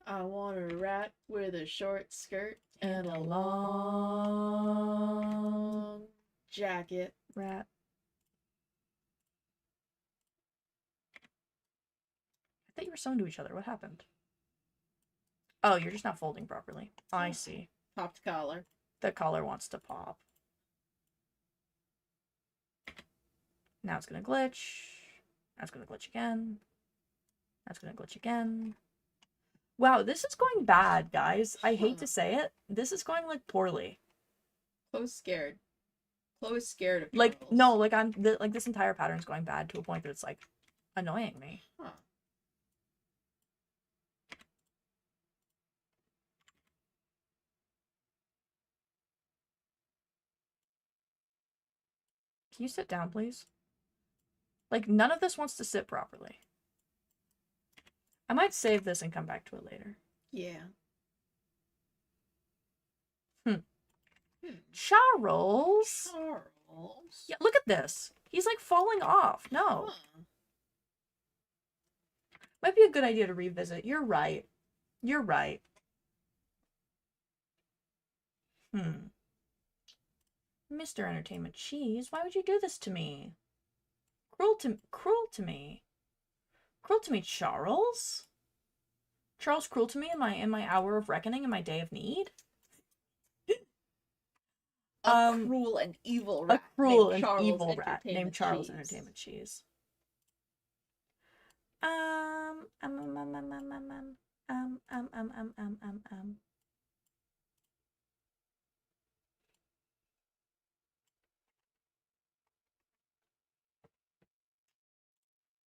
I want a rat with a short skirt and a long jacket. Rat. I thought you were sewn to each other. What happened? Oh, you're just not folding properly. I see. Popped collar. The collar wants to pop. Now it's gonna glitch. Now it's gonna glitch again. That's gonna glitch again. Wow, this is going bad, guys. I hate to say it. This is going, like, poorly. Chloe's scared. Chloe's scared of Like, Charles. no, like, like, this entire pattern's going bad to a point that it's, like, annoying me. Huh. Can you sit down, please? Like, none of this wants to sit properly. I might save this and come back to it later. Yeah. Charles! Charles. Yeah, look at this. He's, like, falling off. No. Huh. Might be a good idea to revisit. You're right. You're right. Mr. Entertainment Cheese, why would you do this to me? Cruel to me. Cruel to me, Charles? Charles cruel to me in my hour of reckoning, in my day of need? A cruel and evil rat. A cruel named and Charles evil rat named Entertainment Charles Cheese. Entertainment Cheese.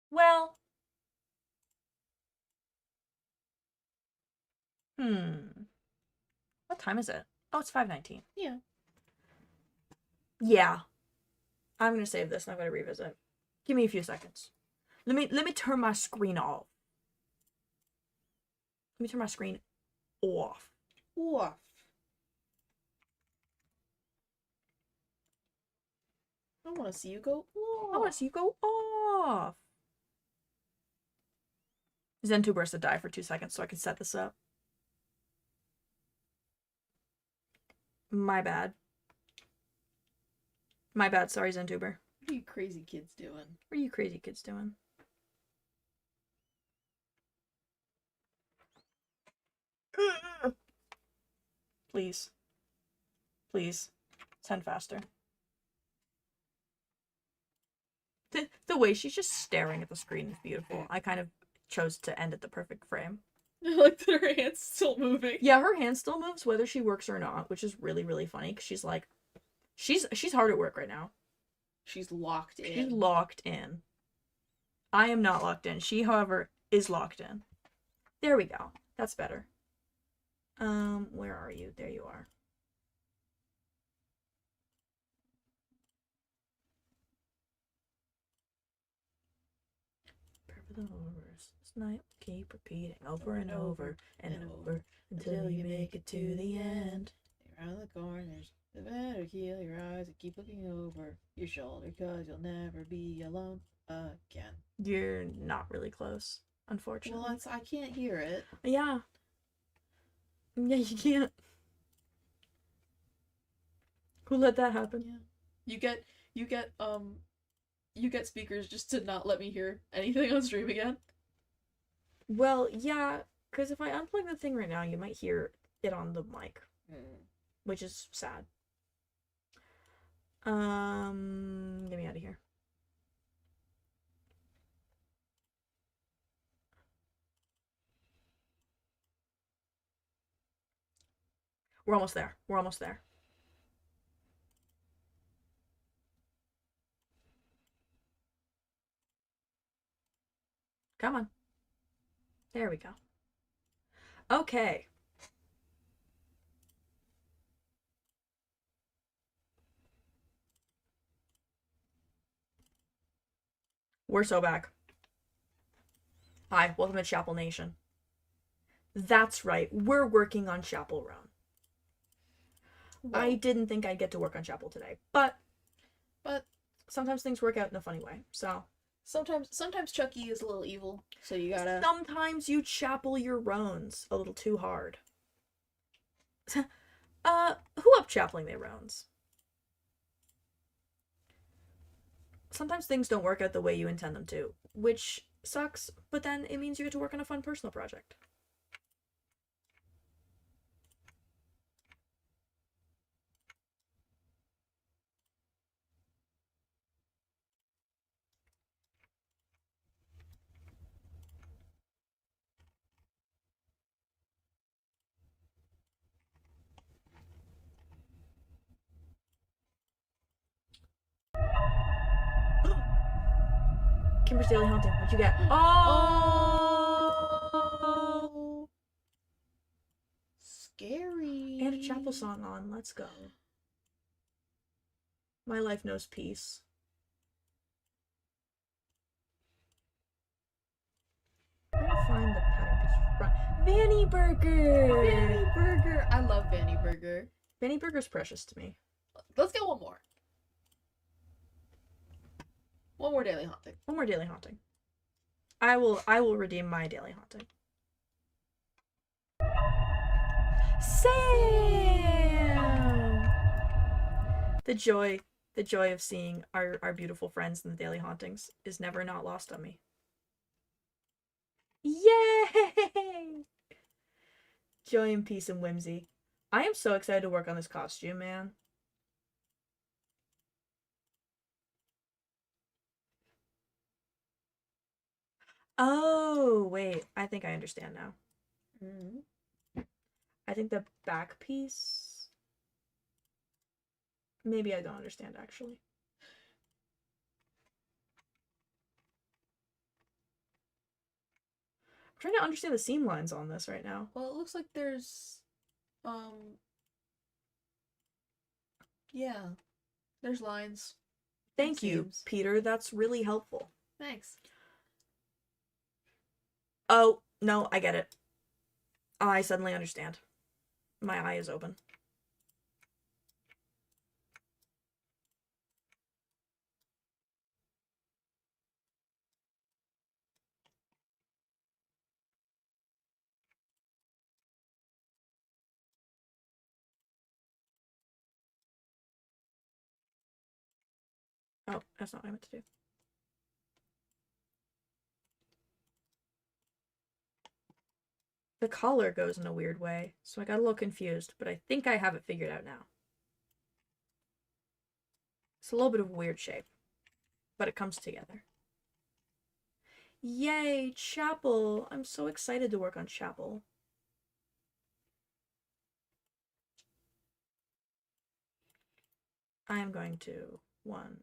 Well. What time is it? Oh, it's 5:19. Yeah. Yeah. I'm gonna save this and I'm gonna revisit. Give me a few seconds. Let me turn my screen off. Let me turn my screen off. Woof. I want to see you go. I want to see you go off. Zentuber has to die for 2 seconds so I can set this up. My bad. My bad, sorry, Zentuber. What are you crazy kids doing? What are you crazy kids doing? Please. Please. Send faster. The way she's just staring at the screen is beautiful. I kind of chose to end at the perfect frame. I like that her hand's still moving. Yeah, her hand still moves whether she works or not, which is really, really funny because she's like, she's hard at work right now. She's locked in. She's locked in. I am not locked in. She, however, is locked in. There we go. That's better. Where are you? There you are. The horrors. This night will keep repeating over and over and over until you make it to the end. Around the corners, the better heal your eyes and keep looking over your shoulder, cause you'll never be alone again. You're not really close, unfortunately. Well, I can't hear it. Yeah. Yeah, you can't. Who let that happen? Yeah. You get speakers just to not let me hear anything on stream again. Well, yeah, because if I unplug the thing right now, you might hear it on the mic, which is sad. Get me out of here. We're almost there. We're almost there. Come on. There we go. Okay. We're so back. Hi, welcome to Chapel Nation. That's right, we're working on Chapel Run. I didn't think I'd get to work on Chapel today, but sometimes things work out in a funny way, so. Sometimes Chucky is a little evil, so you gotta... Sometimes you chapel your roans a little too hard. Who up chapeling their roans? Sometimes things don't work out the way you intend them to, which sucks, but then it means you get to work on a fun personal project. Kimber's Daily Haunting, what'd you get? Oh! Scary. And a chapel song on, let's go. My life knows peace. I'm trying to find the pattern piece front. Vanny Burger! Vanny Burger. I love Vanny Burger. Vanny Burger's precious to me. Let's get one more. One more daily haunting. One more daily haunting. I will redeem my daily haunting. Sam! The joy of seeing our beautiful friends in the daily hauntings is never not lost on me. Yay! Joy and peace and whimsy. I am so excited to work on this costume, man. Oh, wait. I think I understand now. I think the back piece... Maybe I don't understand, actually. I'm trying to understand the seam lines on this right now. Well, it looks like there's... Yeah. There's lines. Thank you, Peter. That's really helpful. Thanks. Oh, no, I get it. I suddenly understand. My eye is open. Oh, that's not what I meant to do. The collar goes in a weird way, so I got a little confused, but I think I have it figured out now. It's a little bit of a weird shape, but it comes together. Yay, Chapel! I'm so excited to work on Chapel. I am going to one.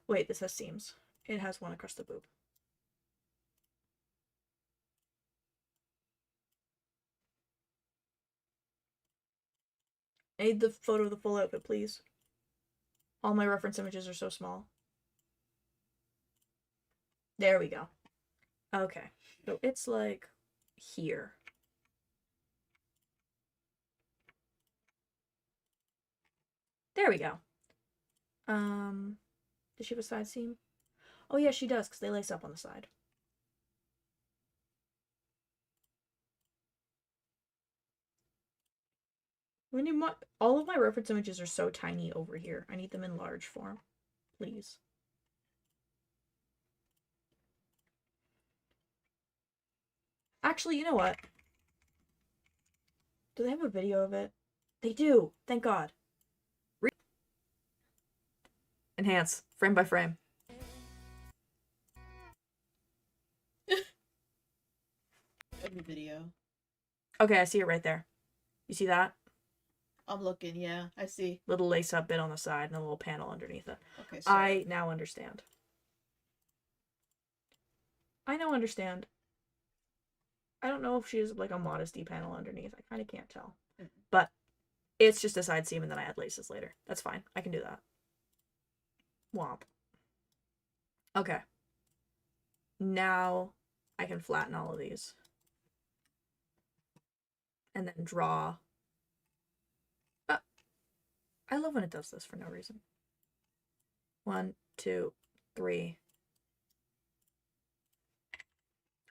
Wait, this has seams. It has one across the boob. I need the photo of the full outfit, please. All my reference images are so small. There we go. Okay. So it's like here. There we go. Does she have a side seam? Oh yeah, she does, because they lace up on the side. We need more. All of my reference images are so tiny over here. I need them in large form, please. Actually, you know what? Do they have a video of it? They do. Thank God. Enhance, frame by frame. Every video. Okay, I see it right there. You see that? I'm looking, yeah. I see. Little lace up bit on the side and a little panel underneath it. Okay, so... I now understand. I know, understand. I don't know if she has like a modesty panel underneath. I kind of can't tell. But it's just a side seam and then I add laces later. That's fine. I can do that. Womp. Okay. Now I can flatten all of these. And then draw. I love when it does this for no reason. 1, 2, 3.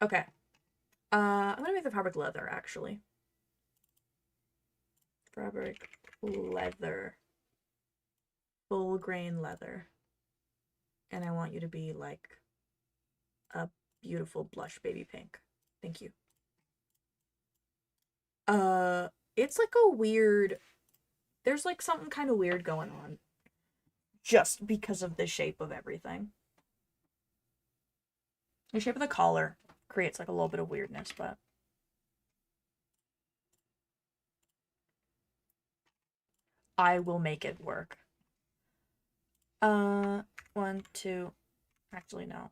Okay. I'm gonna make the fabric leather, actually. Fabric leather. Full grain leather. And I want you to be like a beautiful blush baby pink. Thank you. It's like a weird, there's like something kind of weird going on just because of the shape of everything. The shape of the collar creates like a little bit of weirdness, but I will make it work. 1, 2, actually no.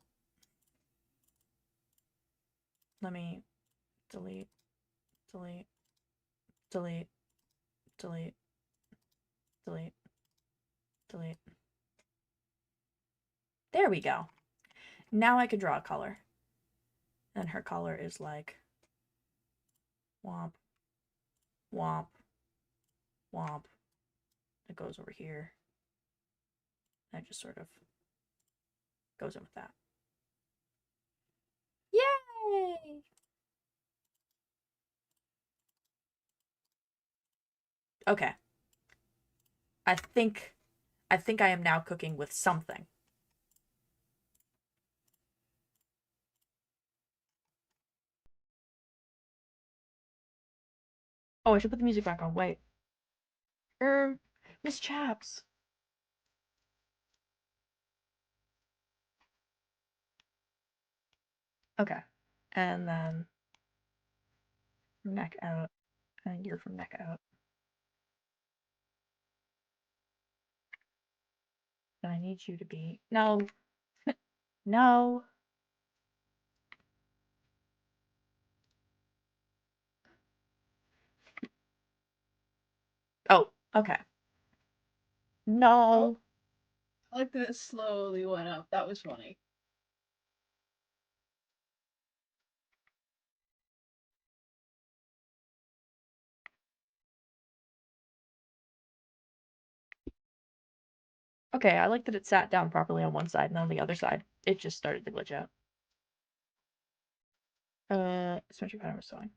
Let me delete, delete, delete, delete, delete, delete. There we go. Now I can draw a color. And her color is like womp, womp, womp. It goes over here. And it just sort of goes in with that. Yay! Okay. I think I am now cooking with something. Oh, I should put the music back on. Wait. Miss Chaps. Okay. And then neck out. And you're from neck out. And I need you to be. No. No. Oh, okay. No. I like that it slowly went up. That was funny. Okay, I like that it sat down properly on one side and on the other side it just started to glitch out. Especially when I was sewing.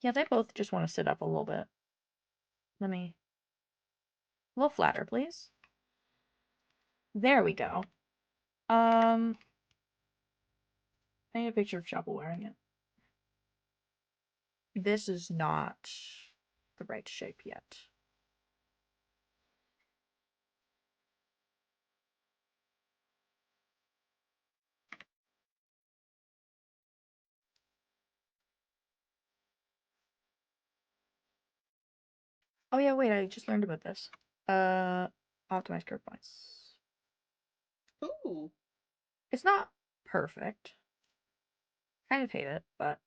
Yeah, they both just want to sit up a little bit. Let me... A little flatter, please. There we go. I need a picture of Chapel wearing it. This is not the right shape yet. Oh yeah, wait, I just learned about this. Optimize curve points. Ooh. It's not perfect. Kind of hate it, but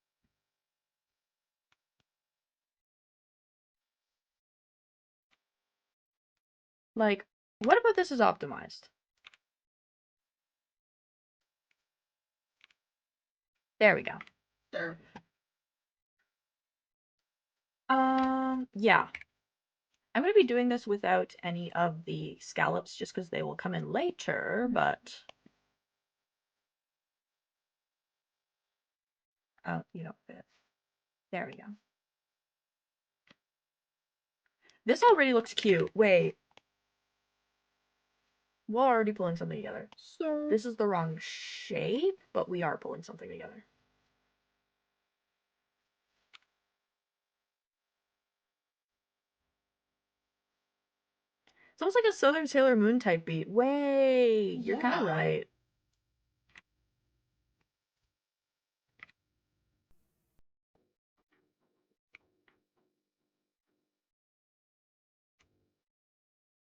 like, what about this is optimized? There we go. Sure. Yeah. I'm going to be doing this without any of the scallops just because they will come in later, but you don't fit. There we go. This already looks cute. Wait. We're already pulling something together. So This is the wrong shape, but we are pulling something together. It's almost like a Southern Sailor Moon type beat. Wait, you're kind of Yeah. right.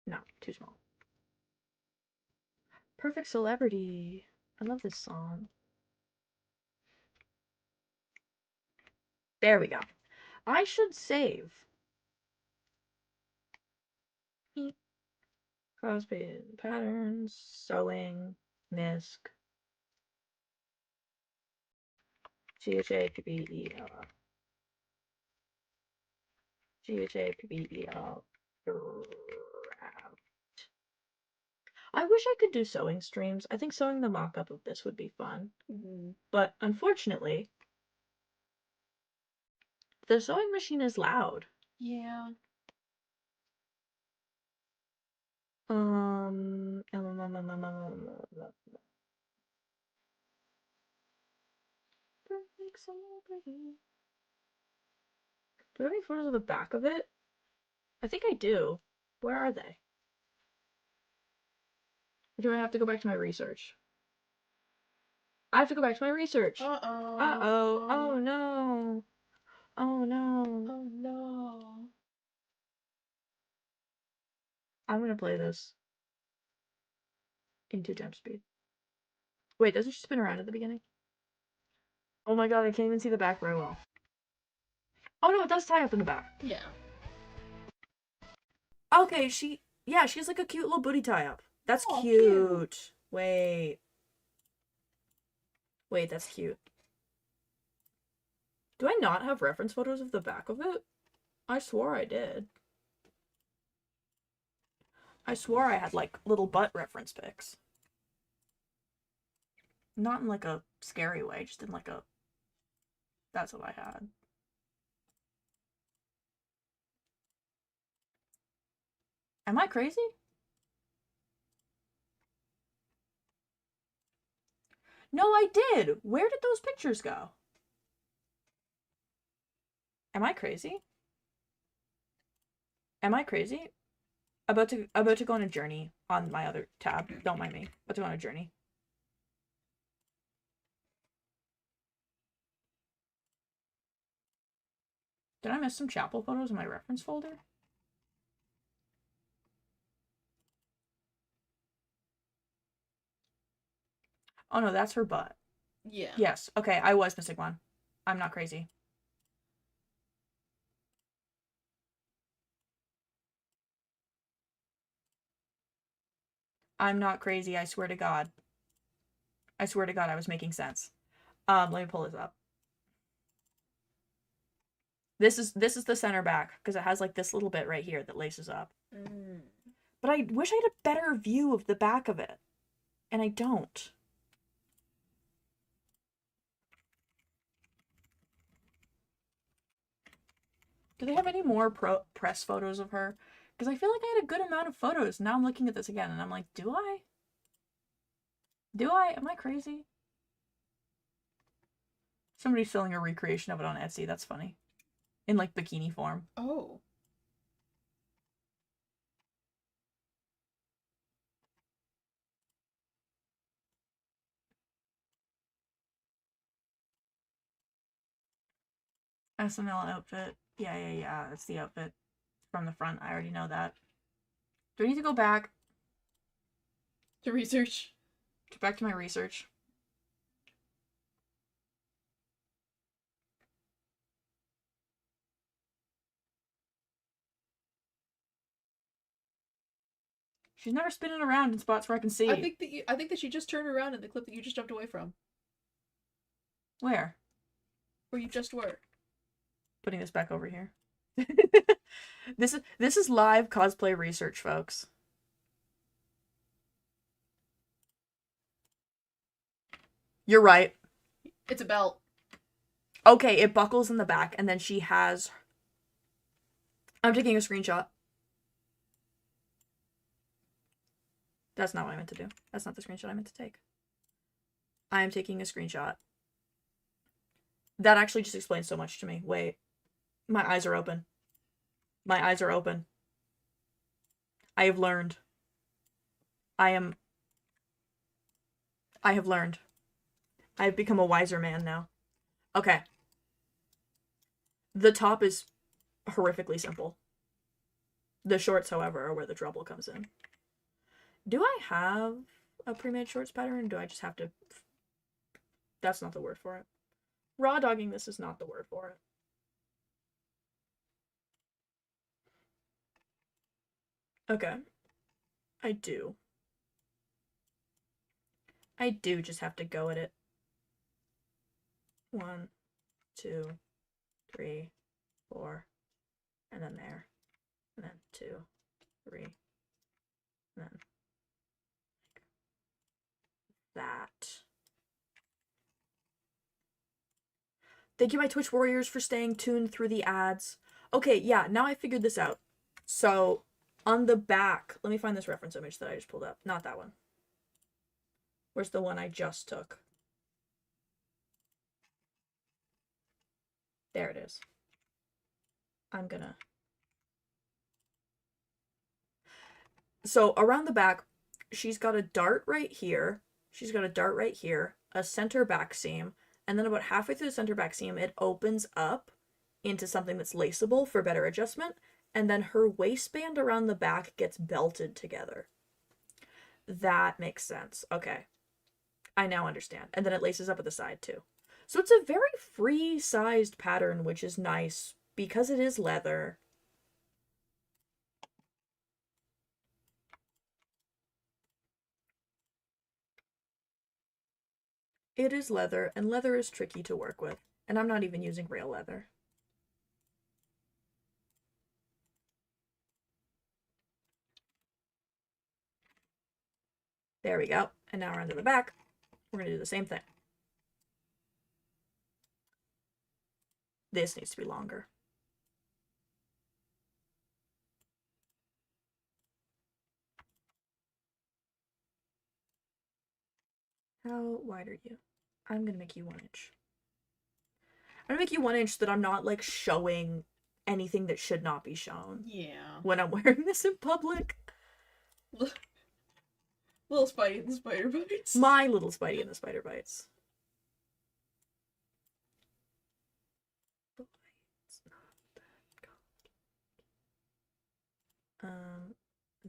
No, too small. Perfect Celebrity. I love this song. There we go. I should save. Cosplay Patterns, Sewing, MISC, GHAPBEL, GHAPBEL, Draft. I wish I could do sewing streams. I think sewing the mock-up of this would be fun. But unfortunately, the sewing machine is loud. Yeah. Perfect Celebrity. Do I have any photos of the back of it? I think I do. Where are they? Or do I have to go back to my research? I have to go back to my research. Uh-oh. Uh-oh. Oh no. Oh no. Oh no. I'm gonna play this in 2x speed. Wait, doesn't she spin around at the beginning? Oh my god, I can't even see the back very well. Oh no, it does tie up in the back. Yeah. Okay, she has like a cute little booty tie up. That's Aw, cute. Wait. Wait, that's cute. Do I not have reference photos of the back of it? I swore I did. I swore I had like little butt reference pics. Not in like a scary way, just in like a... That's what I had. Am I crazy? No, I did! Where did those pictures go? Am I crazy? Am I crazy? About to go on a journey on my other tab. Don't mind me. About to go on a journey. Did I miss some chapel photos in my reference folder? Oh no, that's her butt. Yeah. Yes. Okay, I was missing one. I'm not crazy. I'm not crazy, I swear to God. I swear to God I was making sense. Let me pull this up. This is the center back, because it has like this little bit right here that laces up. But I wish I had a better view of the back of it. And I don't. Do they have any more press photos of her? Because I feel like I had a good amount of photos. Now I'm looking at this again and I'm like, do I? Do I? Am I crazy? Somebody's selling a recreation of it on Etsy. That's funny. In like bikini form. Oh. SNL outfit. Yeah. That's the outfit from the front. I already know that. Do I need to go back? To research. Back to my research. She's never spinning around in spots where I can see. I think that she just turned around in the clip that you just jumped away from. Where? Where you just were. Putting this back over here. This is live cosplay research, folks. You're right. It's a belt. Okay, it buckles in the back, and then she has... I'm taking a screenshot. That's not what I meant to do. That's not the screenshot I meant to take. I am taking a screenshot. That actually just explains so much to me. Wait. My eyes are open. My eyes are open. I have learned. I have learned. I have become a wiser man now. Okay. The top is horrifically simple. The shorts, however, are where the trouble comes in. Do I have a pre-made shorts pattern? Do I just have to... That's not the word for it. Raw dogging this is not the word for it. Okay. I do just have to go at it. 1, 2, 3, 4, and then there, and then 2, 3, and then that. Thank you, my Twitch warriors, for staying tuned through the ads. Okay, yeah, now I figured this out. So, on the back, let me find this reference image that I just pulled up. Not that one. Where's the one I just took? There it is. I'm gonna... So, around the back, she's got a dart right here. She's got a dart right here. A center back seam. And then about halfway through the center back seam, it opens up into something that's laceable for better adjustment. And then her waistband around the back gets belted together. That makes sense. Okay. I now understand. And then it laces up at the side too. So it's a very free-sized pattern, which is nice because it is leather. It is leather, and leather is tricky to work with. And I'm not even using real leather. There we go. And now we're onto the back. We're going to do the same thing. This needs to be longer. How wide are you? I'm going to make you 1 inch. I'm going to make you 1 inch so that I'm not, like, showing anything that should not be shown. Yeah. When I'm wearing this in public. Little Spidey and the Spider Bites. My little Spidey and the Spider Bites.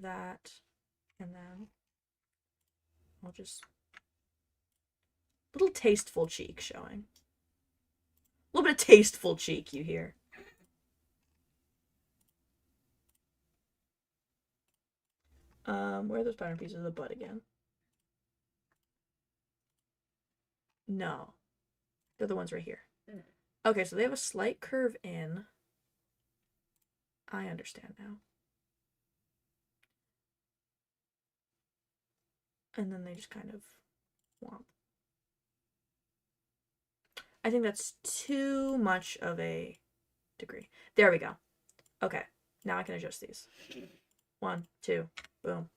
That, and then I'll just... Little tasteful cheek showing. A little bit of tasteful cheek, you hear. Where are those pattern pieces of the butt again? No. They're the ones right here. Okay, so they have a slight curve in. I understand now. And then they just kind of womp. I think that's too much of a degree. There we go. Okay, now I can adjust these. 1, 2, boom.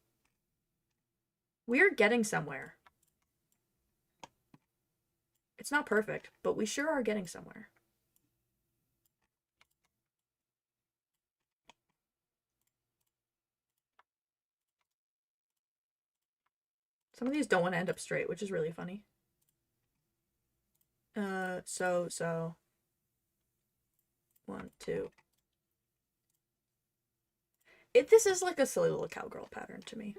We're getting somewhere. It's not perfect, but we sure are getting somewhere. Some of these don't want to end up straight, which is really funny. So 1, 2. This is like a silly little cowgirl pattern to me.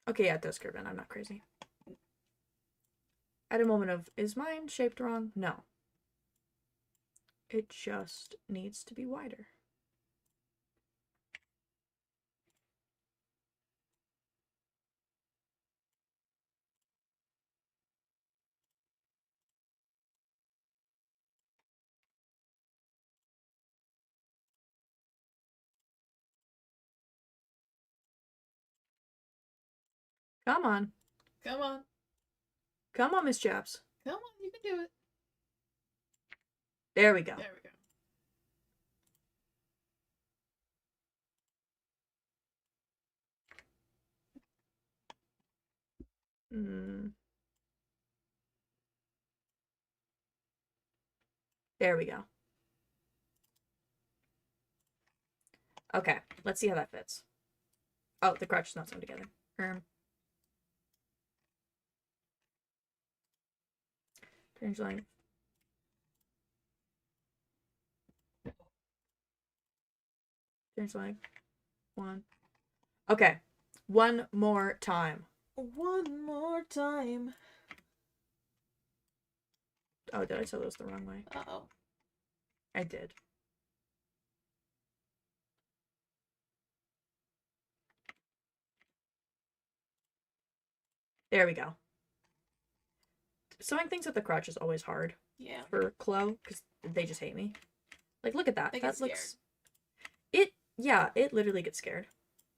Okay, yeah, it does curve in. I'm not crazy. At a moment of, is mine shaped wrong? No. It just needs to be wider. Come on. Come on. Come on, Miss Chaps. Come on, you can do it. There we go. There we go. There we go. Okay, let's see how that fits. Oh, the crotch is not sewn together. Fringe length. Change leg. 1. Okay. One more time. One more time. Oh, did I tell those the wrong way? Uh-oh. I did. There we go. Sewing things with the crotch is always hard. Yeah. For Chloe, because they just hate me. Like, look at that. They That get looks... it literally gets scared.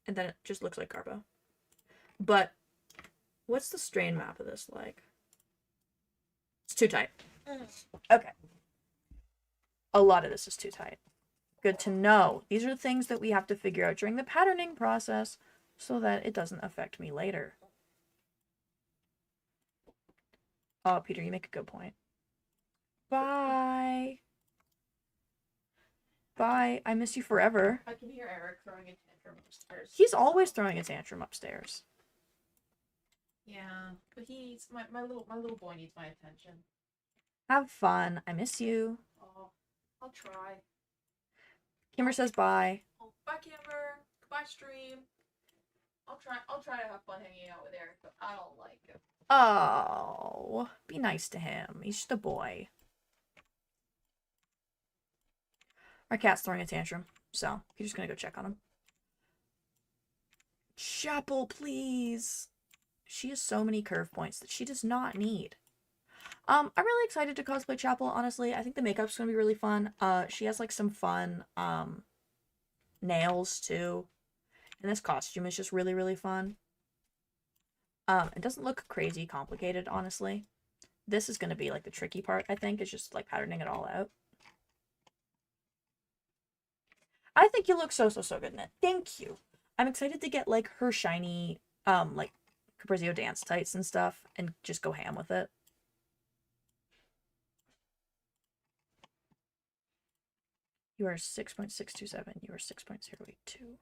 And then it just looks like Garbo. But, what's the strain map of this like? It's too tight. Okay. A lot of this is too tight. Good to know. These are the things that we have to figure out during the patterning process so that it doesn't affect me later. Oh, Peter, you make a good point. Bye. Bye. I miss you forever. I can hear Eric throwing a tantrum upstairs. He's always throwing a tantrum upstairs. Yeah, but he's my little boy needs my attention. Have fun. I miss you. Oh, I'll try. Kimber says bye. Oh, bye, Kimber. Goodbye, stream. I'll try to have fun hanging out with Eric, but I don't like him. Oh, be nice to him. He's just a boy. Our cat's throwing a tantrum, so you're just gonna go check on him. Chapel, please. She has so many curve points that she does not need. I'm really excited to cosplay Chapel, honestly. I think the makeup's gonna be really fun. She has like some fun nails too. And this costume is just really, really fun. It doesn't look crazy complicated, honestly. This is gonna be like the tricky part, I think, is just like patterning it all out. I think you look so good in it. Thank you. I'm excited to get like her shiny like Caprizio dance tights and stuff and just go ham with it. You are 6.627. You are 6.082.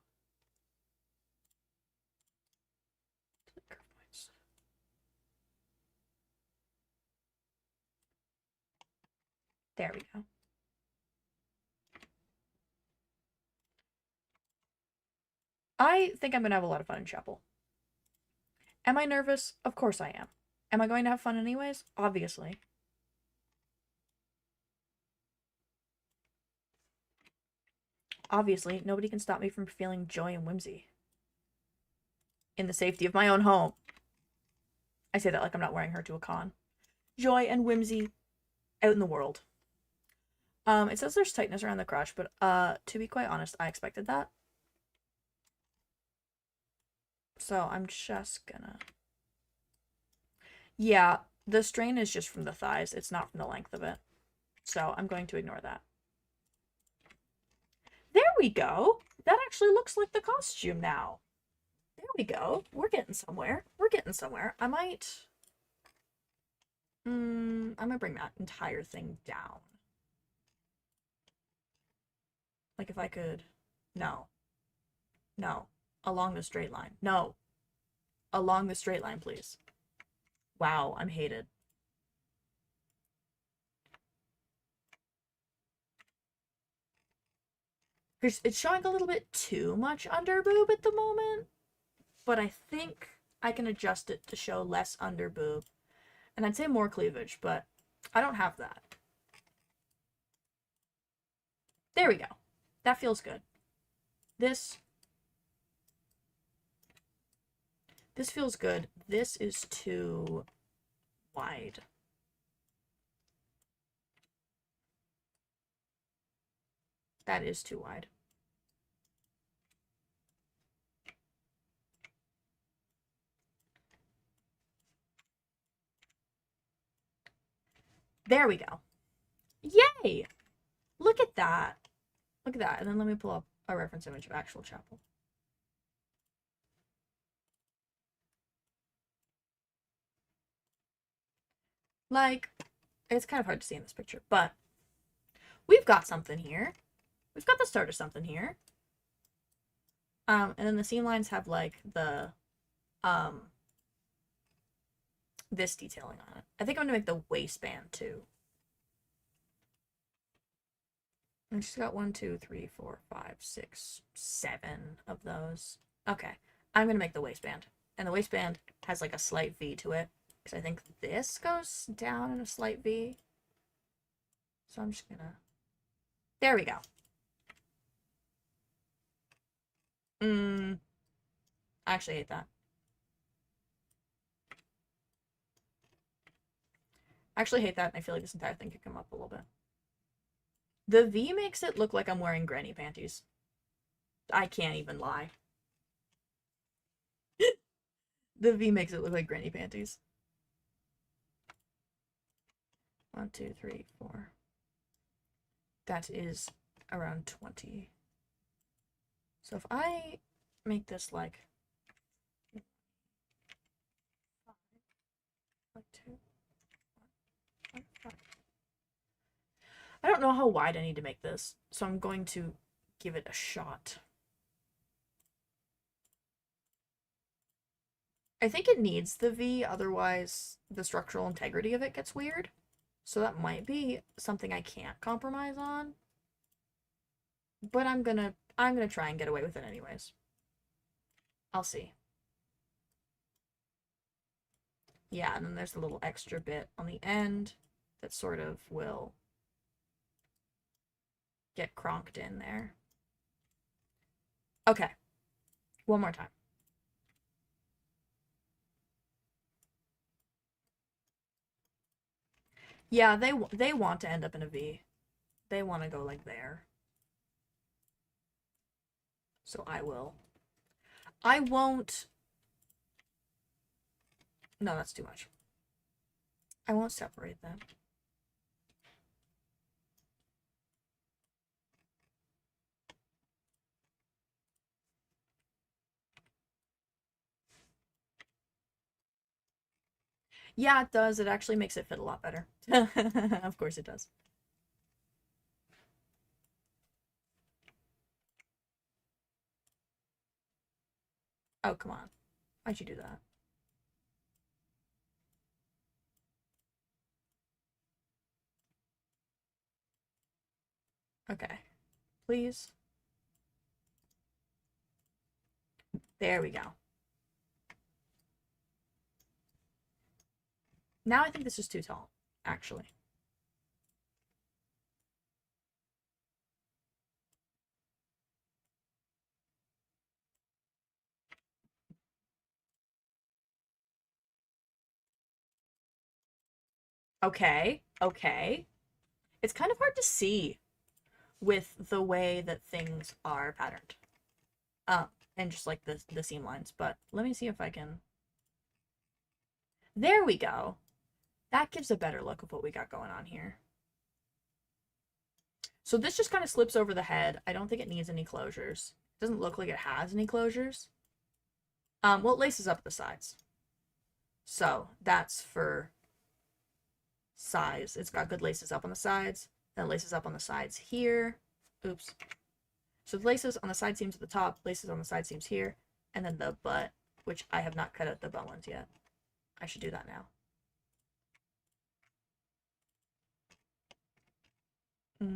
There we go. I think I'm going to have a lot of fun in Chapel. Am I nervous? Of course I am. Am I going to have fun anyways? Obviously. Obviously, nobody can stop me from feeling joy and whimsy. In the safety of my own home. I say that like I'm not wearing her to a con. Joy and whimsy out in the world. It says there's tightness around the crotch, but to be quite honest, I expected that. So I'm just gonna... Yeah, the strain is just from the thighs. It's not from the length of it. So I'm going to ignore that. There we go. That actually looks like the costume now. There we go. We're getting somewhere. We're getting somewhere. I might... I'm gonna bring that entire thing down. Like if I could... No. No. Along the straight line. No. Along the straight line, please. Wow, I'm hated. It's showing a little bit too much under boob at the moment, but I think I can adjust it to show less under boob. And I'd say more cleavage, but I don't have that. There we go. That feels good. This feels good. This is too wide. That is too wide. There we go. Yay! Look at that. Look at that. And then let me pull up a reference image of actual Chapel. Like, it's kind of hard to see in this picture, but we've got something here. We've got the start of something here. And then the seam lines have like the this detailing on it. I think I'm gonna make the waistband too. And she's got 1, 2, 3, 4, 5, 6, 7 of those. Okay. I'm gonna make the waistband. And the waistband has like a slight V to it. Because I think this goes down in a slight V. So I'm just gonna... There we go. I actually hate that. I actually hate that, and I feel like this entire thing could come up a little bit. The V makes it look like I'm wearing granny panties. I can't even lie. The V makes it look like granny panties. 1, 2, 3, 4. That is around 20. So if I make this like 2, 1, 5. I don't know how wide I need to make this, so I'm going to give it a shot. I think it needs the V, otherwise the structural integrity of it gets weird. So that might be something I can't compromise on. But I'm gonna try and get away with it anyways. I'll see. Yeah, and then there's a little extra bit on the end that sort of will get cronked in there. Okay. One more time. Yeah, they want to end up in a V. They want to go like there. So I will. I won't. No, that's too much. I won't separate them. Yeah, it does. It actually makes it fit a lot better. Of course it does. Oh, come on. Why'd you do that? Okay. Please. There we go. Now I think this is too tall, actually. Okay, okay. It's kind of hard to see with the way that things are patterned. And just like the seam lines, but let me see if I can. There we go. That gives a better look of what we got going on here. So this just kind of slips over the head. I don't think it needs any closures. It doesn't look like it has any closures. Well, it laces up the sides. So that's for size. It's got good laces up on the sides. Then laces up on the sides here. Oops. So the laces on the side seams at the top, laces on the side seams here, and then the butt, which I have not cut out the butt ones yet. I should do that now. A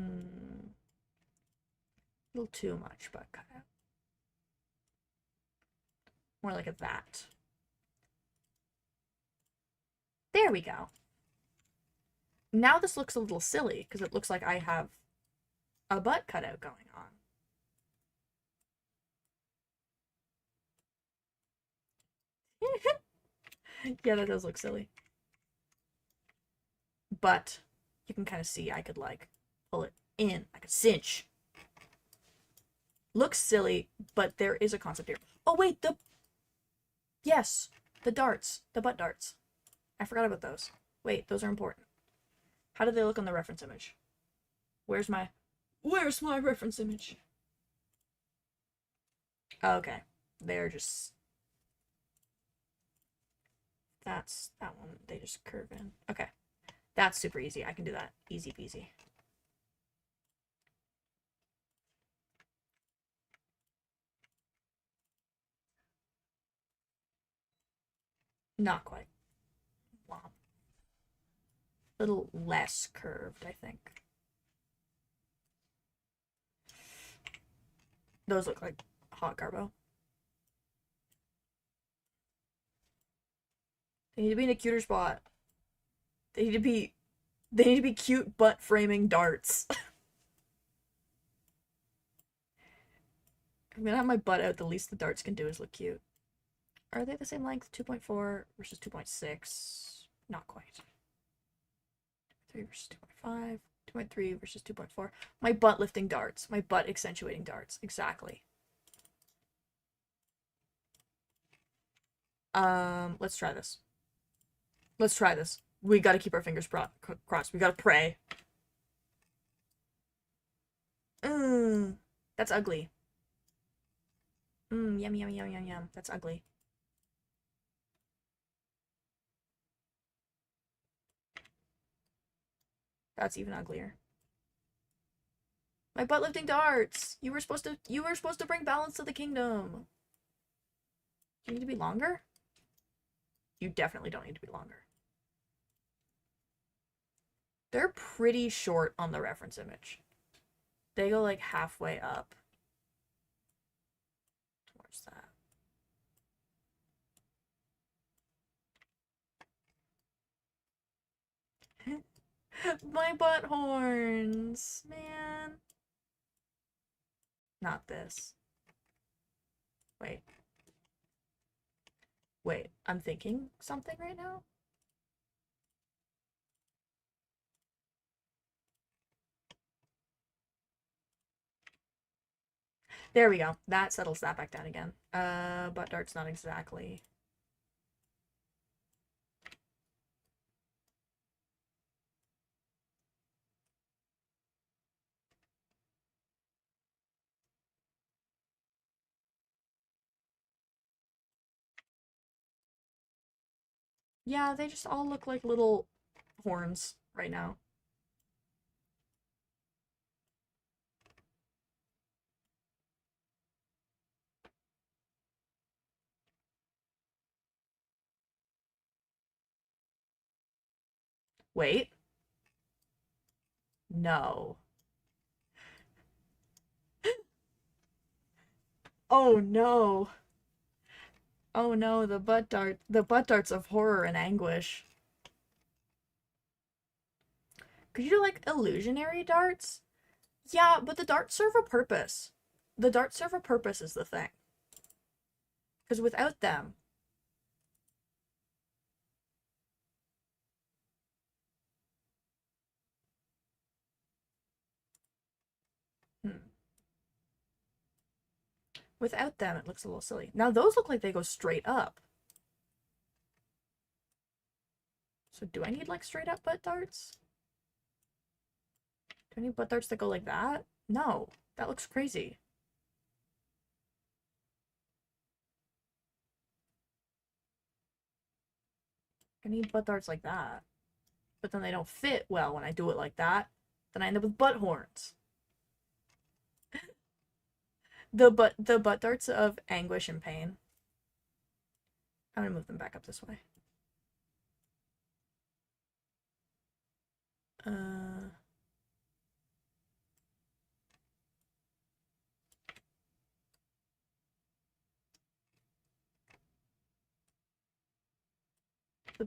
little too much butt cut out. More like a that. There we go. Now this looks a little silly because it looks like I have a butt cutout going on. Yeah, that does look silly. But you can kind of see I could like pull it in. I could cinch. Looks silly, but there is a concept here. Oh wait, yes, the darts, the butt darts. I forgot about those. Wait, those are important. How do they look on the reference image? Where's my reference image? Okay, they're just... That's that one. They just curve in. Okay, that's super easy. I can do that. Easy peasy. Not quite. Wow. A little less curved, I think. Those look like hot garbo. They need to be in a cuter spot. They need to be cute butt framing darts. I'm gonna have my butt out, the least the darts can do is look cute. Are they the same length? 2.4 versus 2.6? Not quite. 3 versus 2.5. 2.3 versus 2.4. My butt lifting darts. My butt accentuating darts. Exactly. Let's try this. Let's try this. We gotta keep our fingers crossed. We gotta pray. That's ugly. Yum, yum, yum, yum, yum. That's ugly. That's even uglier. My butt lifting darts. You were supposed to bring balance to the kingdom. You need to be longer? You definitely don't need to be longer. They're pretty short on the reference image. They go like halfway up towards that. My butt horns, man. Not this. Wait. Wait, I'm thinking something right now? There we go. That settles that back down again. Butt dart's not exactly. Yeah, they just all look like little horns right now. Wait. No. Oh no. Oh no, the butt darts of horror and anguish. Could you do like illusionary darts? Yeah, but the darts serve a purpose. The darts serve a purpose is the thing. Because without them, hmm. Without them, it looks a little silly. Now those look like they go straight up. So do I need like straight up butt darts? Do I need butt darts that go like that? No, that looks crazy. I need butt darts like that. But then they don't fit well when I do it like that. Then I end up with butt horns. The butt darts of anguish and pain. I'm gonna move them back up this way. The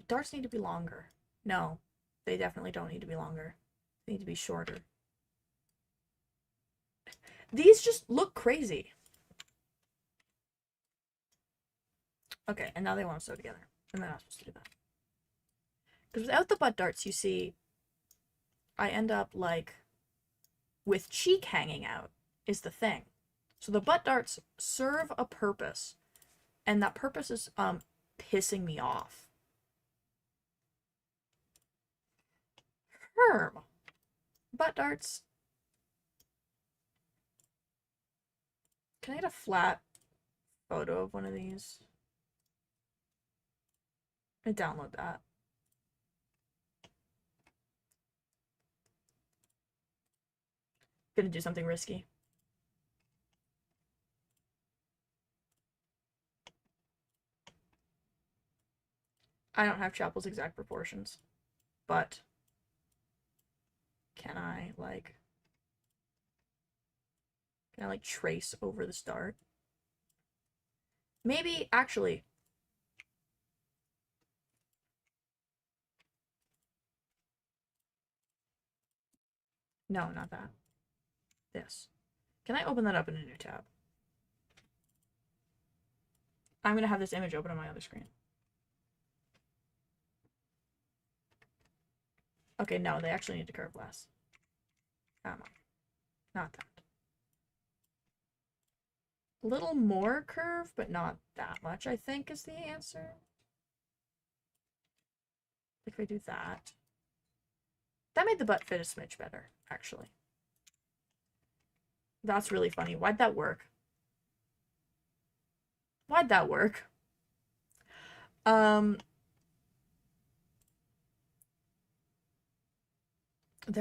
darts need to be longer. No, they definitely don't need to be longer. They need to be shorter. These just look crazy. Okay, and now they want to sew together. And they're not supposed to do that. Because without the butt darts, you see, I end up like with cheek hanging out is the thing. So the butt darts serve a purpose. And that purpose is pissing me off. Butt darts. Can I get a flat photo of one of these? I download that. Gonna do something risky. I don't have Chapel's exact proportions, but can I Can I like trace over the start? Maybe, actually. No, not that. This. Can I open that up in a new tab? I'm gonna have this image open on my other screen. Okay, no, they actually need to curve less. Come on. Not that. A little more curve, but not that much, I think, is the answer. If I do that. That made the butt fit a smidge better, actually. That's really funny. Why'd that work? Why'd that work? They're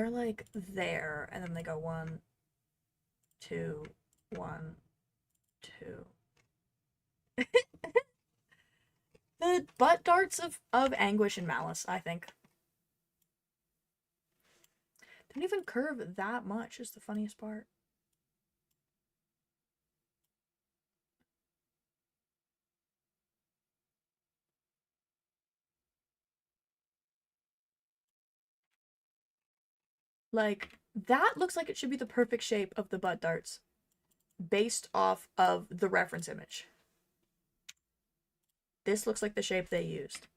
like there, and then they go 1, 2, 1, 2. The butt darts of anguish and malice, I think. Didn't even curve that much, is the funniest part. Like, that looks like it should be the perfect shape of the butt darts based off of the reference image. This looks like the shape they used.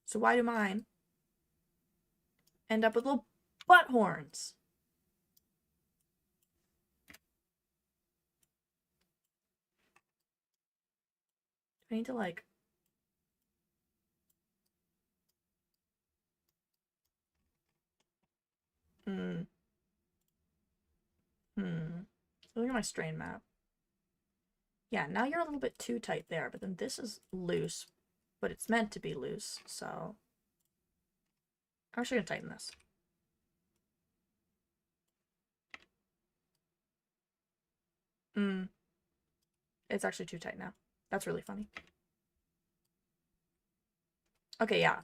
So why do mine end up with little butt horns? I need to like... Look at my strain map. Yeah, now you're a little bit too tight there, but then this is loose, but it's meant to be loose, so... I'm actually gonna tighten this. It's actually too tight now. That's really funny. Okay, yeah.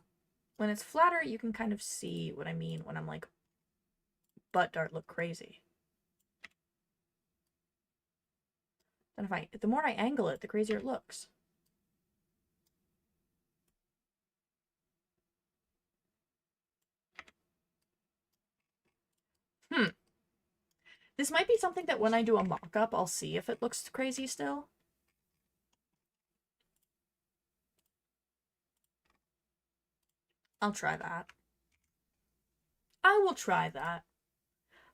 When it's flatter, you can kind of see what I mean when I'm like, butt dart look crazy. Then the more I angle it, the crazier it looks. This might be something that when I do a mock-up, I'll see if it looks crazy still. I'll try that. I will try that.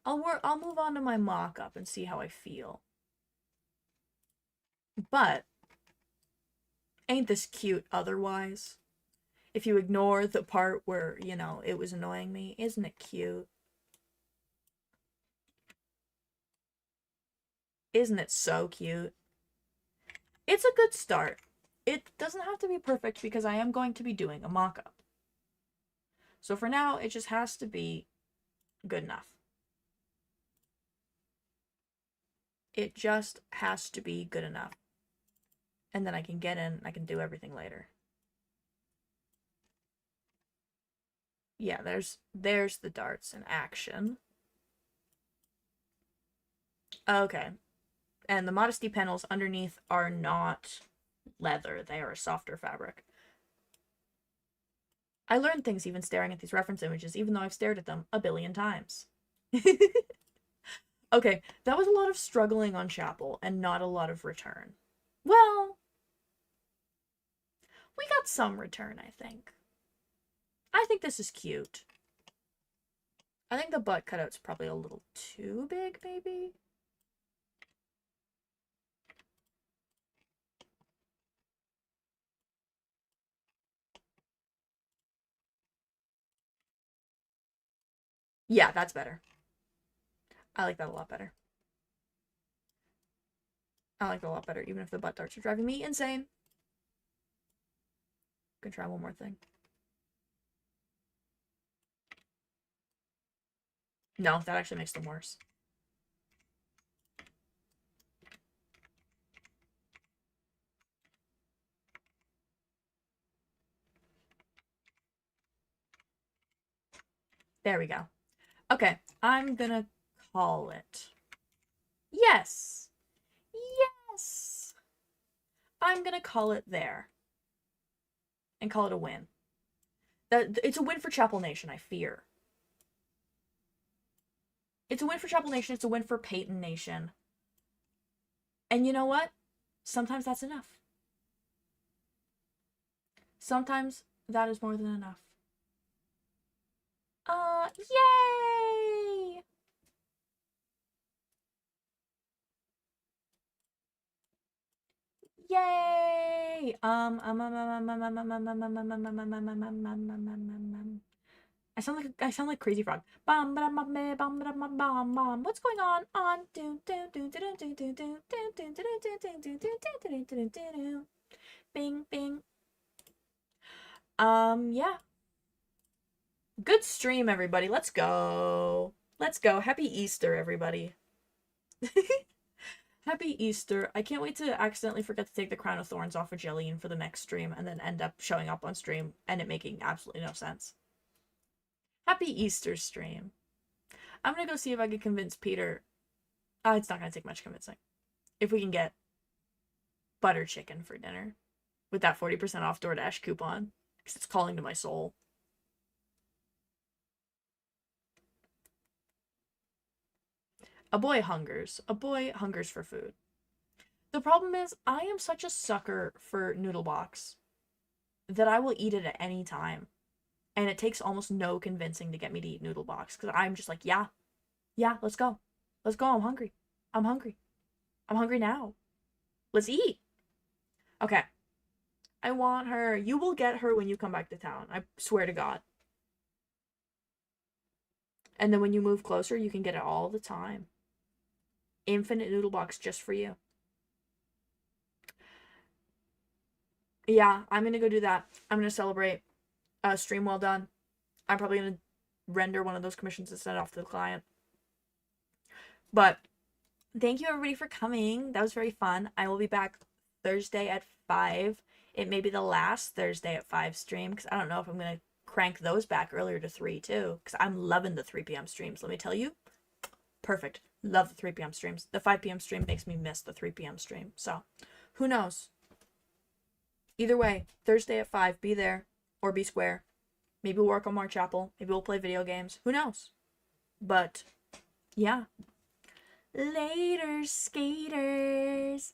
I'll move on to my mock-up and see how I feel. But ain't this cute otherwise? If you ignore the part where, you know, it was annoying me, isn't it cute? Isn't it so cute? It's a good start. It doesn't have to be perfect because I am going to be doing a mock-up. So for now, it just has to be good enough. It just has to be good enough. And then I can get in, I can do everything later. Yeah, there's the darts in action. Okay. And the modesty panels underneath are not leather. They are a softer fabric. I learned things even staring at these reference images, even though I've stared at them a billion times. Okay, that was a lot of struggling on Chapel and not a lot of return. Well, we got some return, I think. I think this is cute. I think the butt cutout's probably a little too big, maybe? Yeah, that's better. I like that a lot better. I like that a lot better, even if the butt darts are driving me insane. Gonna try one more thing. No, that actually makes them worse. There we go. Okay, I'm gonna call it. Yes. Yes. I'm gonna call it there. And call it a win. It's a win for Chapel Nation, I fear. It's a win for Chapel Nation, it's a win for Peyton Nation. And you know what? Sometimes that's enough. Sometimes that is more than enough. Yay! Yay! I sound like Crazy Frog. What's going on? Bing bing. Yeah. Good stream, everybody. Let's go. Let's go. Happy Easter, everybody. Happy Easter. I can't wait to accidentally forget to take the Crown of Thorns off of Jillian for the next stream and then end up showing up on stream and it making absolutely no sense. Happy Easter stream. I'm gonna go see if I can convince Peter. It's not gonna take much convincing. If we can get butter chicken for dinner with that 40% off DoorDash coupon. Because it's calling to my soul. A boy hungers. A boy hungers for food. The problem is, I am such a sucker for noodle box that I will eat it at any time. And it takes almost no convincing to get me to eat noodle box. Because I'm just like, yeah, let's go. Let's go, I'm hungry. I'm hungry. I'm hungry now. Let's eat. Okay. I want her. You will get her when you come back to town. I swear to God. And then when you move closer, you can get it all the time. Infinite noodle box just for you. Yeah, I'm gonna go do that. I'm gonna celebrate. Stream well done. I'm probably gonna render one of those commissions and send it off to the client. But thank you everybody for coming. That was very fun. I will be back Thursday at 5. It may be the last Thursday at 5 stream because I don't know if I'm gonna crank those back earlier to 3 too. Because I'm loving the 3 p.m. streams. Let me tell you. Perfect. Love the 3 p.m. streams. The 5 p.m. stream makes me miss the 3 p.m. stream. So, who knows? Either way, Thursday at 5, be there or be square. Maybe we'll work on more Chapel. Maybe we'll play video games. Who knows? But, yeah. Later, skaters.